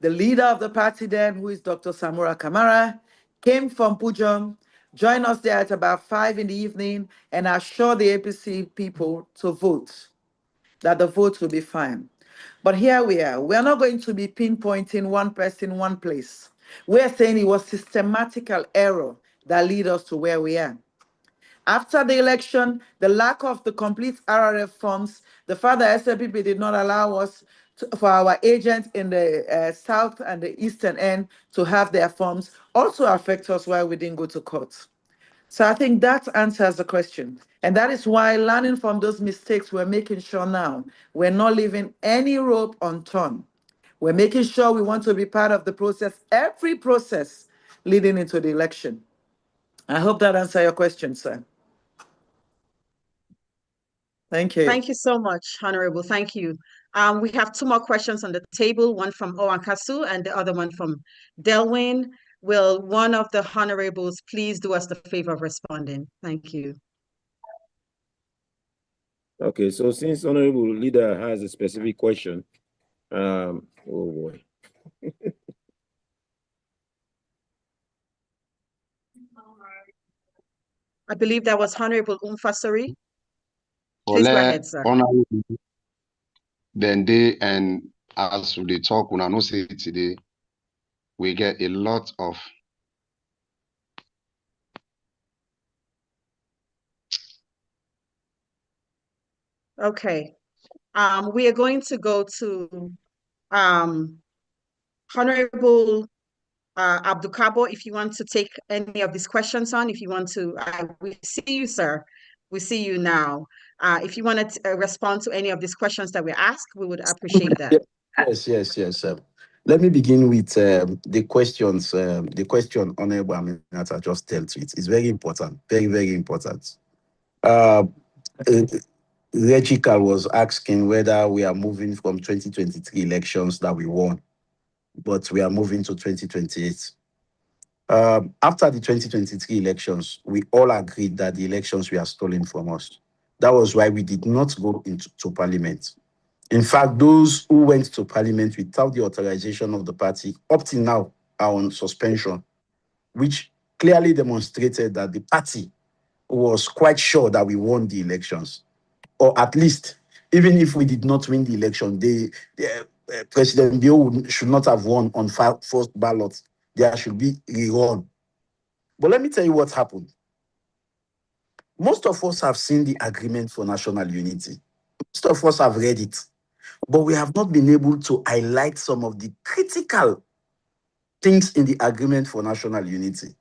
the leader of the party then, who is Dr. Samura Kamara, came from Pujum, joined us there at about 5 in the evening, and assured the APC people to vote, that the vote will be fine. But here we are. We are not going to be pinpointing one person, one place. We're saying it was systematical error that lead us to where we are. After the election, the lack of the complete RRF forms, the fact that SLPP did not allow us for our agents in the south and the eastern end to have their forms also affect us why we didn't go to court. So I think that answers the question. And that is why learning from those mistakes, we're making sure now we're not leaving any rope unturned. We're making sure we want to be part of the process, every process leading into the election. I hope that answers your question, sir. Thank you. Thank you so much, Honorable. Thank you. We have two more questions on the table, one from Owankasu and the other one from Delwyn. Will one of the honorables please do us the favor of responding? Thank you. Okay, so since Honorable Leader has a specific question, oh boy. I believe that was Honorable Umfasari. Please go ahead, sir. Then they, and as they talk, when I know say today, we get a lot of Okay. We are going to go to Honorable Abdukabo, if you want to take any of these questions on, if you want to, we see you, sir. We see you now. If you want to respond to any of these questions that we asked, we would appreciate that. Yes. Let me begin with the questions. The question Honorable Aminata just dealt with. It's very important, very, very important. Regikal was asking whether we are moving from 2023 elections that we won, but we are moving to 2028. After the 2023 elections, we all agreed that the elections were stolen from us. That was why we did not go into parliament. In fact, those who went to parliament without the authorization of the party up till now are on suspension, which clearly demonstrated that the party was quite sure that we won the elections. Or at least, even if we did not win the election, President Bio should not have won on first ballot. There should be rerun. But let me tell you what happened. Most of us have seen the agreement for national unity. Most of us have read it. But we have not been able to highlight some of the critical things in the agreement for national unity.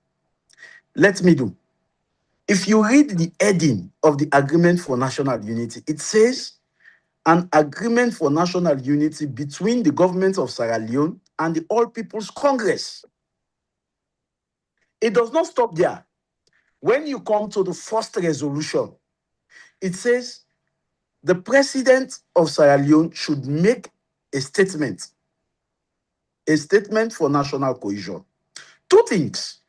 Let me do. If you read the heading of the agreement for national unity, it says an agreement for national unity between the government of Sierra Leone and the All People's Congress. It does not stop there. When you come to the first resolution, it says the president of Sierra Leone should make a statement for national cohesion. Two things.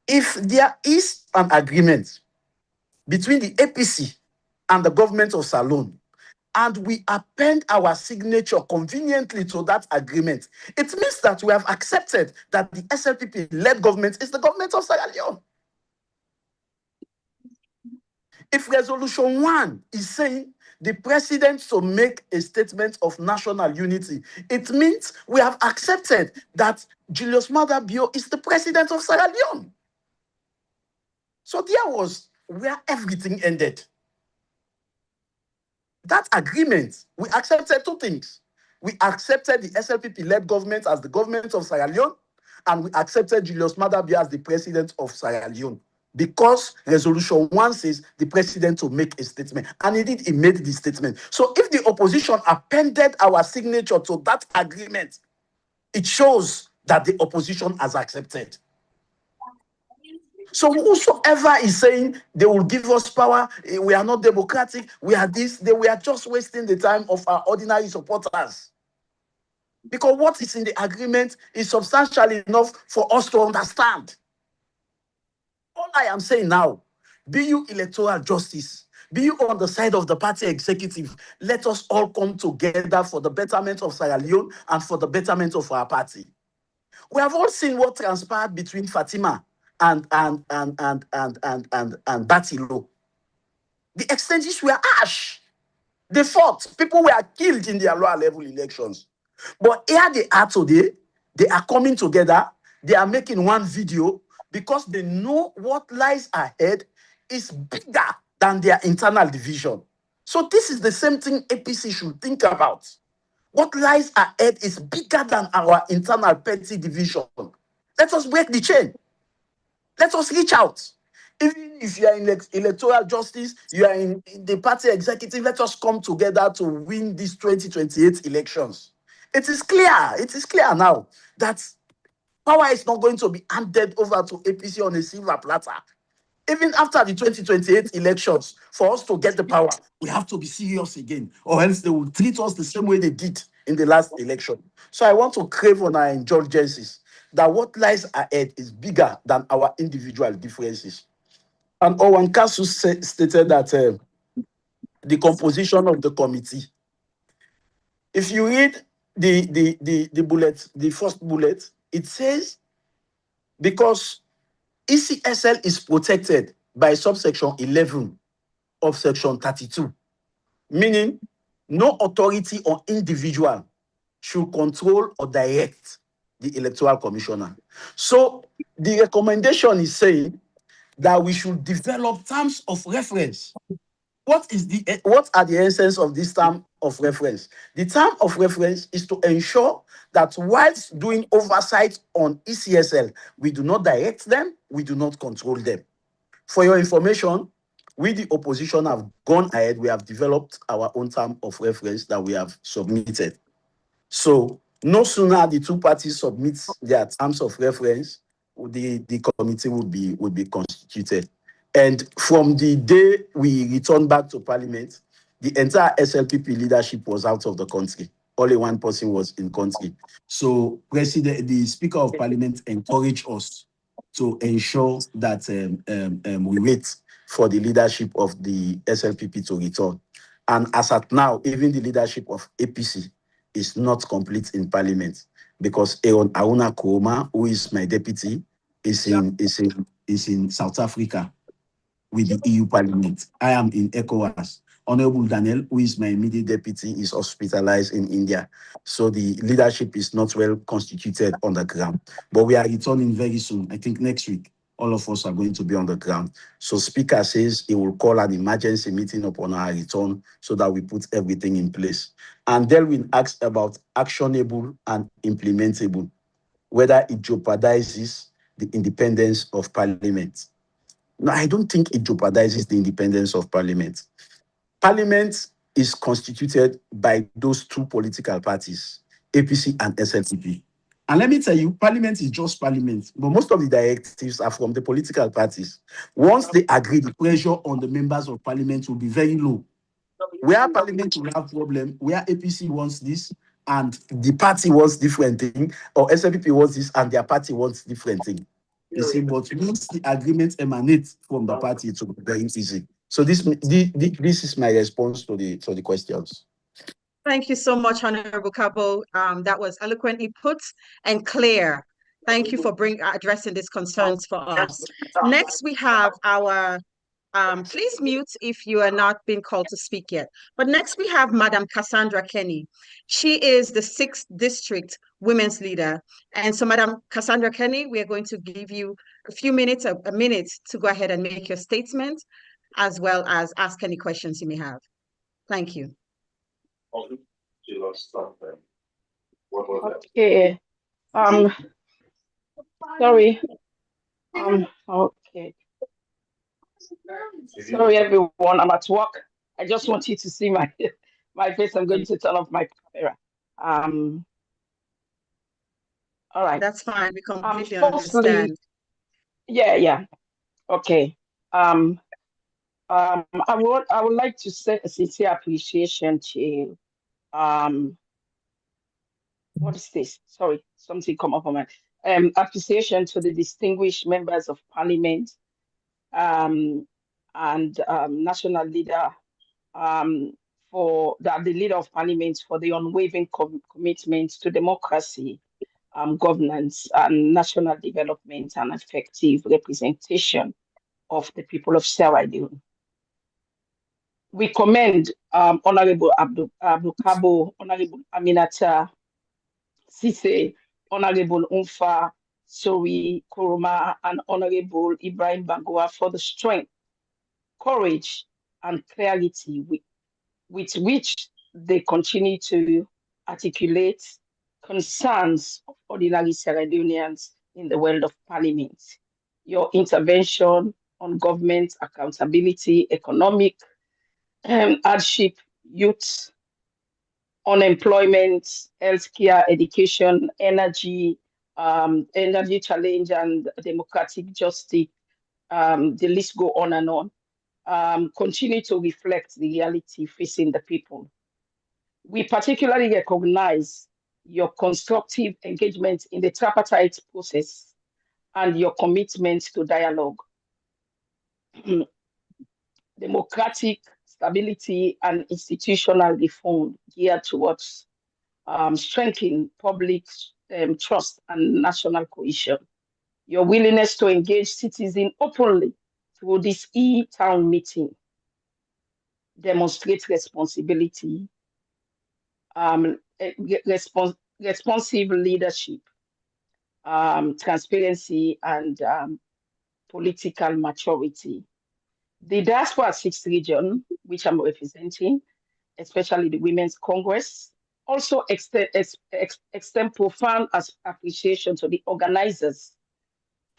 If there is an agreement between the APC and the government of Salone and we append our signature conveniently to that agreement, it means that we have accepted that the SLPP-led government is the government of Sierra Leone. If Resolution 1 is saying the president to make a statement of national unity, it means we have accepted that Julius Maada Bio is the president of Sierra Leone. So there was where everything ended. That agreement, we accepted two things. We accepted the SLPP-led government as the government of Sierra Leone, and we accepted Julius Maada Bio as the president of Sierra Leone, because Resolution 1 says the president will make a statement. And indeed, he made the statement. So if the opposition appended our signature to that agreement, it shows that the opposition has accepted. So whosoever is saying they will give us power, we are not democratic, we are this, we are just wasting the time of our ordinary supporters. Because what is in the agreement is substantial enough for us to understand. All I am saying now, be you electoral justice, be you on the side of the party executive, let us all come together for the betterment of Sierra Leone and for the betterment of our party. We have all seen what transpired between Fatima and Batilo. The exchanges were harsh. They fought. People were killed in their lower level elections. But here they are today. They are coming together. They are making one video because they know what lies ahead is bigger than their internal division. So this is the same thing APC should think about. What lies ahead is bigger than our internal petty division. Let us break the chain. Let us reach out. Even if you are in electoral justice, you are in the party executive, let us come together to win these 2028 elections. It is clear now that power is not going to be handed over to APC on a silver platter. Even after the 2028 elections, for us to get the power, we have to be serious again, or else they will treat us the same way they did in the last election. So I want to crave on our indulgences that what lies ahead is bigger than our individual differences. And Owen Kasu stated that the composition of the committee, if you read the bullet, the first bullet, it says because ECSL is protected by subsection 11 of section 32, meaning no authority or individual should control or direct the electoral commissioner. So the recommendation is saying that we should develop terms of reference. What are the essence of this term of reference? The term of reference is to ensure that whilst doing oversight on ECSL, we do not direct them, we do not control them. For your information, we, the opposition, have gone ahead. We have developed our own term of reference that we have submitted. So no sooner the two parties submit their terms of reference, the committee would be constituted. And from the day we returned back to Parliament, the entire SLPP leadership was out of the country. Only one person was in country. So the Speaker of Parliament encouraged us to ensure that we wait for the leadership of the SLPP to return. And as at now, even the leadership of APC is not complete in Parliament because Aaron Auna Kuroma, who is my deputy, is in South Africa with the EU Parliament. I am in ECOWAS. Honorable Daniel, who is my immediate deputy, is hospitalized in India. So the leadership is not well constituted on the ground. But we are returning very soon. I think next week, all of us are going to be on the ground. So Speaker says he will call an emergency meeting upon our return so that we put everything in place. And then we ask about actionable and implementable, whether it jeopardizes the independence of Parliament. No, I don't think it jeopardizes the independence of Parliament. Parliament is constituted by those two political parties, APC and SLPP. And let me tell you, Parliament is just Parliament, but most of the directives are from the political parties. Once they agree, the pressure on the members of Parliament will be very low. Where Parliament will have problem, where APC wants this and the party wants different thing, or SLPP wants this and their party wants different thing. You see, but once the agreement emanates from the party, it will be very easy. So this is my response to the questions. Thank you so much, Honorable Cabo. That was eloquently put and clear. Thank you for addressing these concerns for us. Next, we have our, please mute if you are not being called to speak yet. But next we have Madam Cassandra Kenny. She is the 6th District Women's Leader. And so Madam Cassandra Kenny, we are going to give you a minute to go ahead and make your statement, as well as ask any questions you may have. Thank you. She lost something. What was that? Okay. Sorry. Okay. Sorry, everyone. I'm at work. I just want you to see my face. I'm going to turn off my camera. All right. That's fine. We completely Firstly, understand. yeah. Okay. I would like to say a sincere appreciation to what is this? Sorry, something come up on my appreciation to the distinguished members of parliament and national leader for the leader of parliament for the unwavering commitment to democracy, governance and national development and effective representation of the people of Sierra Leone. We commend Honorable Abdul Kabo, Honorable Aminata Sise, Honorable Umfa Sori Kuruma, and Honorable Ibrahim Bangoa for the strength, courage, and clarity with which they continue to articulate concerns of ordinary Sierra Leoneans in the world of parliament. Your intervention on government accountability, economic hardship, youth unemployment, healthcare, education, energy challenge, and democratic justice. The list go on and on. Continue to reflect the reality facing the people. We particularly recognize your constructive engagement in the tripartite process and your commitment to dialogue, democratic stability, and institutional reform geared towards strengthening public trust and national cohesion. Your willingness to engage citizens openly through this e-town meeting demonstrates responsibility, responsive leadership, transparency, and political maturity. The Diaspora 6th region, which I'm representing, especially the Women's Congress, also extend profound appreciation to the organizers,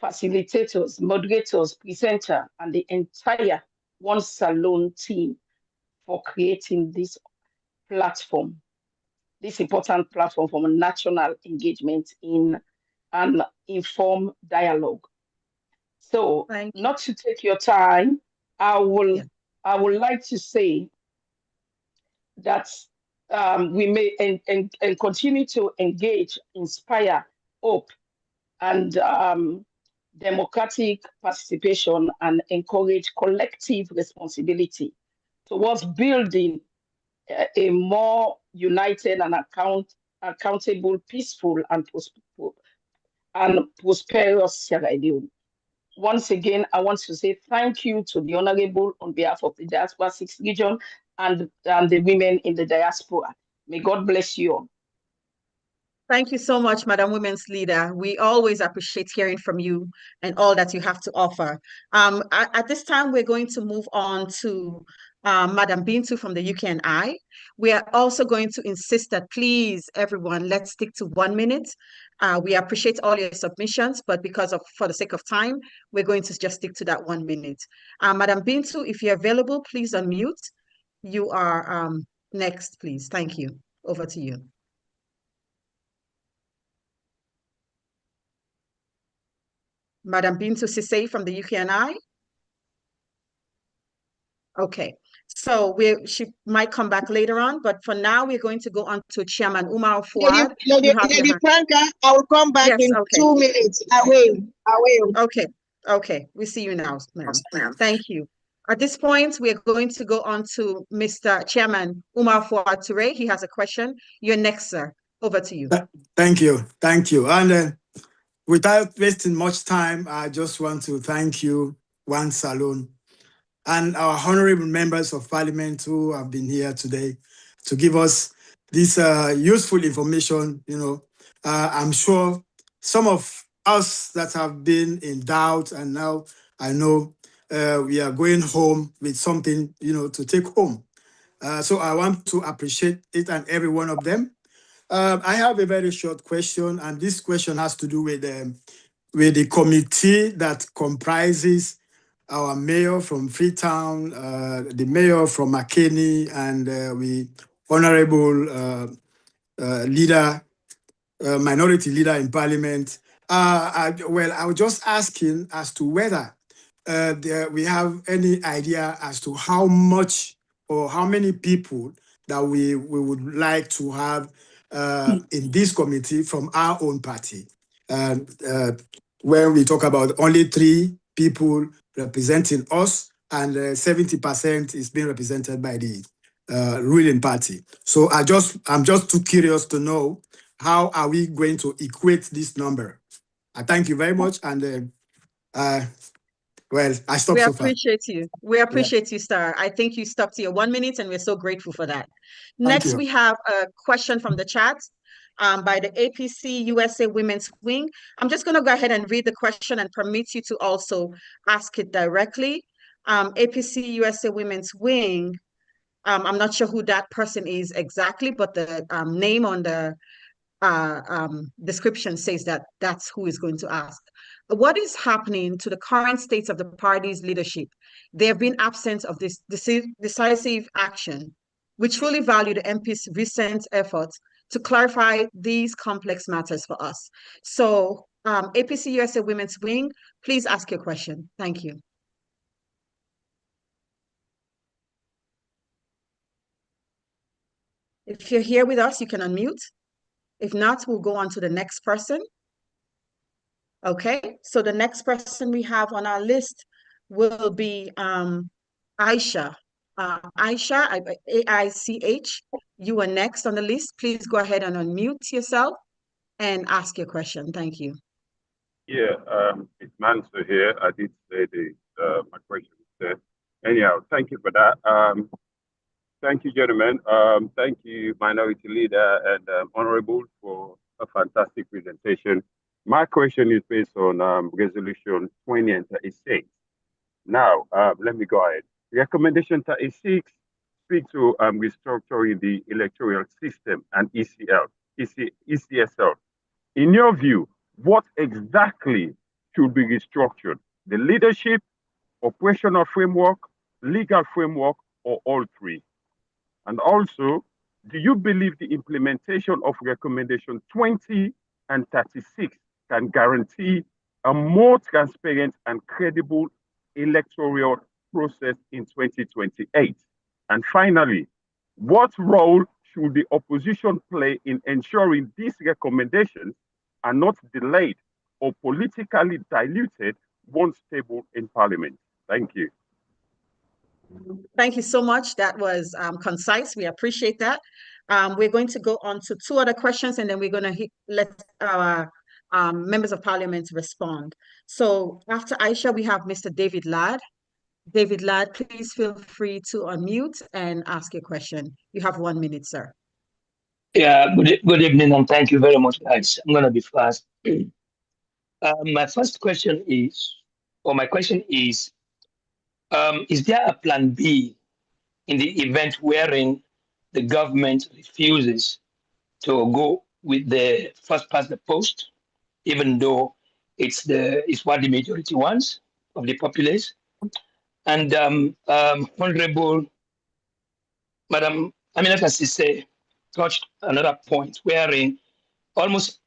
facilitators, moderators, presenter, and the entire One Salone team for creating this platform, this important platform for national engagement in an informed dialogue. So, not to take your time, I would like to say that we may and continue to engage, inspire, hope, and democratic participation, and encourage collective responsibility towards building a more united and accountable, peaceful, and prosperous Sierra Leone. Once again, I want to say thank you to the Honorable on behalf of the Diaspora 6th region and the women in the diaspora. May God bless you all. Thank you so much, Madam Women's Leader. We always appreciate hearing from you and all that you have to offer. At this time, we're going to move on to Madam Bintu from the UKNI. We are also going to insist that please, everyone, let's stick to 1 minute. We appreciate all your submissions, but for the sake of time, we're going to just stick to that 1 minute. Madam Bintu, if you're available, please unmute. You are next, please. Thank you. Over to you. Madam Bintu Sise from the UKNI. Okay, so she might come back later on, but for now, we're going to go on to Chairman Umar Fuad. Lady Franca, I will come back in 2 minutes. I will. Okay, we see you now, ma'am. Thank you. At this point, we are going to go on to Mr. Chairman Umar Fuad Toure. He has a question. You're next, sir. Over to you. Thank you. Thank you. And without wasting much time, I just want to thank you, One Salone, and our honorable members of parliament who have been here today to give us this useful information. I'm sure some of us that have been in doubt, and now I know we are going home with something, to take home. So I want to appreciate each and every one of them. I have a very short question, and this question has to do with the committee that comprises our mayor from Freetown, the mayor from McKinney, and we honorable leader, minority leader in parliament. I was just asking as to whether we have any idea as to how much or how many people that we would like to have in this committee from our own party. When we talk about only 3 people representing us, and 70% is being represented by the ruling party. So I'm just too curious to know how are we going to equate this number. I thank you very much, and I stopped so far. We appreciate you, sir. I think you stuck to your 1 minute, and we're so grateful for that. Next, you. we have a question from the chat by the APC USA Women's Wing. I'm just going to go ahead and read the question and permit you to also ask it directly. APC USA Women's Wing, I'm not sure who that person is exactly, but the name on the description says that that's who is going to ask. What is happening to the current states of the party's leadership? They have been absent of this decisive action. We truly value the MP's recent efforts to clarify these complex matters for us. So, APC USA Women's Wing, please ask your question. Thank you. If you're here with us, you can unmute. If not, we'll go on to the next person. Okay, so the next person we have on our list will be Aisha. Aisha, A-I-C-H, you are next on the list. Please go ahead and unmute yourself and ask your question. Thank you. Yeah, it's Mansour here. I did say my question was there. Anyhow, thank you for that. Thank you, gentlemen. Thank you, Minority Leader and Honorable, for a fantastic presentation. My question is based on Resolution 20 and 36. Now, let me go ahead. Recommendation 36 speaks to restructuring the electoral system and ECSL. In your view, what exactly should be restructured? The leadership, operational framework, legal framework, or all 3? And also, do you believe the implementation of recommendation 20 and 36 can guarantee a more transparent and credible electoral process in 2028? And finally, what role should the opposition play in ensuring these recommendations are not delayed or politically diluted once tabled in Parliament? Thank you. Thank you so much. That was concise. We appreciate that. We're going to go on to 2 other questions, and then we're going to let our members of parliament respond. So after Aisha, we have Mr. David Ladd. David Ladd, please feel free to unmute and ask your question. You have 1 minute, sir. Yeah, good evening, and thank you very much, guys. I'm going to be fast. My question is there a plan B in the event wherein the government refuses to go with the first past the post, even though it's what the majority wants of the populace? And Honorable Madam Aminata Sise touched another point wherein almost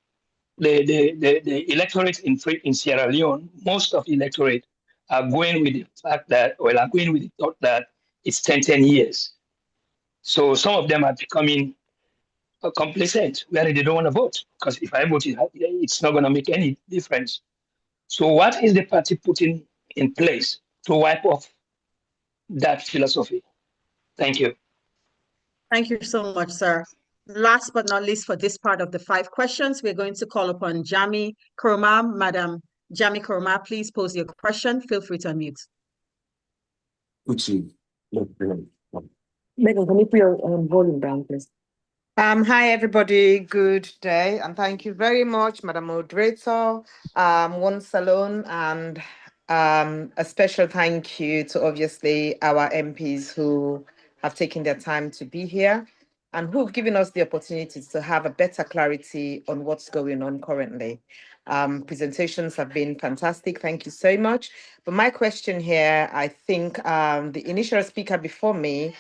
the electorate in Sierra Leone, most of the electorate are going with the fact that, are going with the thought that it's 10 years. So some of them are becoming complacent, where they don't want to vote, because if I vote, it's not going to make any difference. So what is the party putting in place to wipe off that philosophy. Thank you. Thank you so much, sir. Last but not least, for this part of the 5 questions, we're going to call upon Jami Kuruma. Madam Jami Kuruma, please pose your question. Feel free to unmute. Megan, can you put your volume down, please? Hi, everybody. Good day, and thank you very much, Madam Moderator, One Salone, and a special thank you to obviously our MPs who have taken their time to be here and who've given us the opportunity to have a better clarity on what's going on currently. Presentations have been fantastic. Thank you so much. But my question here, I think the initial speaker before me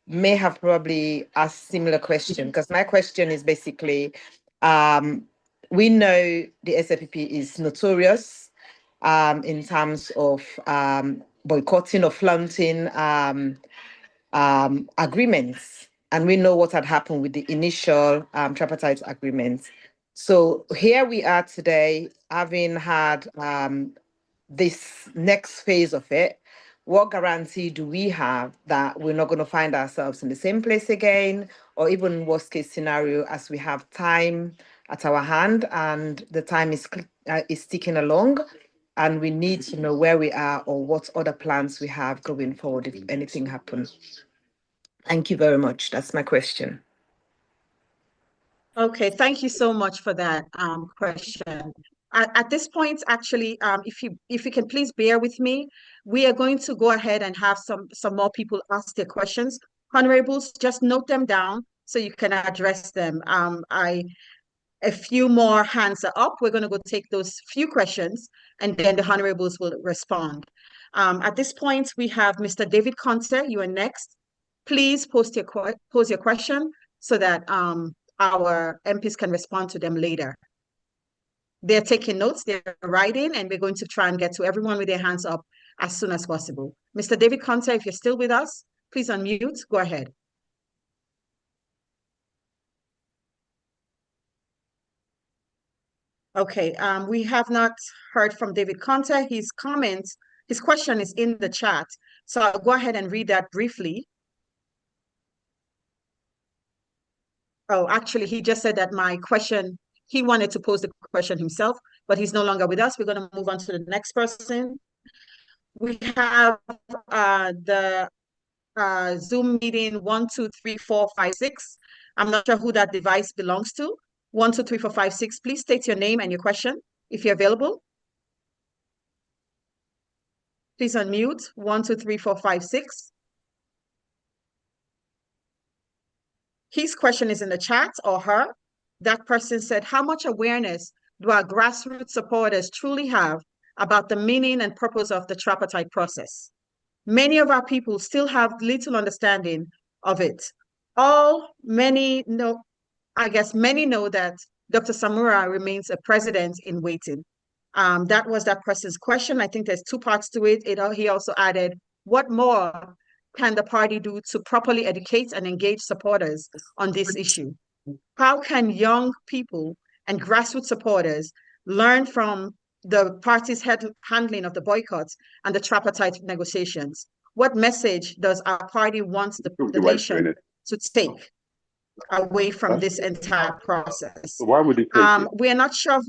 may have probably asked similar question, because my question is basically, we know the SFPP is notorious in terms of boycotting or flaunting agreements. And we know what had happened with the initial tripartite agreement. So here we are today, having had this next phase of it. What guarantee do we have that we're not going to find ourselves in the same place again, or even worst case scenario, as we have time at our hand and the time is ticking along, and we need to know where we are or what other plans we have going forward if anything happens. Thank you very much. That's my question. Okay, thank you so much for that question. At this point, actually, if you can please bear with me, we are going to go ahead and have some more people ask their questions. Honorables, just note them down so you can address them. A few more hands are up. We're going to go take those few questions, and then the honorables will respond. At this point, we have Mr. David Conte. You are next. Please pose your question so that our MPs can respond to them later. They're taking notes, they're writing, and we're going to try and get to everyone with their hands up as soon as possible. Mr. David Conte, if you're still with us, please unmute. Go ahead. Okay, we have not heard from David Conte. His question is in the chat. So I'll go ahead and read that briefly. Oh, actually, he just said that he wanted to pose the question himself, but he's no longer with us. We're going to move on to the next person. We have the Zoom meeting 123456. I'm not sure who that device belongs to. 123456. Please state your name and your question if you're available. Please unmute 123456. His question is in the chat, or her. That person said, how much awareness do our grassroots supporters truly have about the meaning and purpose of the tripartite process? Many of our people still have little understanding of it. Many know that Dr. Samura remains a president in waiting. That was that person's question. I think there's 2 parts to it. He also added, what more can the party do to properly educate and engage supporters on this issue? How can young people and grassroots supporters learn from the party's handling of the boycotts and the tripartite negotiations? What message does our party want the nation to take away from this entire process? So why would it take we're not sure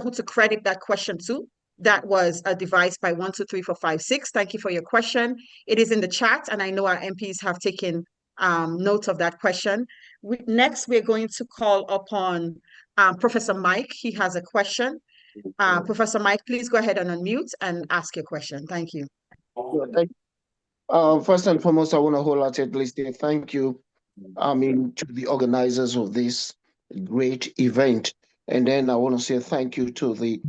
who to credit that question to. That was a device by 123456. Thank you for your question. It is in the chat, and I know our MPs have taken note of that question. Next, we're going to call upon Professor Mike. He has a question. Professor Mike, please go ahead and unmute and ask your question. Thank you. First and foremost, I want to wholeheartedly say thank you to the organizers of this great event. And then I want to say thank you to the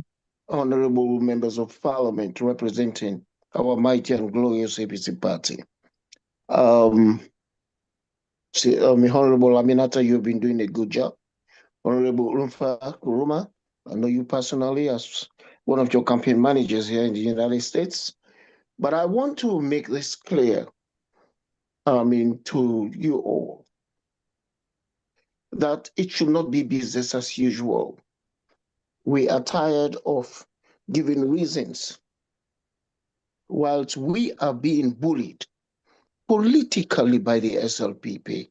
honorable members of parliament representing our mighty and glorious APC party. Honorable Aminata, you've been doing a good job. Honorable Rumfa Kuruma, I know you personally as one of your campaign managers here in the United States. But I want to make this clear, to you all, that it should not be business as usual. We are tired of giving reasons whilst we are being bullied politically by the SLPP.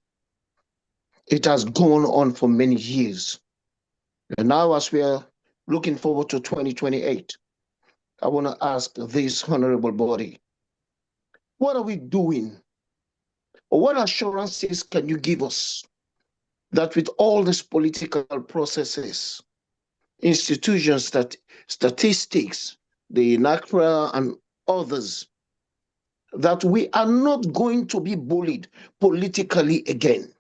It has gone on for many years. And now, as we are looking forward to 2028, I want to ask this honorable body, what are we doing? Or what assurances can you give us that with all these political processes, institutions, statistics, the NACRA and others, that we are not going to be bullied politically again?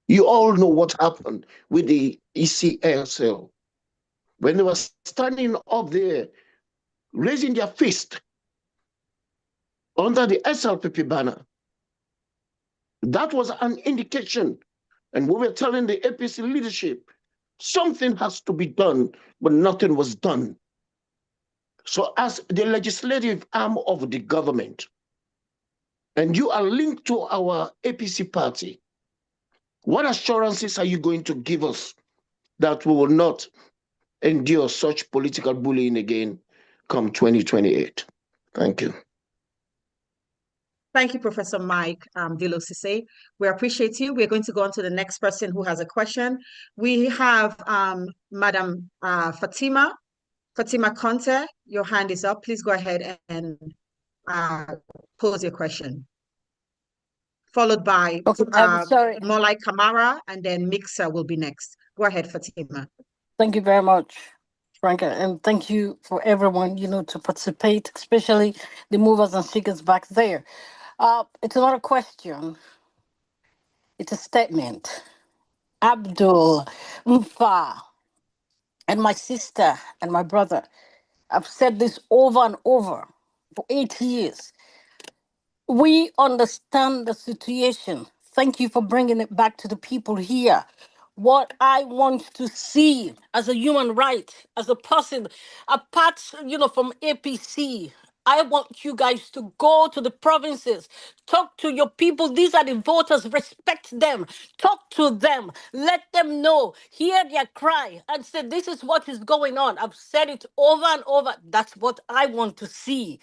You all know what happened with the ECSL. When they were standing up there, raising their fist under the SLPP banner, that was an indication. And we were telling the APC leadership, something has to be done, but nothing was done. So as the legislative arm of the government, and you are linked to our APC party, what assurances are you going to give us that we will not endure such political bullying again come 2028? Thank you. Thank you, Professor Mike Dilo-Sise. We appreciate you. We're going to go on to the next person who has a question. We have Madam Fatima Conte. Your hand is up. Please go ahead and pose your question. Followed by Molai Kamara, and then Mixer will be next. Go ahead, Fatima. Thank you very much, Franca, and thank you for everyone, to participate, especially the movers and shakers back there. It's not a question. It's a statement. Abdul, Mfa, and my sister and my brother, I've said this over and over for 8 years. We understand the situation. Thank you for bringing it back to the people here. What I want to see as a human right, as a person, apart, from APC, I want you guys to go to the provinces, talk to your people. These are the voters. Respect them. Talk to them. Let them know. Hear their cry and say, this is what is going on. I've said it over and over. That's what I want to see.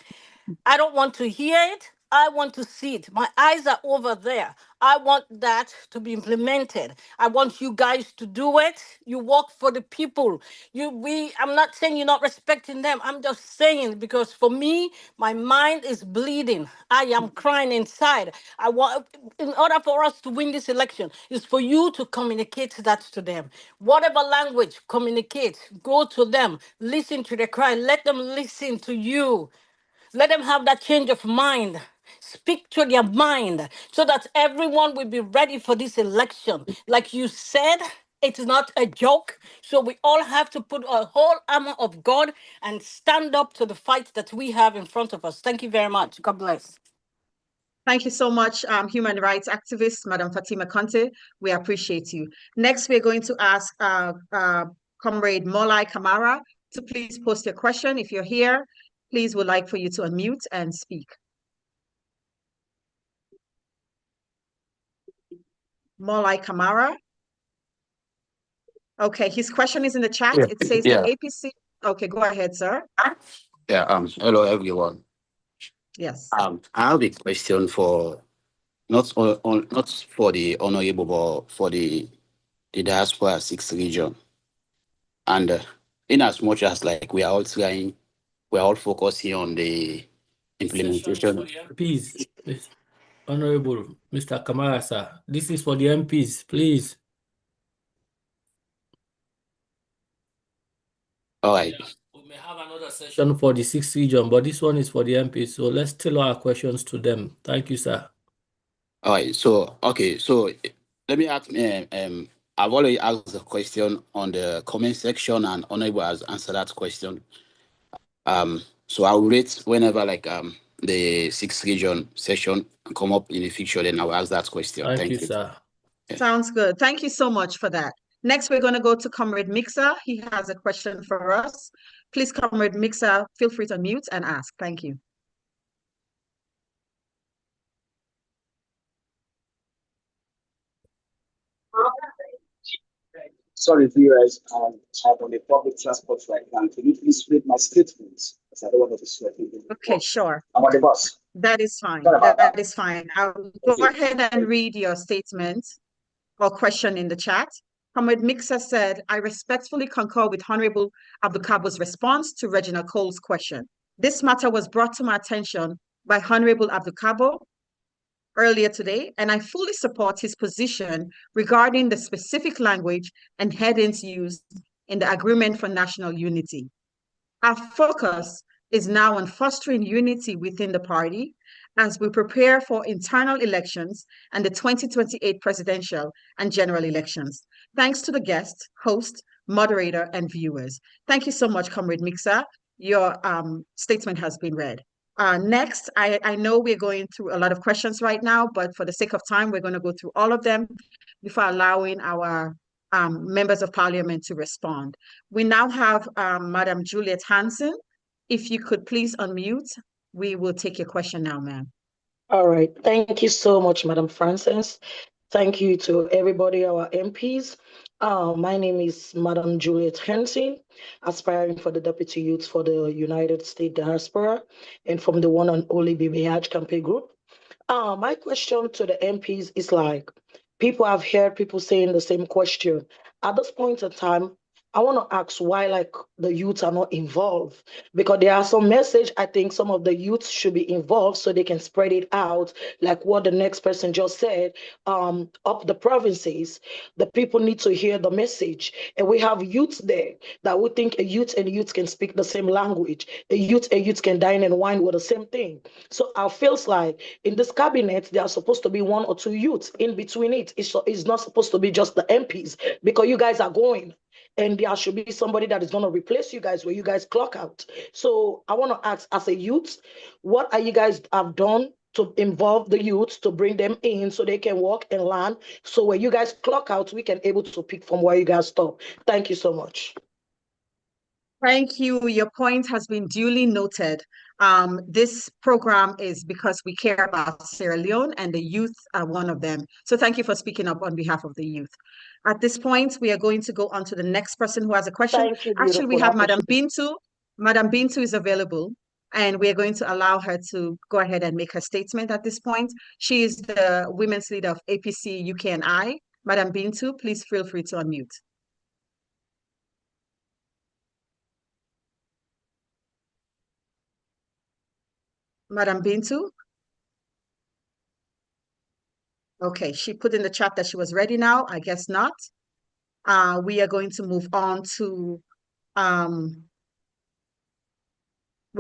I don't want to hear it. I want to see it. My eyes are over there. I want that to be implemented. I want you guys to do it. You work for the people. I'm not saying you're not respecting them. I'm just saying, because for me, my mind is bleeding. I am crying inside. In order for us to win this election, is for you to communicate that to them. Whatever language, communicate. Go to them. Listen to their cry. Let them listen to you. Let them have that change of mind. Speak to their mind so that everyone will be ready for this election. Like you said, it's not a joke. So we all have to put our whole armor of God and stand up to the fight that we have in front of us. Thank you very much. God bless. Thank you so much, human rights activist, Madam Fatima Conte. We appreciate you. Next, we're going to ask Comrade Molai Kamara to please post your question. If you're here, please would like for you to unmute and speak. Molai Kamara. Okay, his question is in the chat. Yeah. It says the APC. Okay, go ahead, sir. Yeah. Hello, everyone. Yes. I have a question for not for the honorable, but for the diaspora 6 region. And in as much as we are all focusing on the implementation. Please, Honorable Mr. Kamara, sir, this is for the MPs, please. All right. We may have another session for the 6th region, but this one is for the MPs. So let's tailor our questions to them. Thank you, sir. All right. So let me ask. I've already asked a question on the comment section, and Honorable has answered that question. So I'll wait whenever the 6th region session come up in the future, then I'll ask that question. Thank you, sir. Yeah. Sounds good. Thank you so much for that. Next, we're going to go to Comrade Mixer. He has a question for us. Please, Comrade Mixer, feel free to unmute and ask. Thank you. Sorry, viewers, I'm on the public transport right now. Can you please read my statements? Because I don't want to be sweating. Okay, sure. I'm on the bus. That is fine. Sorry about That that. is fine. I'll go ahead and read your statement or question in the chat. Comrade Mixer said, I respectfully concur with Honorable Abdukabo's response to Reginald Cole's question. This matter was brought to my attention by Honorable Abdukabo earlier today, and I fully support his position regarding the specific language and headings used in the Agreement for National Unity. Our focus is now on fostering unity within the party as we prepare for internal elections and the 2028 presidential and general elections. Thanks to the guest, host, moderator, and viewers. Thank you so much, Comrade Mixer. Your statement has been read. Next, I know we're going through a lot of questions right now, but for the sake of time, we're going to go through all of them before allowing our members of parliament to respond. We now have Madam Juliet Hansen. If you could please unmute, we will take your question now, ma'am. All right. Thank you so much, Madam Frances. Thank you to everybody, our MPs. My name is Madam Juliet Hansen, aspiring for the Deputy Youth for the United States Diaspora and from the one and only BBH campaign group. My question to the MPs is like, people have heard people saying the same question. At this point in time, I want to ask why like the youth are not involved, because there are some message I think some of the youth should be involved so they can spread it out, like what the next person just said, up the provinces. The people need to hear the message. And we have youth there that we think a youth and youth can speak the same language. A youth can dine and wine with the same thing. So I feels like in this cabinet, there are supposed to be one or two youths in between it. It's not supposed to be just the MPs because you guys are going. And there should be somebody that is going to replace you guys where you guys clock out. So I want to ask, as a youth, what are you guys have done to involve the youth to bring them in so they can walk and learn? So when you guys clock out, we can able to pick from where you guys stop. Thank you so much. Thank you. Your point has been duly noted. This program is because we care about Sierra Leone and the youth are one of them. So thank you for speaking up on behalf of the youth. At this point, we are going to go on to the next person who has a question. Thank you, Actually, we beautiful. have Madam Bintu. Madam Bintu is available, and we are going to allow her to go ahead and make her statement at this point. She is the women's leader of APC UK and I. Madam Bintu, please feel free to unmute. Madam Bintu? Okay, she put in the chat that she was ready now. I guess not. We are going to move on to, we're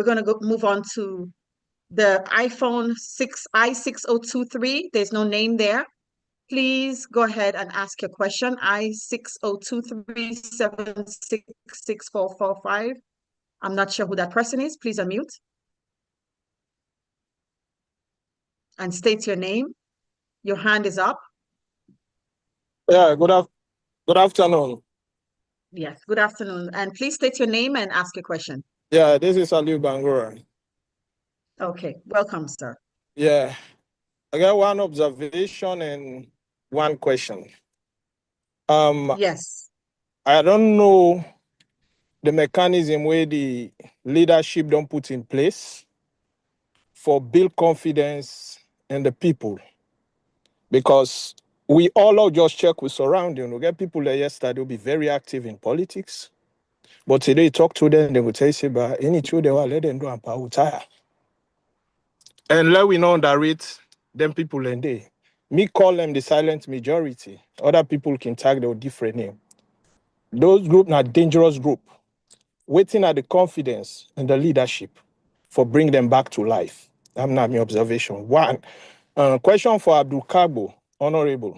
going to move on to the iPhone 6 i6023. There's no name there. Please go ahead and ask your question. i6023766445. I'm not sure who that person is. Please unmute and state your name. Your hand is up. Yeah, good afternoon. Yes, good afternoon. And please state your name and ask your question. Yeah, this is Aliu Bangura. Okay, welcome, sir. Yeah, I got one observation and one question. Yes. I don't know the mechanism where the leadership don't put in place for build confidence in the people, because we all just check with surrounding. We get people that yesterday will be very active in politics, but today talk to them, they will tell you about any two they will let them do and power tire. And let we know underrate them people and they. Me call them the silent majority. Other people can tag their different name. Those group are dangerous group, waiting at the confidence and the leadership for bring them back to life. That's not my observation. One, question for Abdul Kabo, Honorable.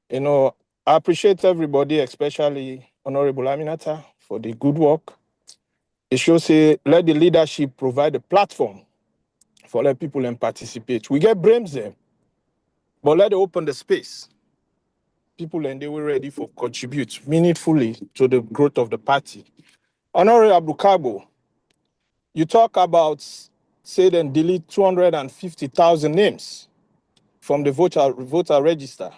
You know, I appreciate everybody, especially Honorable Aminata, for the good work. It shows let the leadership provide a platform for let people and participate. We get brains them, but let it open the space. People and they were ready for contribute meaningfully to the growth of the party. Honorable Abukabo, you talk about say then delete 250,000 names from the voter register.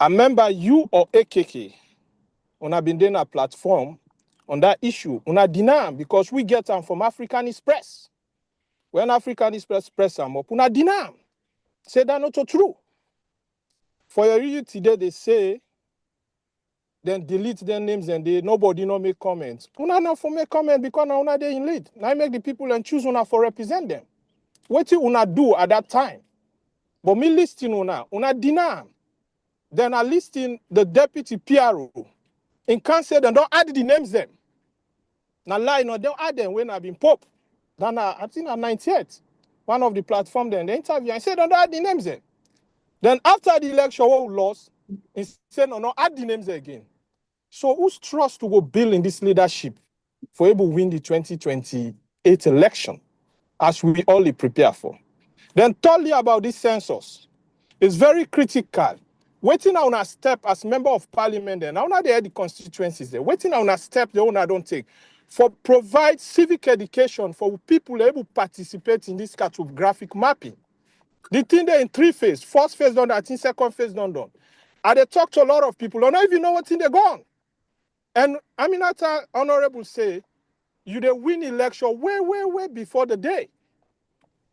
I remember you or AKK una been doing a platform on that issue. Una deny because we get them from African Express. When African Express press them up, una deny. Say that not true. For your review today, they say, then delete their names and nobody no make comments. Una not for make comment because now una they in lead. Now make the people and choose una for represent them. What you una do at that time? But me listing una deny. Then I listing the deputy PRO. In council, then don't add the names them. Now lie, no, don't add them when I've been pop. Then I think at 98, one of the platform then the interview, I said don't add the names them. Then after the election, what we lost, he said no, add the names again. So who's trust to go build in this leadership for able to win the 2028 election as we all prepare for? Then thirdly about this census, it's very critical. Waiting on a step as member of parliament, and now they had the constituencies there. Waiting on a step the owner don't take for provide civic education for people able to participate in this cartographic mapping. The thing there in 3 phases. First phase done, I think second phase done. And they talk to a lot of people, don't even know what thing they gone. And Aminata Honorable say, you they win election way before the day.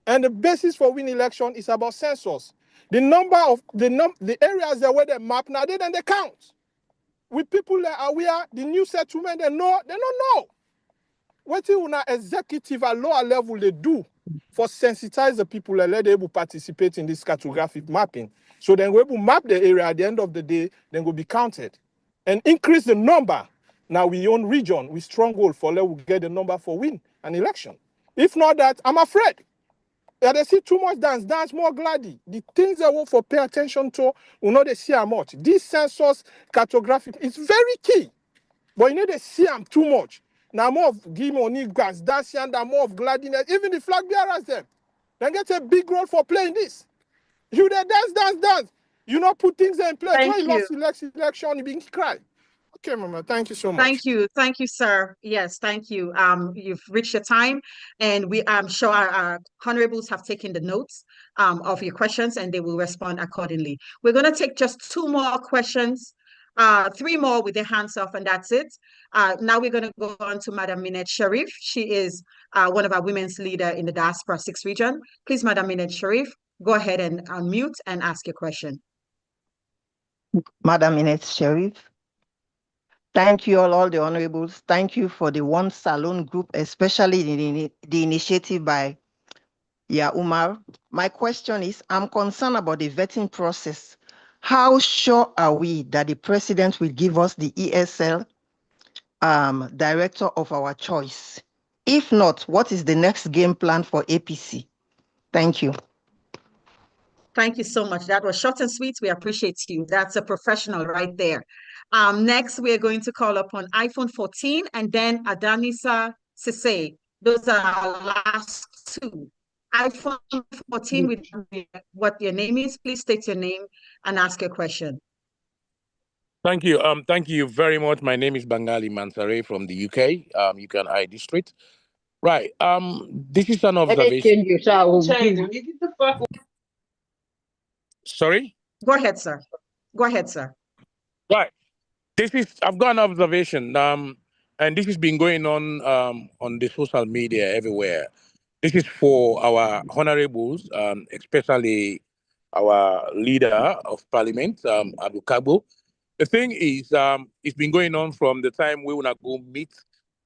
And the basis for win election is about census. The number of the areas that where they map now, then they count. With people that are aware, the new settlement, they don't know. What do una executive at lower level they do for sensitize the people and let them able participate in this cartographic mapping? So then we will map the area at the end of the day, then will be counted. And increase the number. Now we own region with strong goal for let we get the number for win an election. If not that, I'm afraid. Yeah, they see too much dance more gladly. The things they want for pay attention to, will not they see how much. This census cartographic is very key. But you know they see them too much. Now more of give money, gas, dancing, and more of gladness. Even the flag bearers them. They get a big role for playing this. You they dance. You not put things in place. Thank When you you. lost election, you begin to cry. Okay, Mama, thank you so much. Thank you, sir. Yes, thank you. You've reached your time, and I'm sure our honorables have taken the notes of your questions, and they will respond accordingly. We're going to take just 2 more questions, 3 more with their hands off, and that's it. Now we're going to go on to Madam Minette Sharif. She is one of our women's leader in the Diaspora 6 region. Please, Madam Minette Sharif, go ahead and unmute and ask your question. Madam Minette Sharif. Thank you all the honorables. Thank you for the One Salone group, especially the initiative by Umar. My question is, I'm concerned about the vetting process. How sure are we that the president will give us the ESL director of our choice? If not, what is the next game plan for APC? Thank you. Thank you so much. That was short and sweet. We appreciate you. That's a professional right there. Next, we are going to call upon iPhone 14 and then Adanisa Sise. Those are our last 2. iPhone 14 with what your name is. Please state your name and ask your question. Thank you. Thank you very much. My name is Bangali Mansare from the UK, UKI district. Right. This is an observation. Sorry? Go ahead, sir. Right. I've got an observation. And this has been going on the social media everywhere. This is for our honorables, especially our leader of parliament, Abu Kabo. The thing is, it's been going on from the time we wanna go meet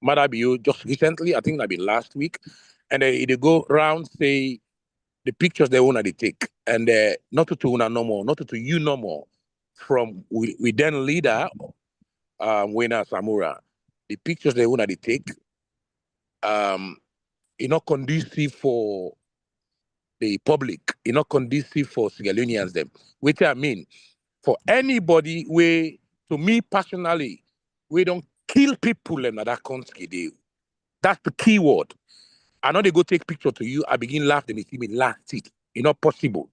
Madabio just recently, I think maybe last week, and they go around say the pictures they wanna take, and not to una no more, not to you no more. From we then leader, Wena Samura, the pictures they wanna take, not conducive for the public, not conducive for Sierra Leoneans them. Which I mean, for anybody to me personally, we don't kill people in that country. That's the key word. I know they go take picture to you, I begin laugh, they see me laugh it. It's not possible.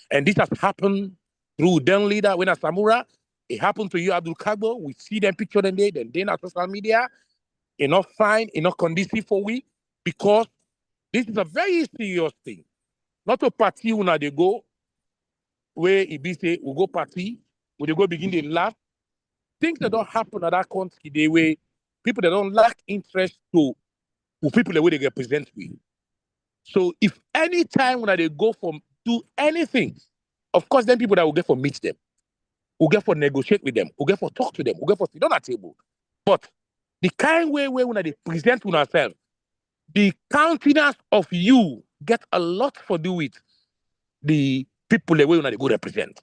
And this has happened through then leader when Samura. It happened to you, Abdul Kagbo. We see them picture them there, then on social media. It's not fine, it's not conducive for we, because this is a very serious thing. Not a party when they go, where it be say, we go party, we they go begin to laugh. things that don't happen at that country, the way people that don't lack interest to people the way they represent we. So if any time when they go for do anything, of course, then people that will get for meet them, will get for negotiate with them, will get for talk to them, will get for sit on a table. But the kind way when they present with ourselves, the countenance of you get a lot for do with the people the way when they go represent.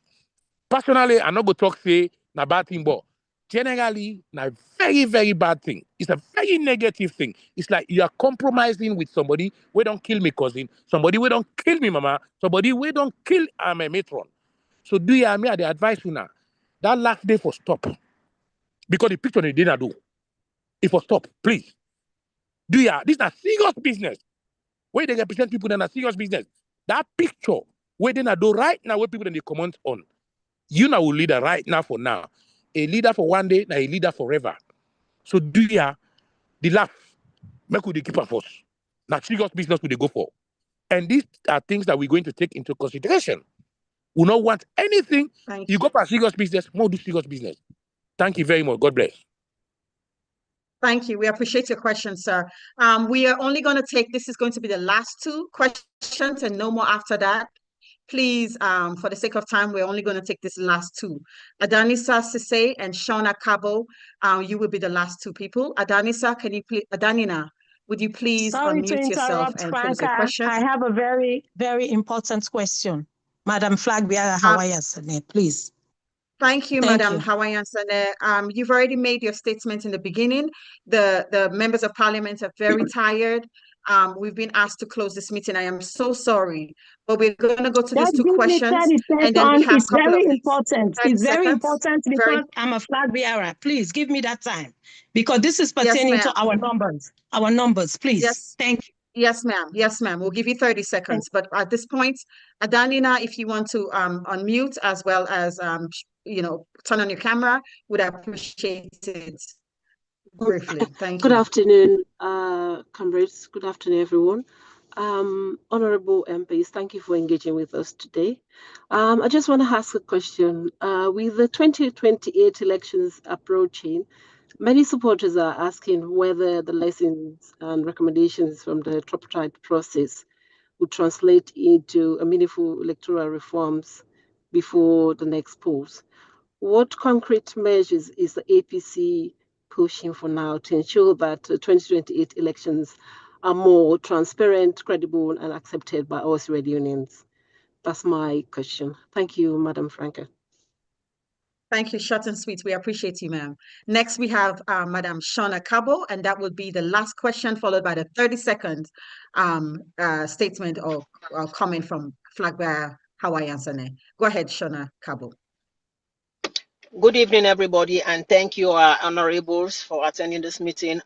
Personally, I'm not going to talk say na bad thing, but generally, na very, very bad thing. It's a very negative thing. It's like you are compromising with somebody we don't kill me cousin, somebody we don't kill me mama, somebody we don't kill my matron. So do you me the advice you now? That last day for stop. Because the picture they didn't do. It for stop, please. Do you? This is a serious business. Where they represent people in a serious business. That picture where they do right now, where people then they comment on. You now will leader right now for now. A leader for one day, now a leader forever. So do ya the laugh, make we dey keep us. Now serious business we they go for. And these are things that we're going to take into consideration. We don't want anything. You go for serious business, more do serious business. Thank you very much. God bless. Thank you. We appreciate your question, sir. We are only going to take, this is going to be the last two questions and no more after that. Please, for the sake of time, we're only going to take this last two. Adanisa Sise and Shauna Cabo, you will be the last two people. Adanisa, can you please, Adanina, would you please unmute yourself and pose your question? I have a very, very important question. Madam Flagbearer Hawaii, please. Thank you, Madam Hawaiian Sane. You've already made your statement in the beginning. The members of parliament are very tired. We've been asked to close this meeting. I am so sorry, but we're going to go to these two questions. And then we have it's very important. It's very important because I'm a flag bearer. Please give me that time because this is pertaining to our numbers. Our numbers, please. Yes. Thank you. Yes, ma'am. Yes, ma'am. We'll give you 30 seconds. But at this point, Adanina, if you want to unmute as well as turn on your camera, would appreciate it briefly. Thank you. Good afternoon, comrades. Good afternoon, everyone. Honorable MPs, thank you for engaging with us today. I just want to ask a question. With the 2028 elections approaching, many supporters are asking whether the lessons and recommendations from the tripartite process would translate into a meaningful electoral reforms before the next polls. What concrete measures is the APC pushing for now to ensure that the 2028 elections are more transparent, credible, and accepted by all Sierra Leoneans? That's my question. Thank you, Madam Franca. Thank you, short and sweet. We appreciate you, ma'am. Next, we have Madam Shauna Cabo, and that would be the last question, followed by the 30-second statement or comment from Flagbearer Hawaiian Sane. Go ahead, Shauna Cabo. Good evening, everybody, and thank you, honorables, for attending this meeting.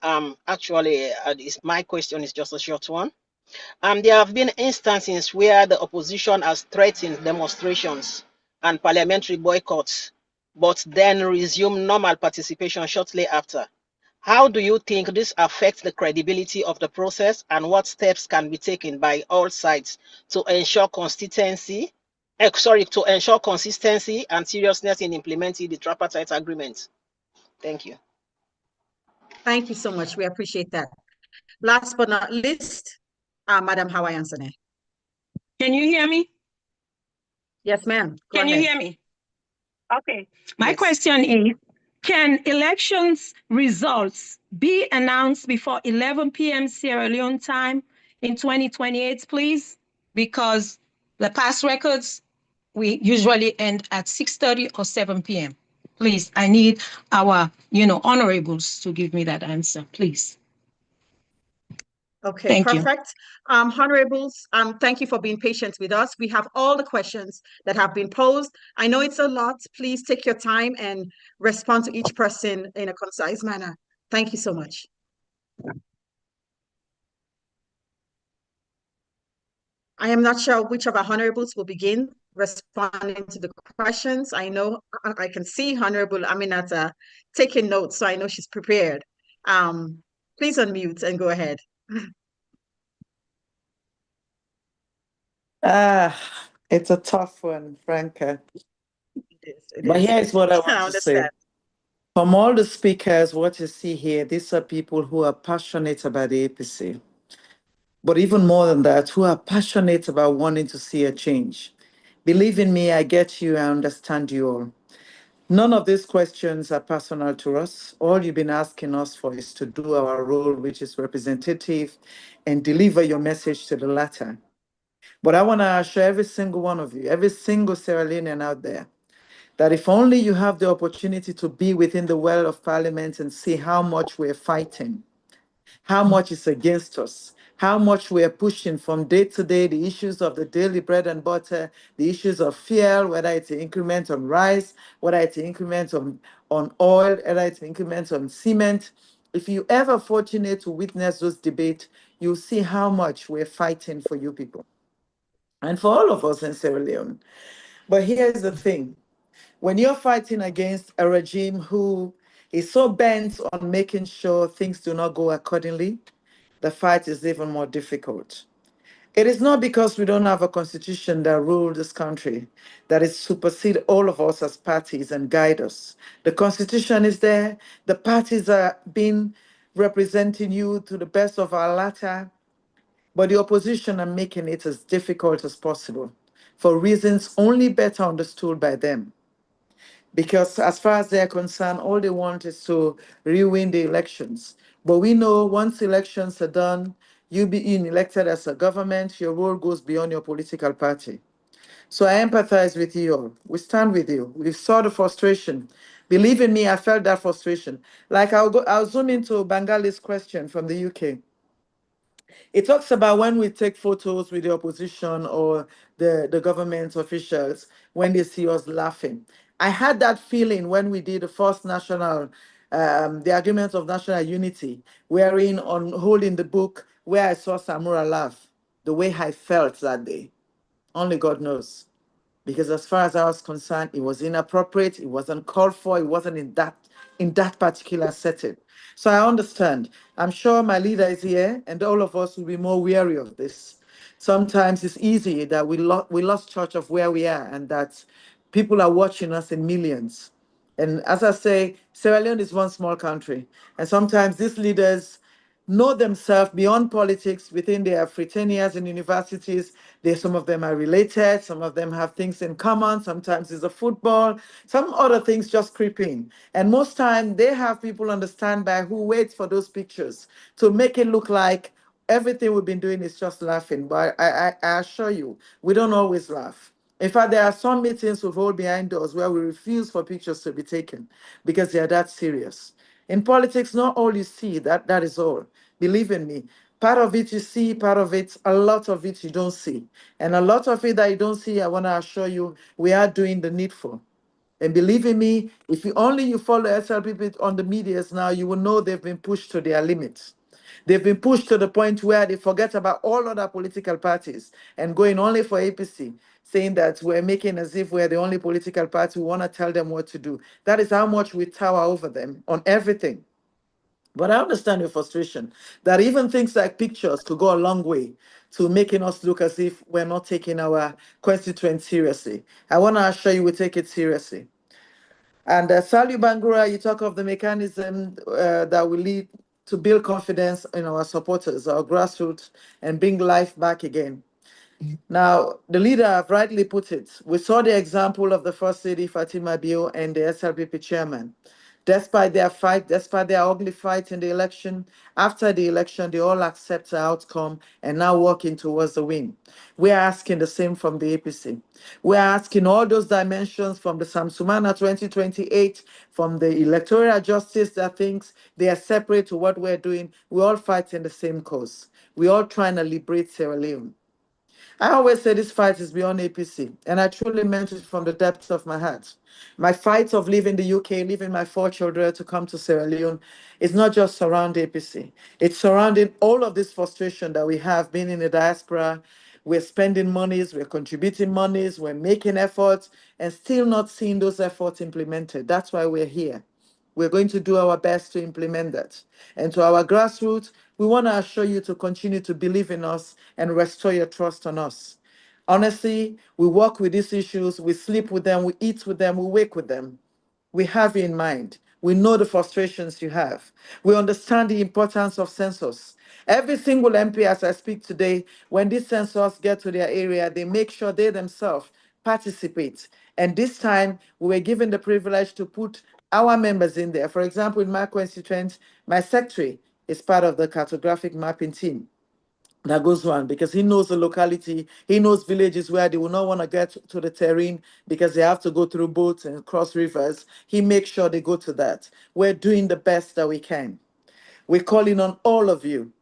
Actually, my question is just a short one. There have been instances where the opposition has threatened demonstrations and parliamentary boycotts, but then resumed normal participation shortly after. How do you think this affects the credibility of the process, and what steps can be taken by all sides to ensure consistency and seriousness in implementing the tripartite agreement? Thank you. Thank you so much. We appreciate that. Last but not least, Madam Hawaiian Sane. Can you hear me? Yes, ma'am. Can you hear me? Okay. My question is, can elections results be announced before 11 p.m. Sierra Leone time in 2028, please? Because the past records, we usually end at 6:30 or 7 p.m. Please, I need our, honorables to give me that answer, please. Okay, Thank perfect. Honorables, thank you for being patient with us. We have all the questions that have been posed. I know it's a lot. Please take your time and respond to each person in a concise manner. Thank you so much. I am not sure which of our honorables will begin responding to the questions. I know I can see Honorable Aminata taking notes, so I know she's prepared. Please unmute and go ahead. It's a tough one, Franca. It is. But here's what I want to understand. say. From all the speakers, what you see here, these are people who are passionate about the APC. But even more than that, who are passionate about wanting to see a change. Believe in me, I get you, I understand you all. None of these questions are personal to us. All you've been asking us for is to do our role, which is representative, and deliver your message to the latter. But I want to assure every single one of you, every single Sierra Leonean out there, that if only you have the opportunity to be within the well of parliament and see how much we're fighting, how much is against us, how much we are pushing from day to day, the issues of the daily bread and butter, the issues of fuel, whether it's an increment on rice, whether it's an increment on oil, whether it's an increment on cement. If you ever fortunate to witness those debates, you'll see how much we're fighting for you people and for all of us in Sierra Leone. But here's the thing. When you're fighting against a regime who is so bent on making sure things do not go accordingly, the fight is even more difficult. It is not because we don't have a constitution that rules this country, that it supersedes all of us as parties and guide us. The constitution is there. The parties are being representing you to the best of our latter, but the opposition are making it as difficult as possible for reasons only better understood by them. Because as far as they're concerned, all they want is to re-win the elections. But we know once elections are done, you being elected as a government, your role goes beyond your political party. So I empathize with you all. We stand with you. We saw the frustration. Believe in me, I felt that frustration. Like I'll zoom into Bangali's question from the UK. It talks about when we take photos with the opposition or the government officials, when they see us laughing. I had that feeling when we did the first the Agreement of National Unity, wherein on holding the book, where I saw Samura laugh, the way I felt that day. Only God knows, because as far as I was concerned, it was inappropriate, it wasn't called for, it wasn't in that particular setting. So I understand. I'm sure my leader is here, and all of us will be more wary of this. Sometimes it's easy that we lost touch of where we are, and that people are watching us in millions. And as I say, Sierra Leone is one small country, and sometimes these leaders know themselves beyond politics within their fraternities and universities. Some of them are related, some of them have things in common, sometimes it's a football, some other things just creep in. And most time they have people on the standby who wait for those pictures to make it look like everything we've been doing is just laughing. But I assure you, we don't always laugh. In fact, there are some meetings we hold behind doors where we refuse for pictures to be taken because they are that serious. In politics, not all you see, that is all. Believe in me. Part of it you see, part of it, a lot of it you don't see. And a lot of it that you don't see, I want to assure you, we are doing the needful. And believe in me, if you follow SLPP on the medias now, you will know they've been pushed to their limits. They've been pushed to the point where they forget about all other political parties and going only for APC, saying that we're making as if we're the only political party who want to tell them what to do. That is how much we tower over them on everything. But I understand your frustration that even things like pictures could go a long way to making us look as if we're not taking our constituents seriously. I want to assure you we take it seriously. And Salu Bangura, you talk of the mechanism that will lead to build confidence in our supporters, our grassroots, and bring life back again. Now, the leader have rightly put it. We saw the example of the First Lady Fatima Bio and the SLPP chairman. Despite their fight, despite their ugly fight in the election, after the election, they all accept the outcome and now working towards the win. We're asking the same from the APC. We're asking all those dimensions from the Samsumana 2028, from the electoral justice that thinks they are separate to what we're doing. We're all fighting the same cause. We're all trying to liberate Sierra Leone. I always say this fight is beyond APC, and I truly meant it from the depths of my heart. My fight of leaving the UK, leaving my 4 children to come to Sierra Leone, is not just surrounding APC. It's surrounding all of this frustration that we have being in the diaspora. We're spending monies, we're contributing monies, we're making efforts, and still not seeing those efforts implemented. That's why we're here. We're going to do our best to implement that. And to our grassroots, we want to assure you to continue to believe in us and restore your trust on us. Honestly, we work with these issues, we sleep with them, we eat with them, we wake with them. We have you in mind. We know the frustrations you have. We understand the importance of census. Every single MP, as I speak today, when these censors get to their area, they make sure they themselves participate. And this time, we were given the privilege to put our members in there. For example, in my constituent, my secretary is part of the cartographic mapping team that goes on because he knows the locality, he knows villages where they will not want to get to the terrain because they have to go through boats and cross rivers. He makes sure they go to that. We're doing the best that we can. We're calling on all of you.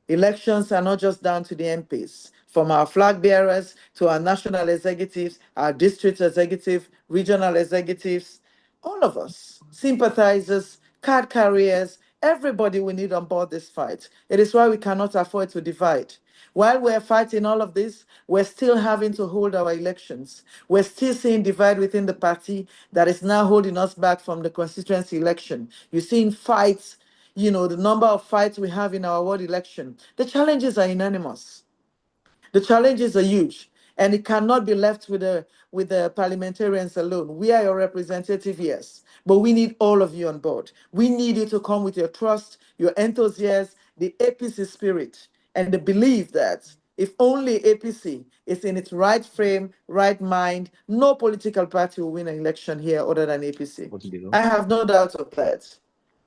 Elections are not just down to the MPs. From our flag bearers to our national executives, our district executive, regional executives, all of us, sympathizers, card carriers, everybody we need on board this fight. It is why we cannot afford to divide. While we're fighting all of this, we're still having to hold our elections. We're still seeing divide within the party that is now holding us back from the constituency election. You're seeing fights, the number of fights we have in our ward election. The challenges are enormous. The challenges are huge, and it cannot be left with the parliamentarians alone. We are your representative, yes, but we need all of you on board. We need you to come with your trust, your enthusiasm, the APC spirit, and the belief that if only APC is in its right frame, right mind, no political party will win an election here other than APC. I have no doubt of that.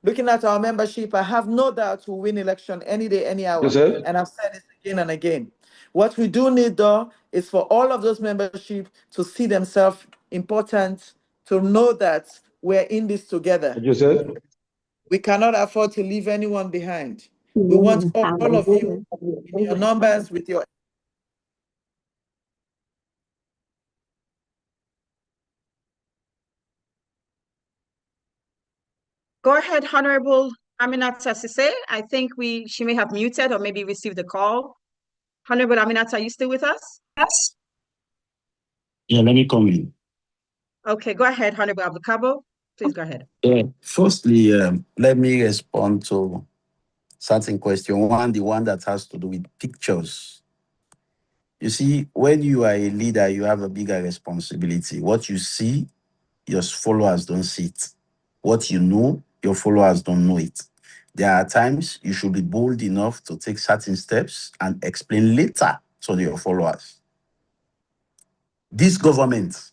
Looking at our membership, I have no doubt we'll win election any day, any hour. Yes, sir. And I've said this again and again. What we do need, though, is for all of those membership to see themselves important, to know that we're in this together. Yes, sir. We cannot afford to leave anyone behind. We want all of you in your numbers with your Go ahead, Honorable Aminata Sise. I think she may have muted or maybe received a call. Honorable Aminata, are you still with us? Yes. Yeah, let me come in. Okay, go ahead, Honorable Abdukabo. Please go ahead. Yeah. Firstly, let me respond to certain question. One, the one that has to do with pictures. You see, when you are a leader, you have a bigger responsibility. What you see, your followers don't see it. What you know, your followers don't know it. There are times you should be bold enough to take certain steps and explain later to your followers. This government,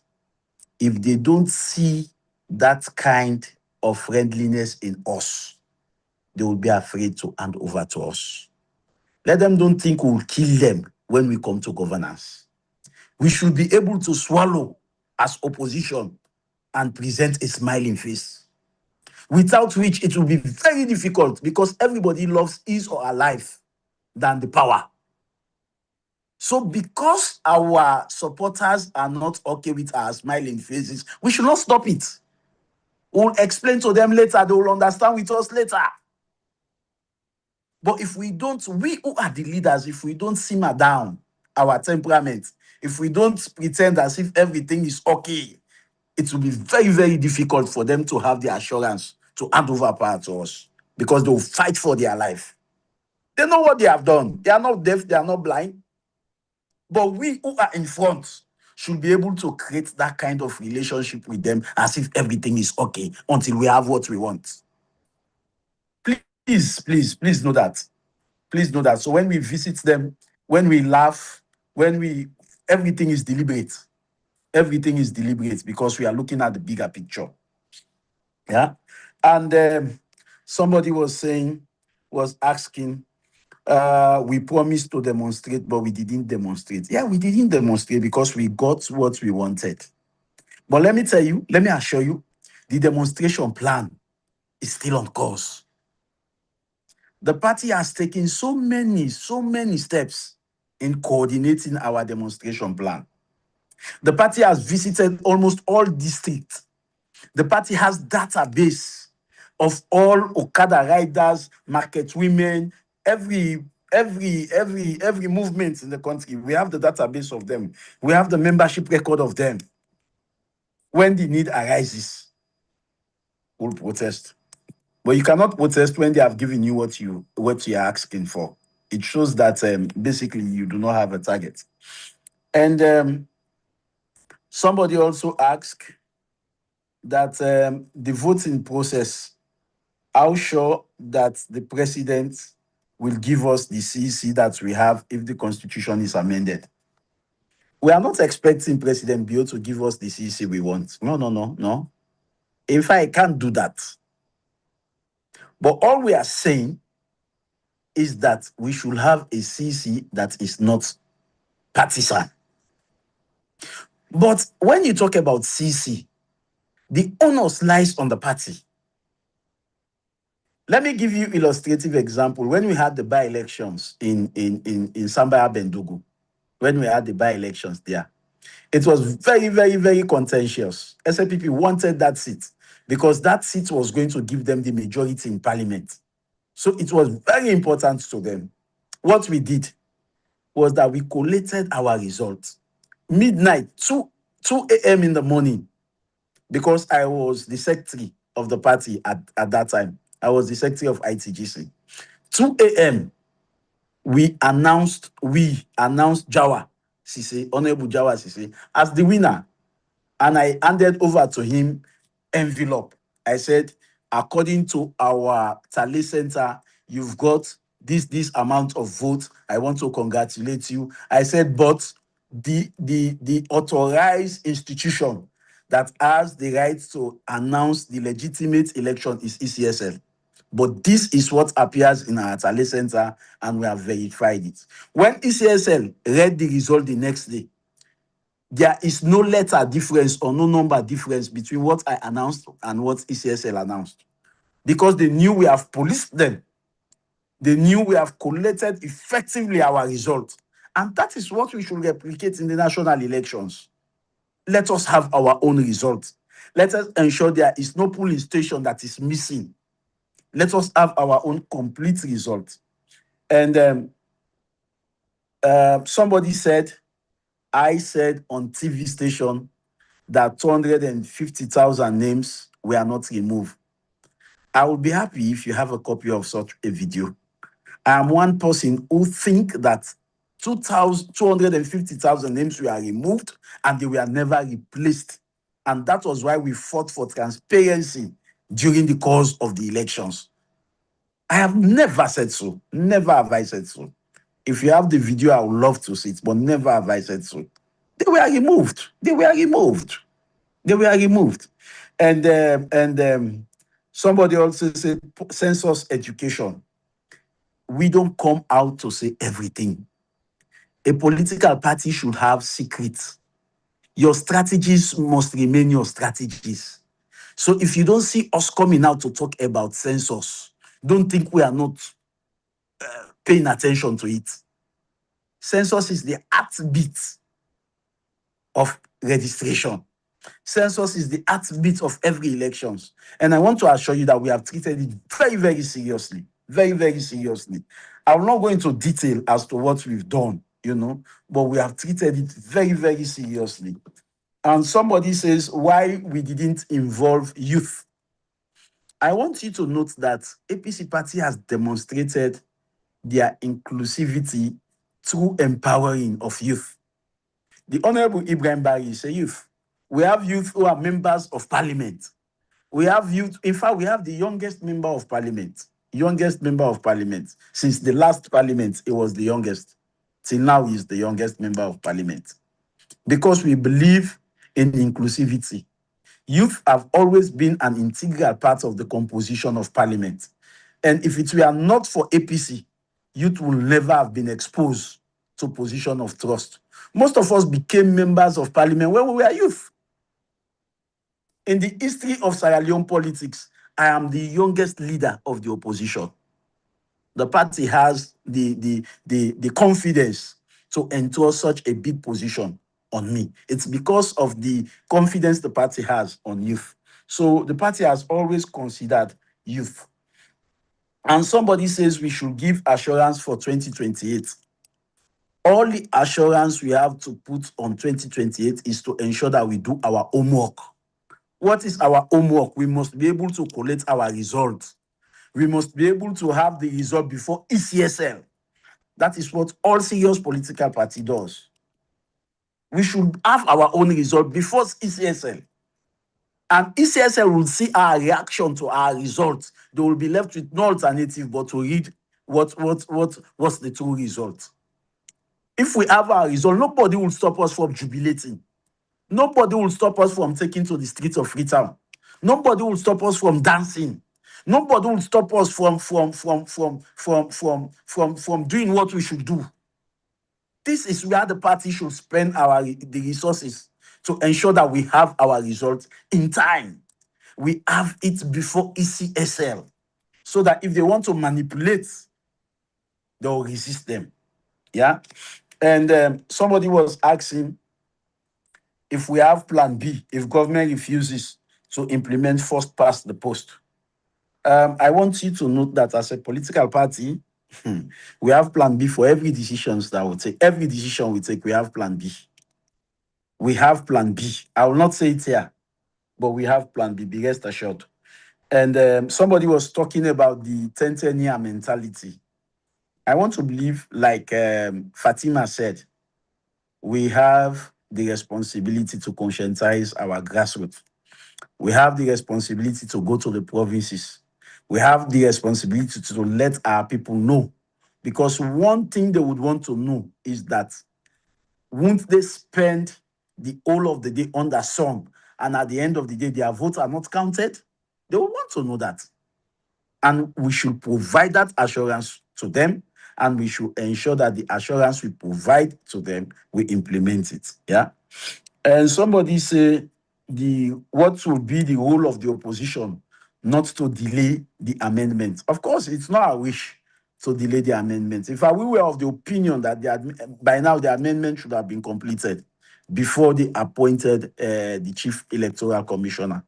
if they don't see that kind of friendliness in us, they will be afraid to hand over to us. Let them don't think we'll kill them when we come to governance. We should be able to swallow as opposition and present a smiling face. Without which it will be very difficult because everybody loves his or her life than the power. So because our supporters are not okay with our smiling faces, we should not stop it. We'll explain to them later. They will understand with us later. But if we don't, we who are the leaders, if we don't simmer down our temperament, if we don't pretend as if everything is okay, it will be very, very difficult for them to have the assurance to hand over power to us because they will fight for their life. They know what they have done. They are not deaf, they are not blind. But we who are in front should be able to create that kind of relationship with them as if everything is okay until we have what we want. Please know that. Please know that. So when we visit them, when we laugh, everything is deliberate. Everything is deliberate because we are looking at the bigger picture. Yeah. And somebody was asking, we promised to demonstrate, but we didn't demonstrate. Yeah, we didn't demonstrate because we got what we wanted. But let me assure you, the demonstration plan is still on course. The party has taken so many steps in coordinating our demonstration plan. The party has visited almost all districts. The party has database of all Okada riders, market women, every movement in the country. We have the database of them. We have the membership record of them. When the need arises, we'll protest. But you cannot protest when they have given you what you are asking for. It shows that basically you do not have a target. And somebody also asked, that the voting process, how sure that the president will give us the CEC that we have if the constitution is amended. We are not expecting President Bio to give us the CEC we want. No, no, no, no. In fact, I can't do that. But all we are saying is that we should have a CEC that is not partisan. But when you talk about CEC, the onus lies on the party. Let me give you illustrative example. When we had the by-elections in Sambaya Bendugu, when we had the by-elections there, it was very, very, very contentious. SLPP wanted that seat because that seat was going to give them the majority in parliament. So it was very important to them. What we did was that we collated our results. Midnight, 2 a.m. in the morning, because I was the secretary of the party at that time. I was the secretary of ITGC. 2 a.m., we announced Jawa Sise, Honorable Jawa Sise, as the winner. And I handed over to him envelope. I said, according to our tally center, you've got this amount of votes. I want to congratulate you. I said, but the authorized institution that has the right to announce the legitimate election is ECSL. But this is what appears in our tally center, and we have verified it. When ECSL read the result the next day, there is no letter difference or no number difference between what I announced and what ECSL announced. Because they knew we have policed them. They knew we have collected effectively our results. And that is what we should replicate in the national elections. Let us have our own results. Let us ensure there is no polling station that is missing. Let us have our own complete result. And somebody said, I said on TV station that 250,000 names were not removed. I would be happy if you have a copy of such a video. I am one person who think that 250,000 names were removed and they were never replaced. And that was why we fought for transparency during the course of the elections. I have never said so. Never have I said so. If you have the video, I would love to see it, but never have I said so. They were removed. They were removed. They were removed. And somebody also said census education. We don't come out to say everything. A political party should have secrets. Your strategies must remain your strategies. So if you don't see us coming out to talk about census, don't think we are not paying attention to it. Census is the heartbeat of registration. Census is the heartbeat of every elections. And I want to assure you that we have treated it very, very seriously. Very, very seriously. I will not go into detail as to what we've done, but we have treated it very, very seriously. And somebody says, why we didn't involve youth? I want you to note that APC party has demonstrated their inclusivity through empowering of youth. The Honorable Ibrahim Bari is a youth. We have youth who are members of parliament. We have youth, in fact, we have the youngest member of parliament. Youngest member of parliament. Since the last parliament, it was the youngest. Till now, he is the youngest member of parliament. Because we believe in inclusivity. Youth have always been an integral part of the composition of parliament. And if it were not for APC, youth will never have been exposed to position of trust. Most of us became members of parliament when we were youth. In the history of Sierra Leone politics, I am the youngest leader of the opposition. The party has the confidence to enter such a big position on me. It's because of the confidence the party has on youth. So the party has always considered youth. And somebody says we should give assurance for 2028. All the assurance we have to put on 2028 is to ensure that we do our homework. What is our homework? We must be able to collect our results. We must be able to have the result before ECSL. That is what all serious political party does. We should have our own result before ECSL. And ECSL will see our reaction to our results. They will be left with no alternative but to read what's the true result. If we have our result, nobody will stop us from jubilating. Nobody will stop us from taking to the streets of Freetown. Nobody will stop us from dancing. Nobody will stop us from doing what we should do. This is where the party should spend the resources to ensure that we have our results in time. We have it before ECSL, so that if they want to manipulate, they'll resist them. Yeah. And somebody was asking if we have plan B, if government refuses to implement first past the post. I want you to note that as a political party, we have plan B for every decisions that we take. Every decision we take, we have plan B. We have plan B. I will not say it here, but we have plan B, be rest assured. And somebody was talking about the 10-10-year mentality. I want to believe, like Fatima said, we have the responsibility to conscientize our grassroots. We have the responsibility to go to the provinces. We have the responsibility to let our people know. Because one thing they would want to know is that won't they spend the whole of the day under sun, and at the end of the day, their votes are not counted? They will want to know that. And we should provide that assurance to them, and we should ensure that the assurance we provide to them, we implement it. Yeah. And somebody say what will be the role of the opposition not to delay the amendment. Of course, it's not our wish to delay the amendment. In fact, we were of the opinion that by now the amendment should have been completed before they appointed the Chief Electoral Commissioner.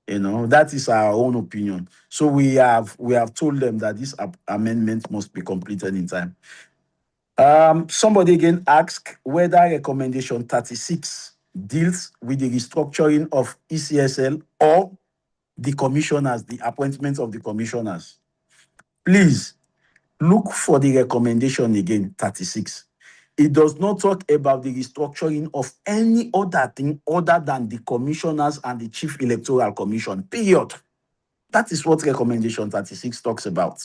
That is our own opinion. So we have told them that this amendment must be completed in time. Somebody again asked whether recommendation 36 deals with the restructuring of ECSL or the commissioners, the appointment of the commissioners. Please look for the recommendation again, 36. It does not talk about the restructuring of any other thing other than the commissioners and the Chief Electoral Commission, period. That is what recommendation 36 talks about.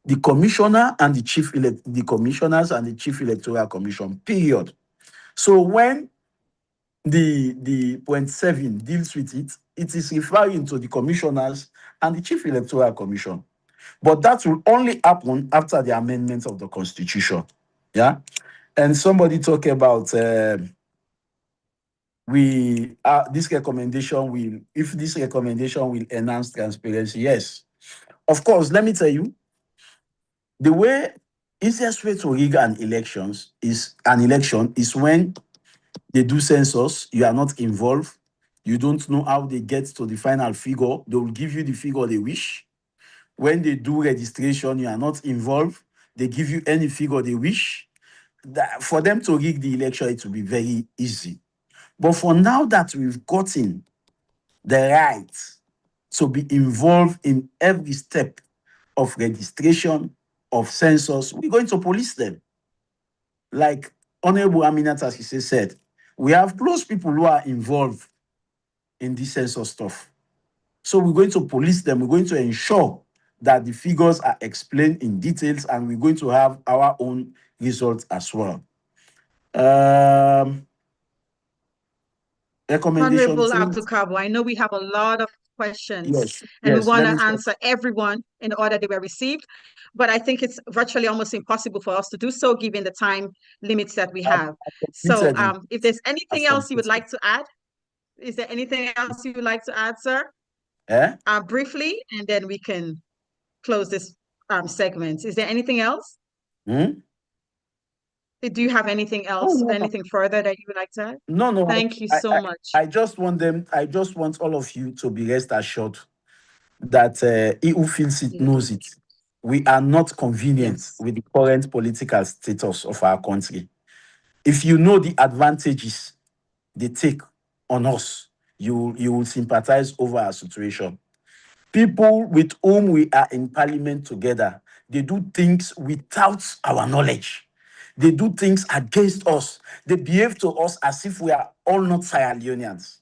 The commissioner and the commissioners and the Chief Electoral Commission, period. So when the point 7 deals with it, it is referring to the commissioners and the Chief Electoral Commission. But that will only happen after the amendment of the Constitution. Yeah. And somebody talk about this recommendation will enhance transparency. Yes. Of course, let me tell you, the easiest way to rig an election is when they do census, you are not involved. You don't know how they get to the final figure. They will give you the figure they wish. When they do registration, you are not involved. They give you any figure they wish. For them to rig the election, it will be very easy. But for now that we've gotten the right to be involved in every step of registration, of census, we're going to police them. Like Honorable Aminat, as he said, we have close people who are involved in this census stuff. So we're going to police them. We're going to ensure that the figures are explained in details, and we're going to have our own results as well. Recommendation Honorable 2. Abdul Kabo, I know we have a lot of questions, Yes, and we yes. want Let me to answer everyone in the order they were received, but I think it's virtually almost impossible for us to do so given the time limits that we have. So if there's anything else you would like to add, is there anything else you would like to add, sir? Briefly, and then we can close this segment. Is there anything else? Do you have anything else, anything further that you would like to add? No. Thank you so much. I just want all of you to be rest assured that he who feels it knows it. We are not convenient with the current political status of our country. If you know the advantages they take on us, you will sympathize over our situation. People with whom we are in parliament together, they do things without our knowledge. They do things against us. They behave to us as if we are all not Sierra Leoneans.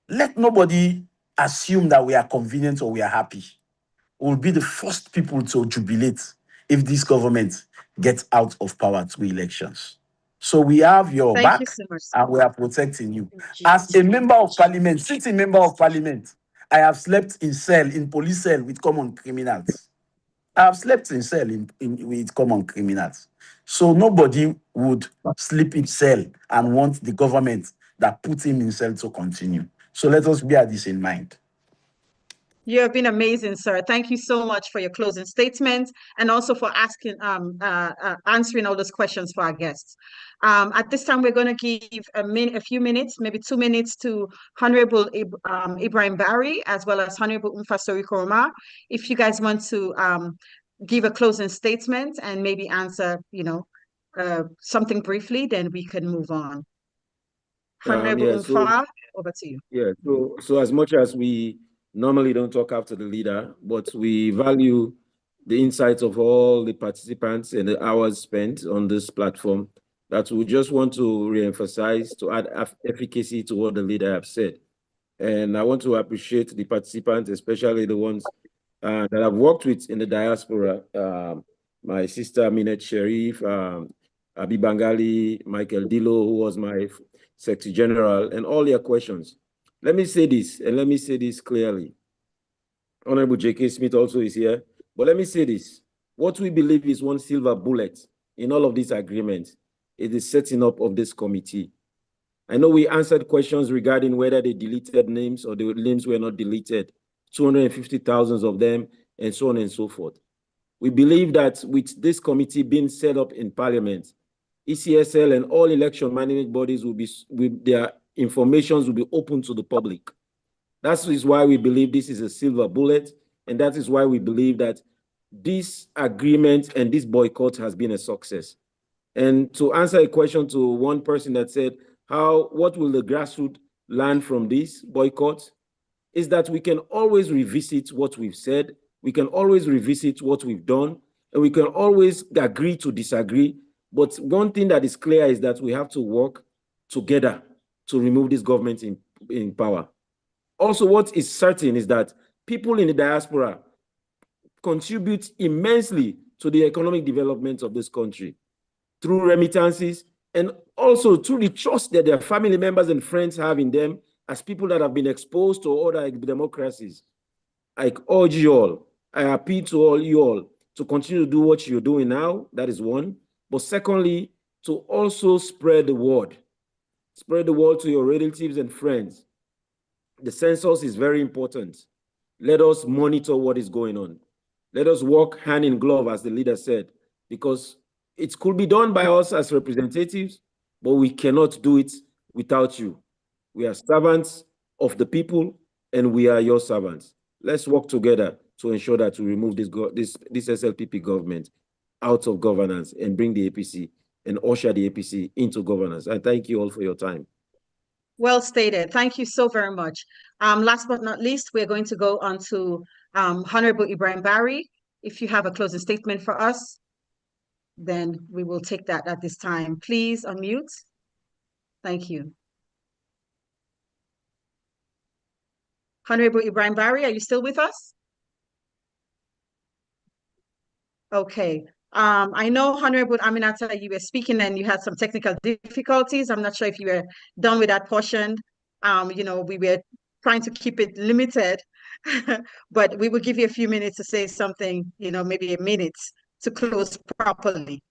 Let nobody assume that we are convenient or we are happy. We'll be the first people to jubilate if this government gets out of power through elections. So we have your Thank you back so much, sir. and we are protecting you. As a member of parliament, sitting member of parliament, I have slept in cell, in police cell with common criminals. I have slept in cell with common criminals. So nobody would sleep in cell and want the government that put him in cell to continue. So let us bear this in mind. You have been amazing, sir. Thank you so much for your closing statement and also for answering all those questions for our guests. At this time, we're going to give a few minutes, maybe 2 minutes, to Honorable Ibrahim Barry as well as Honorable Umfasori Koroma. If you guys want to give a closing statement and maybe answer, something briefly, then we can move on. Honorable Umfa, over to you. Yeah, so as much as we normally don't talk after the leader, but we value the insights of all the participants and the hours spent on this platform, that we just want to re-emphasize to add efficacy to what the leader have said. And I want to appreciate the participants, especially the ones that I've worked with in the diaspora. My sister Minette Sharif, Abi Bangali, Michael Dilo, who was my Secretary General, and all your questions. Let me say this, and let me say this clearly. Honorable J.K. Smith also is here, but let me say this. What we believe is one silver bullet in all of these agreements is the setting up of this committee. I know we answered questions regarding whether they deleted names or the names were not deleted, 250,000 of them, and so on and so forth. We believe that with this committee being set up in Parliament, ECSL and all election management bodies their informations will be open to the public. That is why we believe this is a silver bullet, and that is why we believe that this agreement and this boycott has been a success. And to answer a question to one person that said, what will the grassroots learn from this boycott? Is that we can always revisit what we've said, we can always revisit what we've done, and we can always agree to disagree. But one thing that is clear is that we have to work together to remove this government in power. Also, what is certain is that people in the diaspora contribute immensely to the economic development of this country through remittances and also through the trust that their family members and friends have in them as people that have been exposed to other democracies. I urge you all, I appeal to all you all to continue to do what you're doing now. That is one. But secondly, to also spread the word. Spread the word to your relatives and friends. The census is very important. Let us monitor what is going on. Let us work hand in glove, as the leader said, because it could be done by us as representatives, but we cannot do it without you. We are servants of the people, and we are your servants. Let's work together to ensure that we remove this SLPP government out of governance and bring the APC and usher the APC into governance. I thank you all for your time. Well stated. Thank you so very much. Last but not least, we're going to go on to Honorable Ibrahim Barry. If you have a closing statement for us, then we will take that at this time. Please unmute. Thank you. Honorable Ibrahim Barry, are you still with us? Okay. I know, Honorable Aminata, you were speaking and you had some technical difficulties. I'm not sure if you were done with that portion. We were trying to keep it limited, but we will give you a few minutes to say something, maybe a minute to close properly.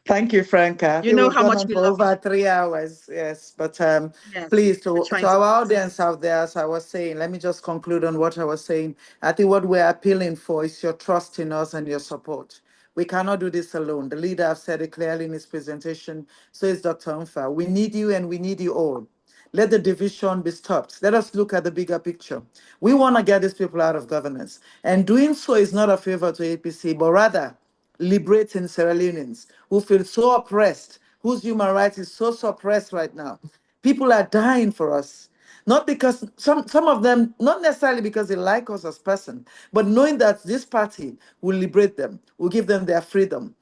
Thank you, Franca. I You think know we've how gone much on we for love over 3 hours. Yes, but Yes, please, we're to trying our to. audience out there, as I was saying, let me just conclude on what I was saying. I think what we're appealing for is your trust in us and your support. We cannot do this alone. The leader has said it clearly in his presentation. So is Dr. Unfa. We need you and we need you all. Let the division be stopped. Let us look at the bigger picture. We want to get these people out of governance. And doing so is not a favor to APC, but rather liberating Sierra Leoneans who feel so oppressed, whose human rights is so suppressed right now. People are dying for us. Not because some of them, not necessarily because they like us as person, but knowing that this party will liberate them, will give them their freedom.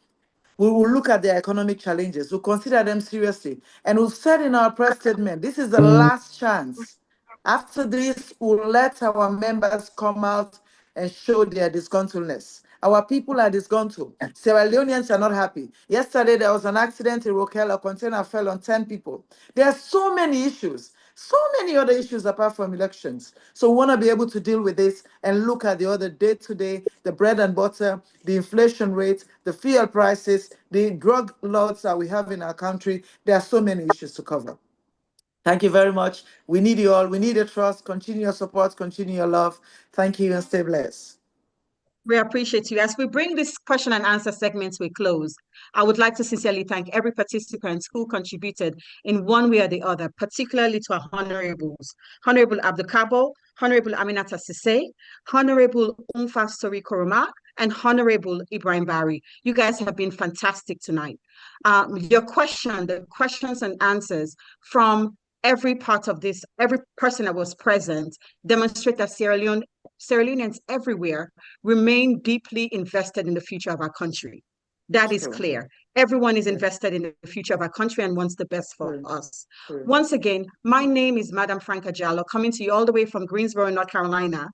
We will look at their economic challenges, we'll consider them seriously, and we've said in our press statement, this is the last chance After this, we'll let our members come out and show their disgruntledness. Our people are disgruntled. Sierra Leoneans are not happy. Yesterday, there was an accident in Rokel. A container fell on 10 people. There are so many issues, so many other issues apart from elections. So we want to be able to deal with this and look at the other day-to-day, the bread and butter, the inflation rate, the fuel prices, the drug laws that we have in our country. There are so many issues to cover. Thank you very much. We need you all. We need your trust. Continue your support. Continue your love. Thank you and stay blessed. We appreciate you. As we bring this question and answer segment to a close, I would like to sincerely thank every participant who contributed in one way or the other, particularly to our honorables. Honorable Abdukabo, Honorable Aminata Sise, Honorable Umfastori Koroma, and Honorable Ibrahim Bari. You guys have been fantastic tonight. The questions and answers from every part of this, every person that was present, demonstrate that Sierra Leoneans everywhere remain deeply invested in the future of our country. That is clear. Everyone is invested in the future of our country and wants the best for us. Once again, my name is Madam Franca Jallo, coming to you all the way from Greensboro, North Carolina,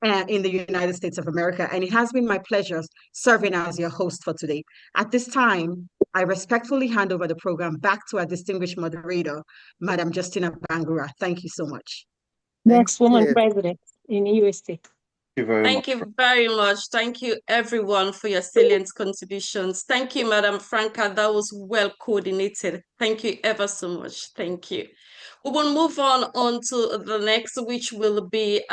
in the United States of America. And it has been my pleasure serving as your host for today. At this time, I respectfully hand over the program back to our distinguished moderator, Madam Justina Bangura. Thank you so much. Next woman president in USA. Thank you very much. Thank you, everyone, for your salient contributions. Thank you, Madam Franca. That was well coordinated. Thank you ever so much. Thank you. We will move on to the next, which will be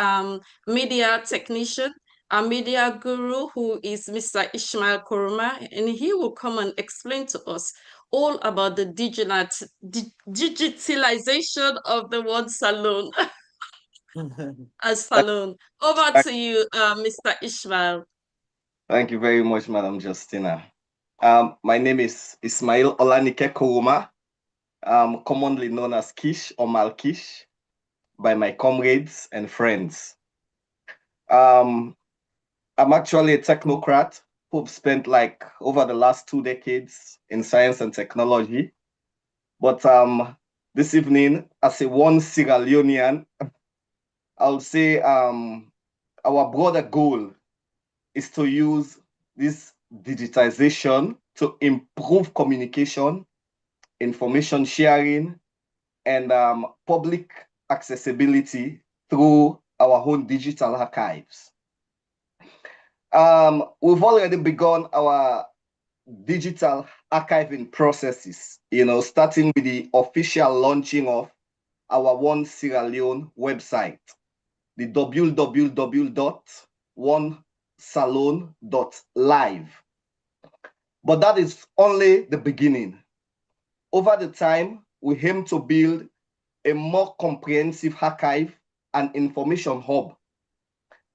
media technician, our media guru, who is Mr. Ishmael Koroma, and he will come and explain to us all about the digitalization of the word Salone. As Salone. Over to you, Mr. Ishmael. Thank you very much, Madam Justina. My name is Ismail Olanike Koroma, commonly known as Kish or Malkish by my comrades and friends. I'm actually a technocrat who've spent like over the last 2 decades in science and technology. But this evening, as a one Sierra Leonean, I'll say our broader goal is to use this digitization to improve communication, information sharing, and public accessibility through our own digital archives. We've already begun our digital archiving processes, starting with the official launching of our One Sierra Leone website, the www.onesalone.live. But that is only the beginning. Over the time, we aim to build a more comprehensive archive and information hub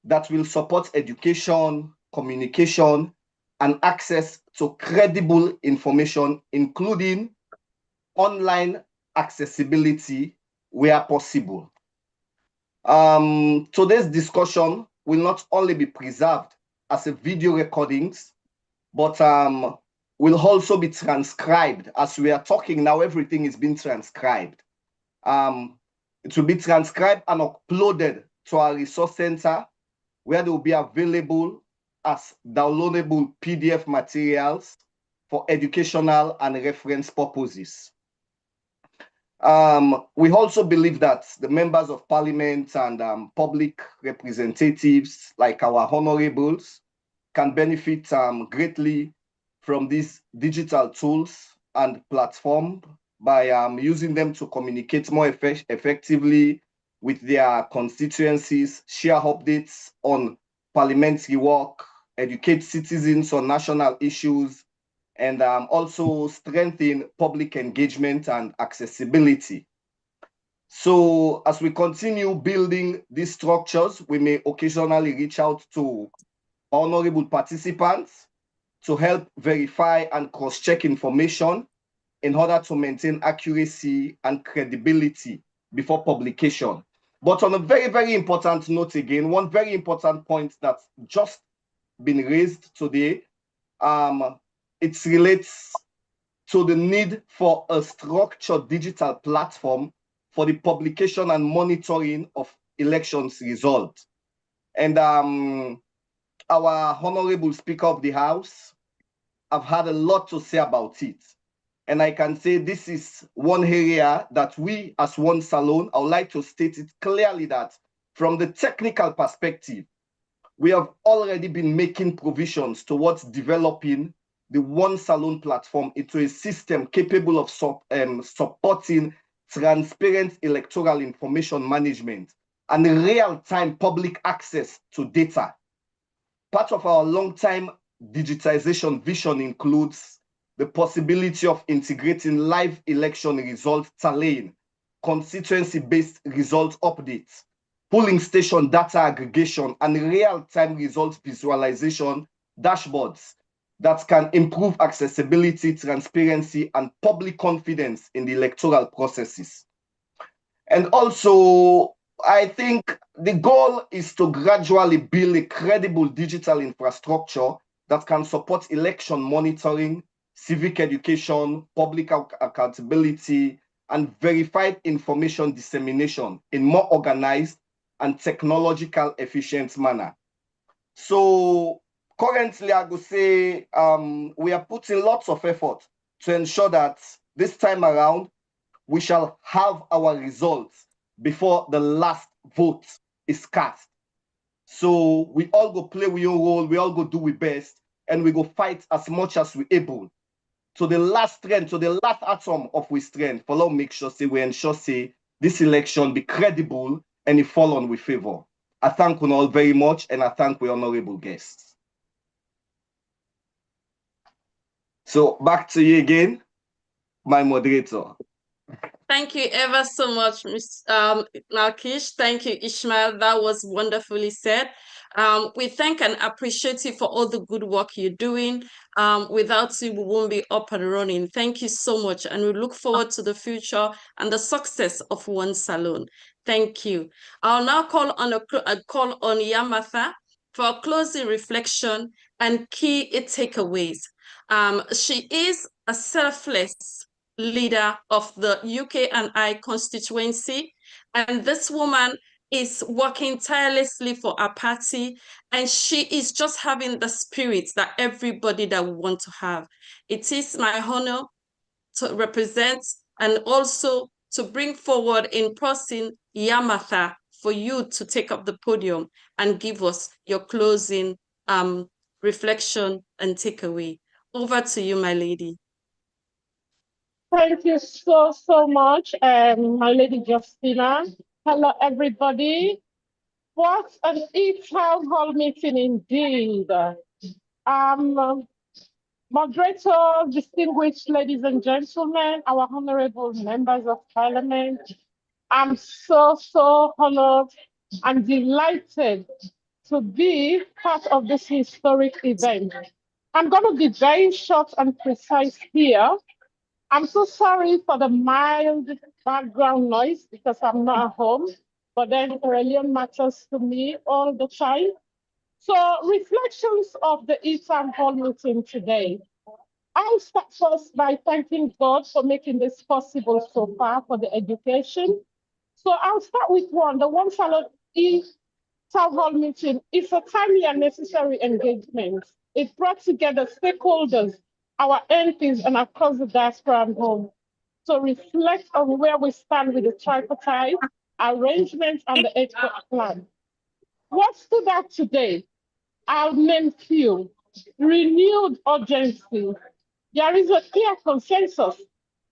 that will support education, communication, and access to credible information, including online accessibility where possible. Today's discussion will not only be preserved as a video recordings, but will also be transcribed. As we are talking now, everything is being transcribed. It will be transcribed and uploaded to our resource center, where they will be available as downloadable PDF materials for educational and reference purposes. We also believe that the members of parliament and public representatives, like our honorables, can benefit greatly from these digital tools and platform by using them to communicate more effectively with their constituencies, share updates on parliamentary work, educate citizens on national issues, and also strengthen public engagement and accessibility. So as we continue building these structures, we may occasionally reach out to honorable participants to help verify and cross-check information in order to maintain accuracy and credibility before publication. But on a very, very important note again, one very important point that's just been raised today, it relates to the need for a structured digital platform for the publication and monitoring of elections results. And our Honorable Speaker of the House, I've had a lot to say about it. And I can say this is one area that we as One Salone, I would like to state it clearly that from the technical perspective, we have already been making provisions towards developing the One Salone platform into a system capable of supporting transparent electoral information management and real-time public access to data. Part of our long-time digitization vision includes the possibility of integrating live election results tallying, constituency-based result updates, polling station data aggregation, and real-time results visualization dashboards that can improve accessibility, transparency, and public confidence in the electoral processes. And also, I think the goal is to gradually build a credible digital infrastructure that can support election monitoring, civic education, public accountability, and verified information dissemination in more organized and technological efficient manner. So currently, I would say we are putting lots of effort to ensure that this time around, we shall have our results before the last vote is cast. So we all go play we own role, we all go do we best, and we go fight as much as we able. To the last strength, to the last atom of we strength, for long make sure say we ensure say this election be credible and it fall on with favor. I thank you all very much, and I thank we honorable guests. So back to you again, my moderator. Thank you ever so much, Ms. Nalkish. Thank you, Ishmael. That was wonderfully said. We thank and appreciate you for all the good work you're doing. Without you, we won't be up and running. Thank you so much. And we look forward to the future and the success of One Salone. Thank you. I'll now call on Yamatha for a closing reflection and key takeaways. She is a selfless leader of the UK and I constituency, and this woman is working tirelessly for our party, and she is just having the spirit that everybody that we want to have. It is my honor to represent and also to bring forward in person Yamatha for you to take up the podium and give us your closing reflection and takeaway. Over to you, my lady. Thank you so much, my lady Justina. Hello, everybody. What an e-town hall meeting indeed. Moderators, distinguished ladies and gentlemen, our honorable members of parliament, I'm so honored and delighted to be part of this historic event. I'm going to be very short and precise here. I'm so sorry for the mild background noise because I'm not at home, but then Aurelian matters to me all the time. So reflections of the Eastern Hall meeting today. I'll start first by thanking God for making this possible so far for the education. So I'll start with one, the One Salone Town Hall meeting is a timely and necessary engagement. It brought together stakeholders, our MPs, and across the diaspora and home to reflect on where we stand with the tripartite arrangements and the export plan. What stood out today? I'll name few. Renewed urgency. There is a clear consensus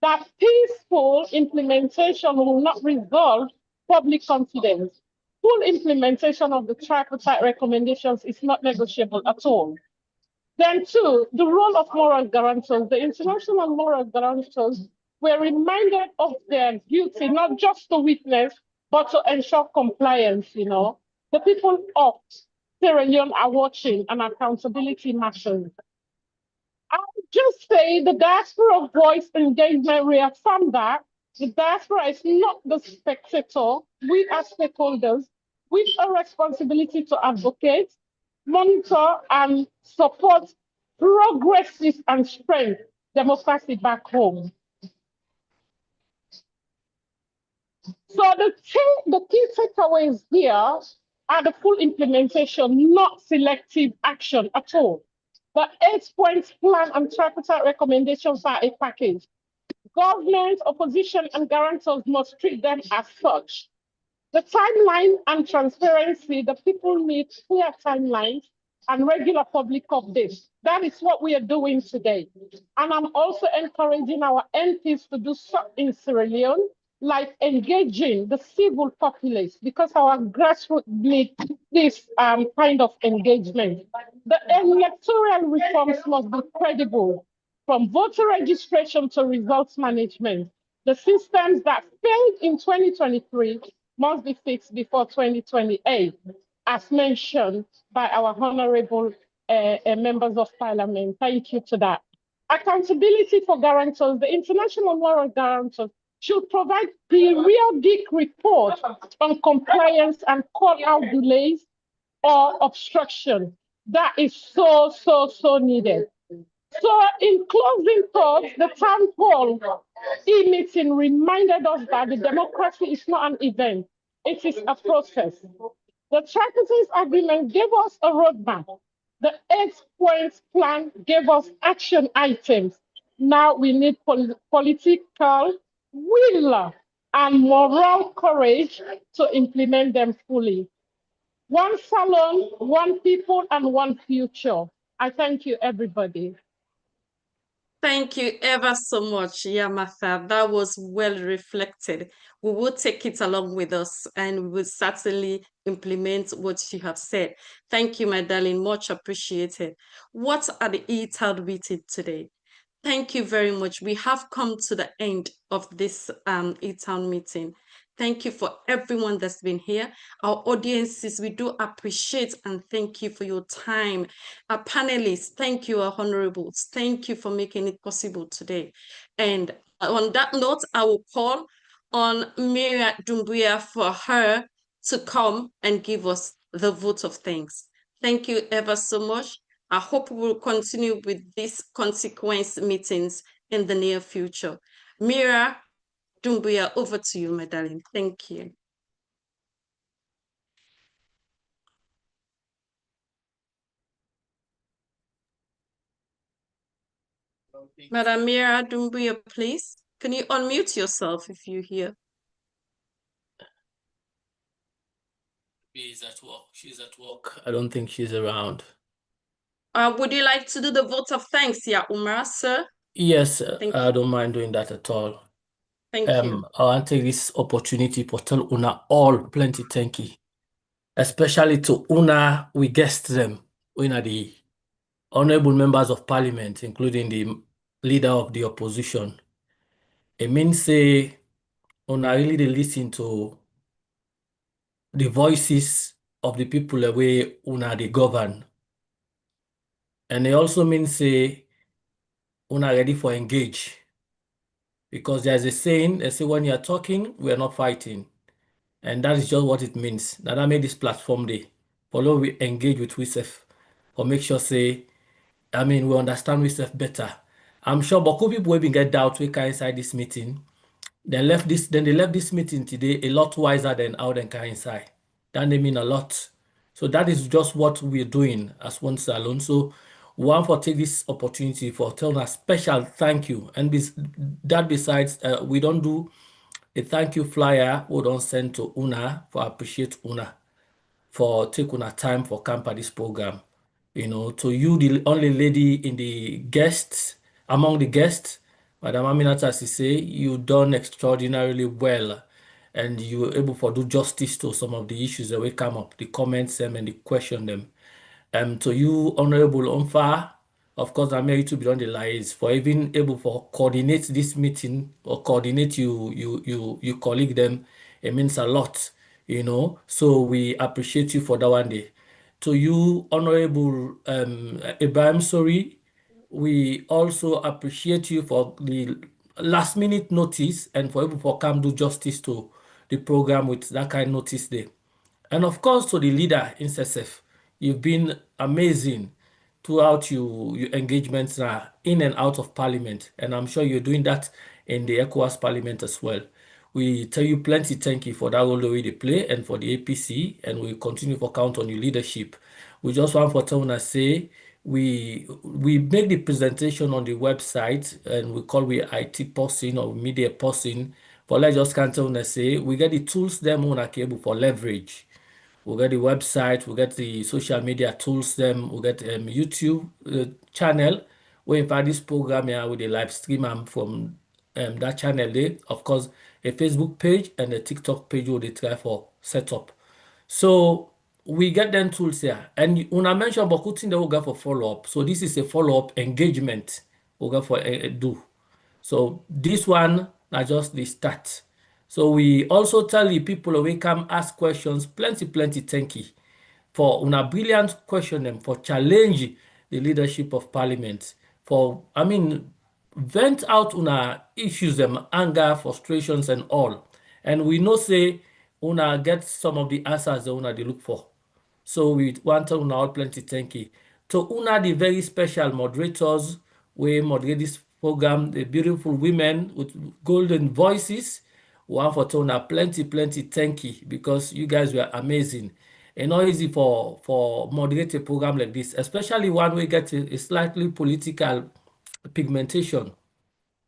that peaceful implementation will not resolve public confidence. Full implementation of the tripartite recommendations is not negotiable at all. Then two, the role of moral guarantors. The international moral guarantors were reminded of their duty, not just to witness, but to ensure compliance, The people of Sierra Leone are watching, and accountability matters. I would just say the diaspora voice engagement reaffirmed that the diaspora is not the spectator. We as stakeholders with a responsibility to advocate, monitor, and support progressive and strength democracy back home. So the key takeaways here are the full implementation, not selective action at all. The 8 points plan and tripartite recommendations are a package. Government, opposition, and guarantors must treat them as such. The timeline and transparency, the people need clear timelines and regular public updates. That is what we are doing today. And I'm also encouraging our MPs to do so in Sierra Leone, like engaging the civil populace, because our grassroots need this kind of engagement. The electoral reforms must be credible, from voter registration to results management. The systems that failed in 2023 must be fixed before 2028, as mentioned by our honorable members of parliament. Thank you to that. Accountability for guarantors. The international moral guarantors should provide periodic reports on compliance and call out delays or obstruction. That is so needed. So in closing thoughts, the town hall e-meeting reminded us that the democracy is not an event, it is a process. The tripartite agreement gave us a roadmap. The 8 points plan gave us action items. Now we need political will and moral courage to implement them fully. One Salone, one people, and one future. I thank you, everybody. Thank you ever so much, Yamatha. That was well reflected. We will take it along with us and we will certainly implement what you have said. Thank you, my darling. Much appreciated. What are the e-town meeting today? Thank you very much. We have come to the end of this e-town meeting. Thank you for everyone that's been here. Our audiences, we do appreciate and thank you for your time. Our panelists, thank you, our honorables. Thank you for making it possible today. And on that note, I will call on Miriam Dumbuya for her to come and give us the vote of thanks. Thank you ever so much. I hope we will continue with these consequence meetings in the near future. Mira Dumbuya, over to you, my darling. Thank you. Madam Mira Dumbuya, please. Can you unmute yourself if you're here? She's at work. She's at work. I don't think she's around. Would you like to do the vote of thanks, yeah, Umar, sir? Yes, I don't mind doing that at all. Thank you. I want to take this opportunity to tell Una all plenty thank you. Especially to Una, we guest them. Una the honorable members of parliament, including the leader of the opposition. It means say Una really they listen to the voices of the people the way Una they govern. And it also means say Una ready for engage. Because there's a saying, they say when you're talking, we're not fighting. And that is just what it means. That I made this platform day. Follow we engage with WeSef. Or make sure say, we understand WeSef better. I'm sure Boku people will get doubt we can inside this meeting. They left this meeting today a lot wiser than how they can inside. That they mean a lot. So that is just what we're doing as one salon. So one for take this opportunity for telling a special thank you. And that besides, we don't do a thank you flyer we don't send to Una for appreciate Una for taking our time for camp at this program. To you, the only lady in the guests, among the guests, Madam Aminata say you done extraordinarily well and you were able to do justice to some of the issues that will come up, the comments them and the question them. To you, Honorable Onfa, of course, I'm here to be on the lines for even able to coordinate this meeting or coordinate you colleague them. It means a lot. So we appreciate you for that one day. To you, Honorable Ibrahim Sori, we also appreciate you for the last minute notice and for able to come do justice to the program with that kind of notice there. And of course, to the leader in SSF, you've been amazing throughout your engagements in and out of parliament. And I'm sure you're doing that in the ECOWAS parliament as well. We tell you plenty thank you for that role the way they play and for the APC, and we continue to count on your leadership. We just want for Tona say we make the presentation on the website and we call we IT person or media person. For let's just can't tell say we get the tools them on a cable for leverage. We get the website, we get the social media tools them, we get YouTube channel. We in fact this program here with the live stream from that channel there. Of course, a Facebook page and a TikTok page where they try for setup. So we get them tools here. And when I mentioned about putting the go for follow-up, so this is a follow-up engagement we go for do. So this one are just the start. So we also tell the people we come ask questions, plenty thank you for una brilliant question them for challenge the leadership of parliament for vent out una issues them anger frustrations and all, and we know say una get some of the answers that una they look for. So we want to all plenty thank you to una the very special moderators we moderate this program, the beautiful women with golden voices. One for Tona, plenty thank you because you guys were amazing. And not easy for moderate a program like this, especially one we get a slightly political pigmentation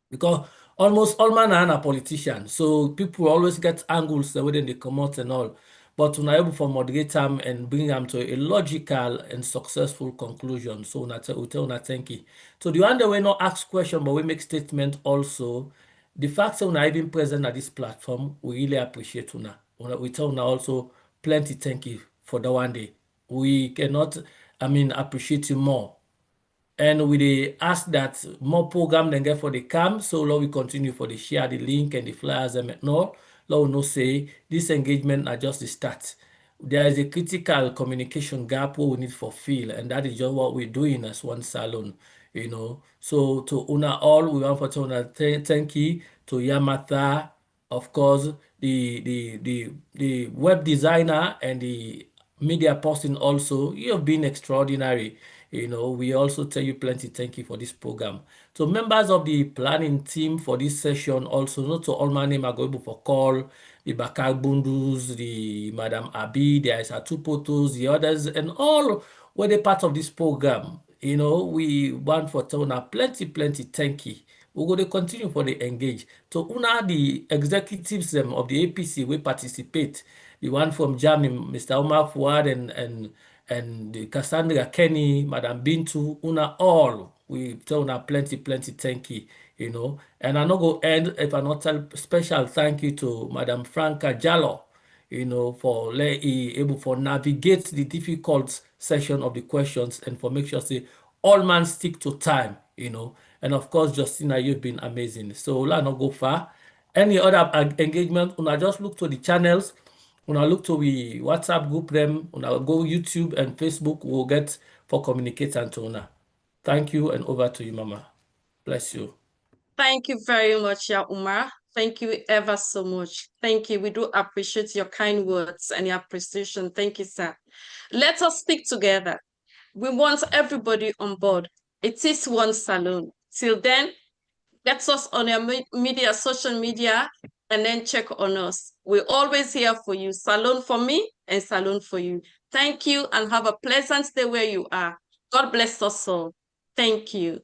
because almost all man are a politician, so people always get angles the way they come out and all. But we're able to moderate them and bring them to a logical and successful conclusion. So we tell una thank you. So the one that we not ask question, but we make statement also. The fact that we're even present at this platform, we really appreciate una. We tell una also plenty thank you for the one day. We cannot, appreciate you more. And we dey ask that more program then get for the camp. So Lord, we continue for the share the link and the flyers and all. Lord, we know say this engagement are just the start. There is a critical communication gap what we need to fill, and that is just what we're doing as one salon, So to una all, we want to una thank you to Yamata, of course, the web designer and the media person also. You have been extraordinary. We also tell you plenty thank you for this program. So members of the planning team for this session also, not to all my name are going for call, the Bakar Bundus, the Madam Abi, the Aisatu Potos, the others, and all were they part of this program. We want for Tona plenty thank you. We're going to continue for the engage. So una the executives of the APC will participate. The one from Germany, Mr. Omar Fuad and the Cassandra Kenny, Madam Bintu, una all. We tell una plenty thank you, And I'm not going to end if I not tell special thank you to Madam Franca Jallo, for able for navigate the difficult section of the questions and for make sure say all man stick to time, And of course, Justina, you've been amazing. So let's not go far. Any other engagement, una just look to the channels, una look to the WhatsApp group them, una go YouTube and Facebook, we'll get for communicate and to una. Thank you and over to you, Mama. Bless you. Thank you very much, Ya Umar. Thank you ever so much. Thank you. We do appreciate your kind words and your appreciation. Thank you, sir. Let us speak together. We want everybody on board. It is one salon. Till then, get us on your media, social media, and then check on us. We're always here for you. Salon for me and salon for you. Thank you and have a pleasant day where you are. God bless us all. Thank you.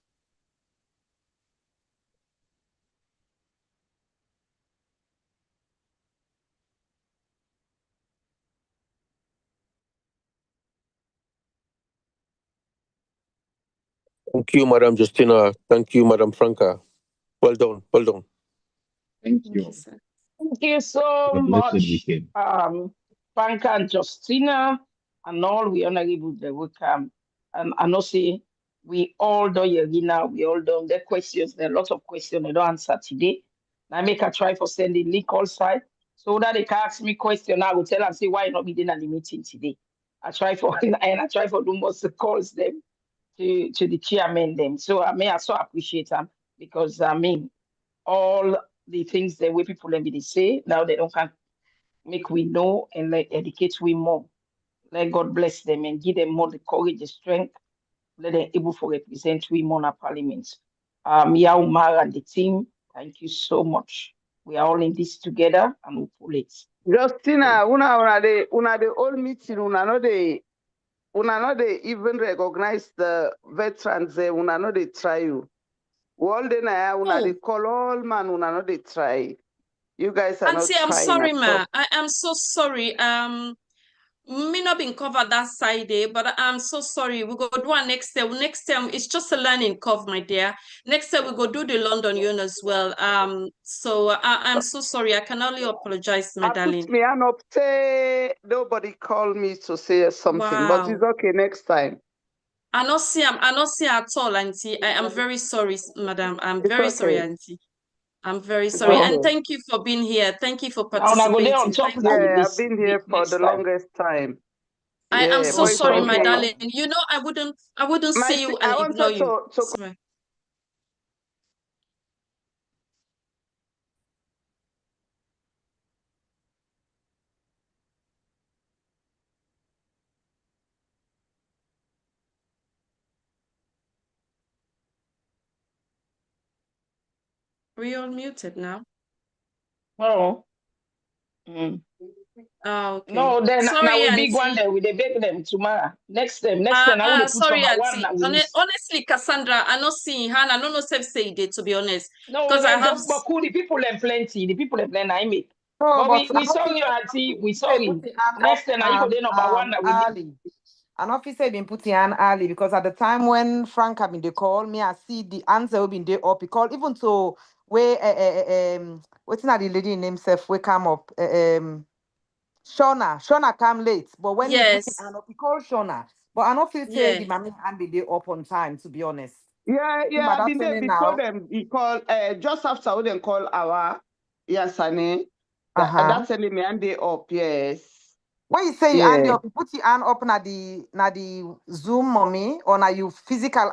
Thank you, Madam Justina. Thank you, Madam Franca. Well done. Well done. Thank you. Thank you so much, Franca and Justina, and all we honorable the welcome. I know see we all done here now. We all done the questions. There are lots of questions they don't answer today. I make a try for sending link all side so that they can ask me question. I will tell them say why not be in the meeting today. I try for and I try for do most calls them to the chairman them. So I may also appreciate them because all the things the way people let me say now they don't can make we know and like educate we more. Let God bless them and give them more the courage, the strength, let them able to represent we more in our parliament. Umar and the team, thank you so much. We are all in this together and we pull it. Justina, una the old meeting, una no they even recognize the veterans, una no they try you. All day now, una they call all man, una no they try. You guys are Auntie, not I'm trying sorry, at all. ma. I am so sorry. Me not been covered that side, but I'm so sorry. We go do one next time. Next time it's just a learning curve, my dear. Next time we go do the London Yun as well. So I'm so sorry. I can only apologize, my I darling. put me hand up, say nobody called me to say something, but it's okay next time. I not see at all, Auntie. I am very sorry, madam. I'm It's very sorry, okay. Auntie. I'm very It's sorry. And okay. thank you for being here. Thank you for Now I go there on participating. top Thank now you. with Yeah, I've this been here for next the time. longest time. I am Yeah, so but it's sorry, my okay. darling. You know, I wouldn't see you I and ignore wanted you. to Swear. We all muted now. Oh. Okay. No, then Sorry, now we Auntie. big one there. We they beg them tomorrow. Next time I would put Sorry, number Auntie. one now with this. Honestly, Cassandra, I not seeing her. I don't know if say it, to be honest. No, Because I have. but cool, the people them plenty. The people them plenty I make. No, But we sorry, Auntie. We sorry. Next time I go there number one now with early. An officer been putting an early because at the time when Frank had been they call me, I see the answer will be there up. He called even to where what's not the lady name self we come up Shona come late, but when he put it Yes. up, he called Shona. But I don't feel say Yeah. the mommy and be there up on time, to be honest. Yeah, I've been there before them. He called just after we then call our Yasane. That's telling me and they up, yes. When you say you Yeah. hand up, you put your hand up na the Zoom mommy or na you physical hand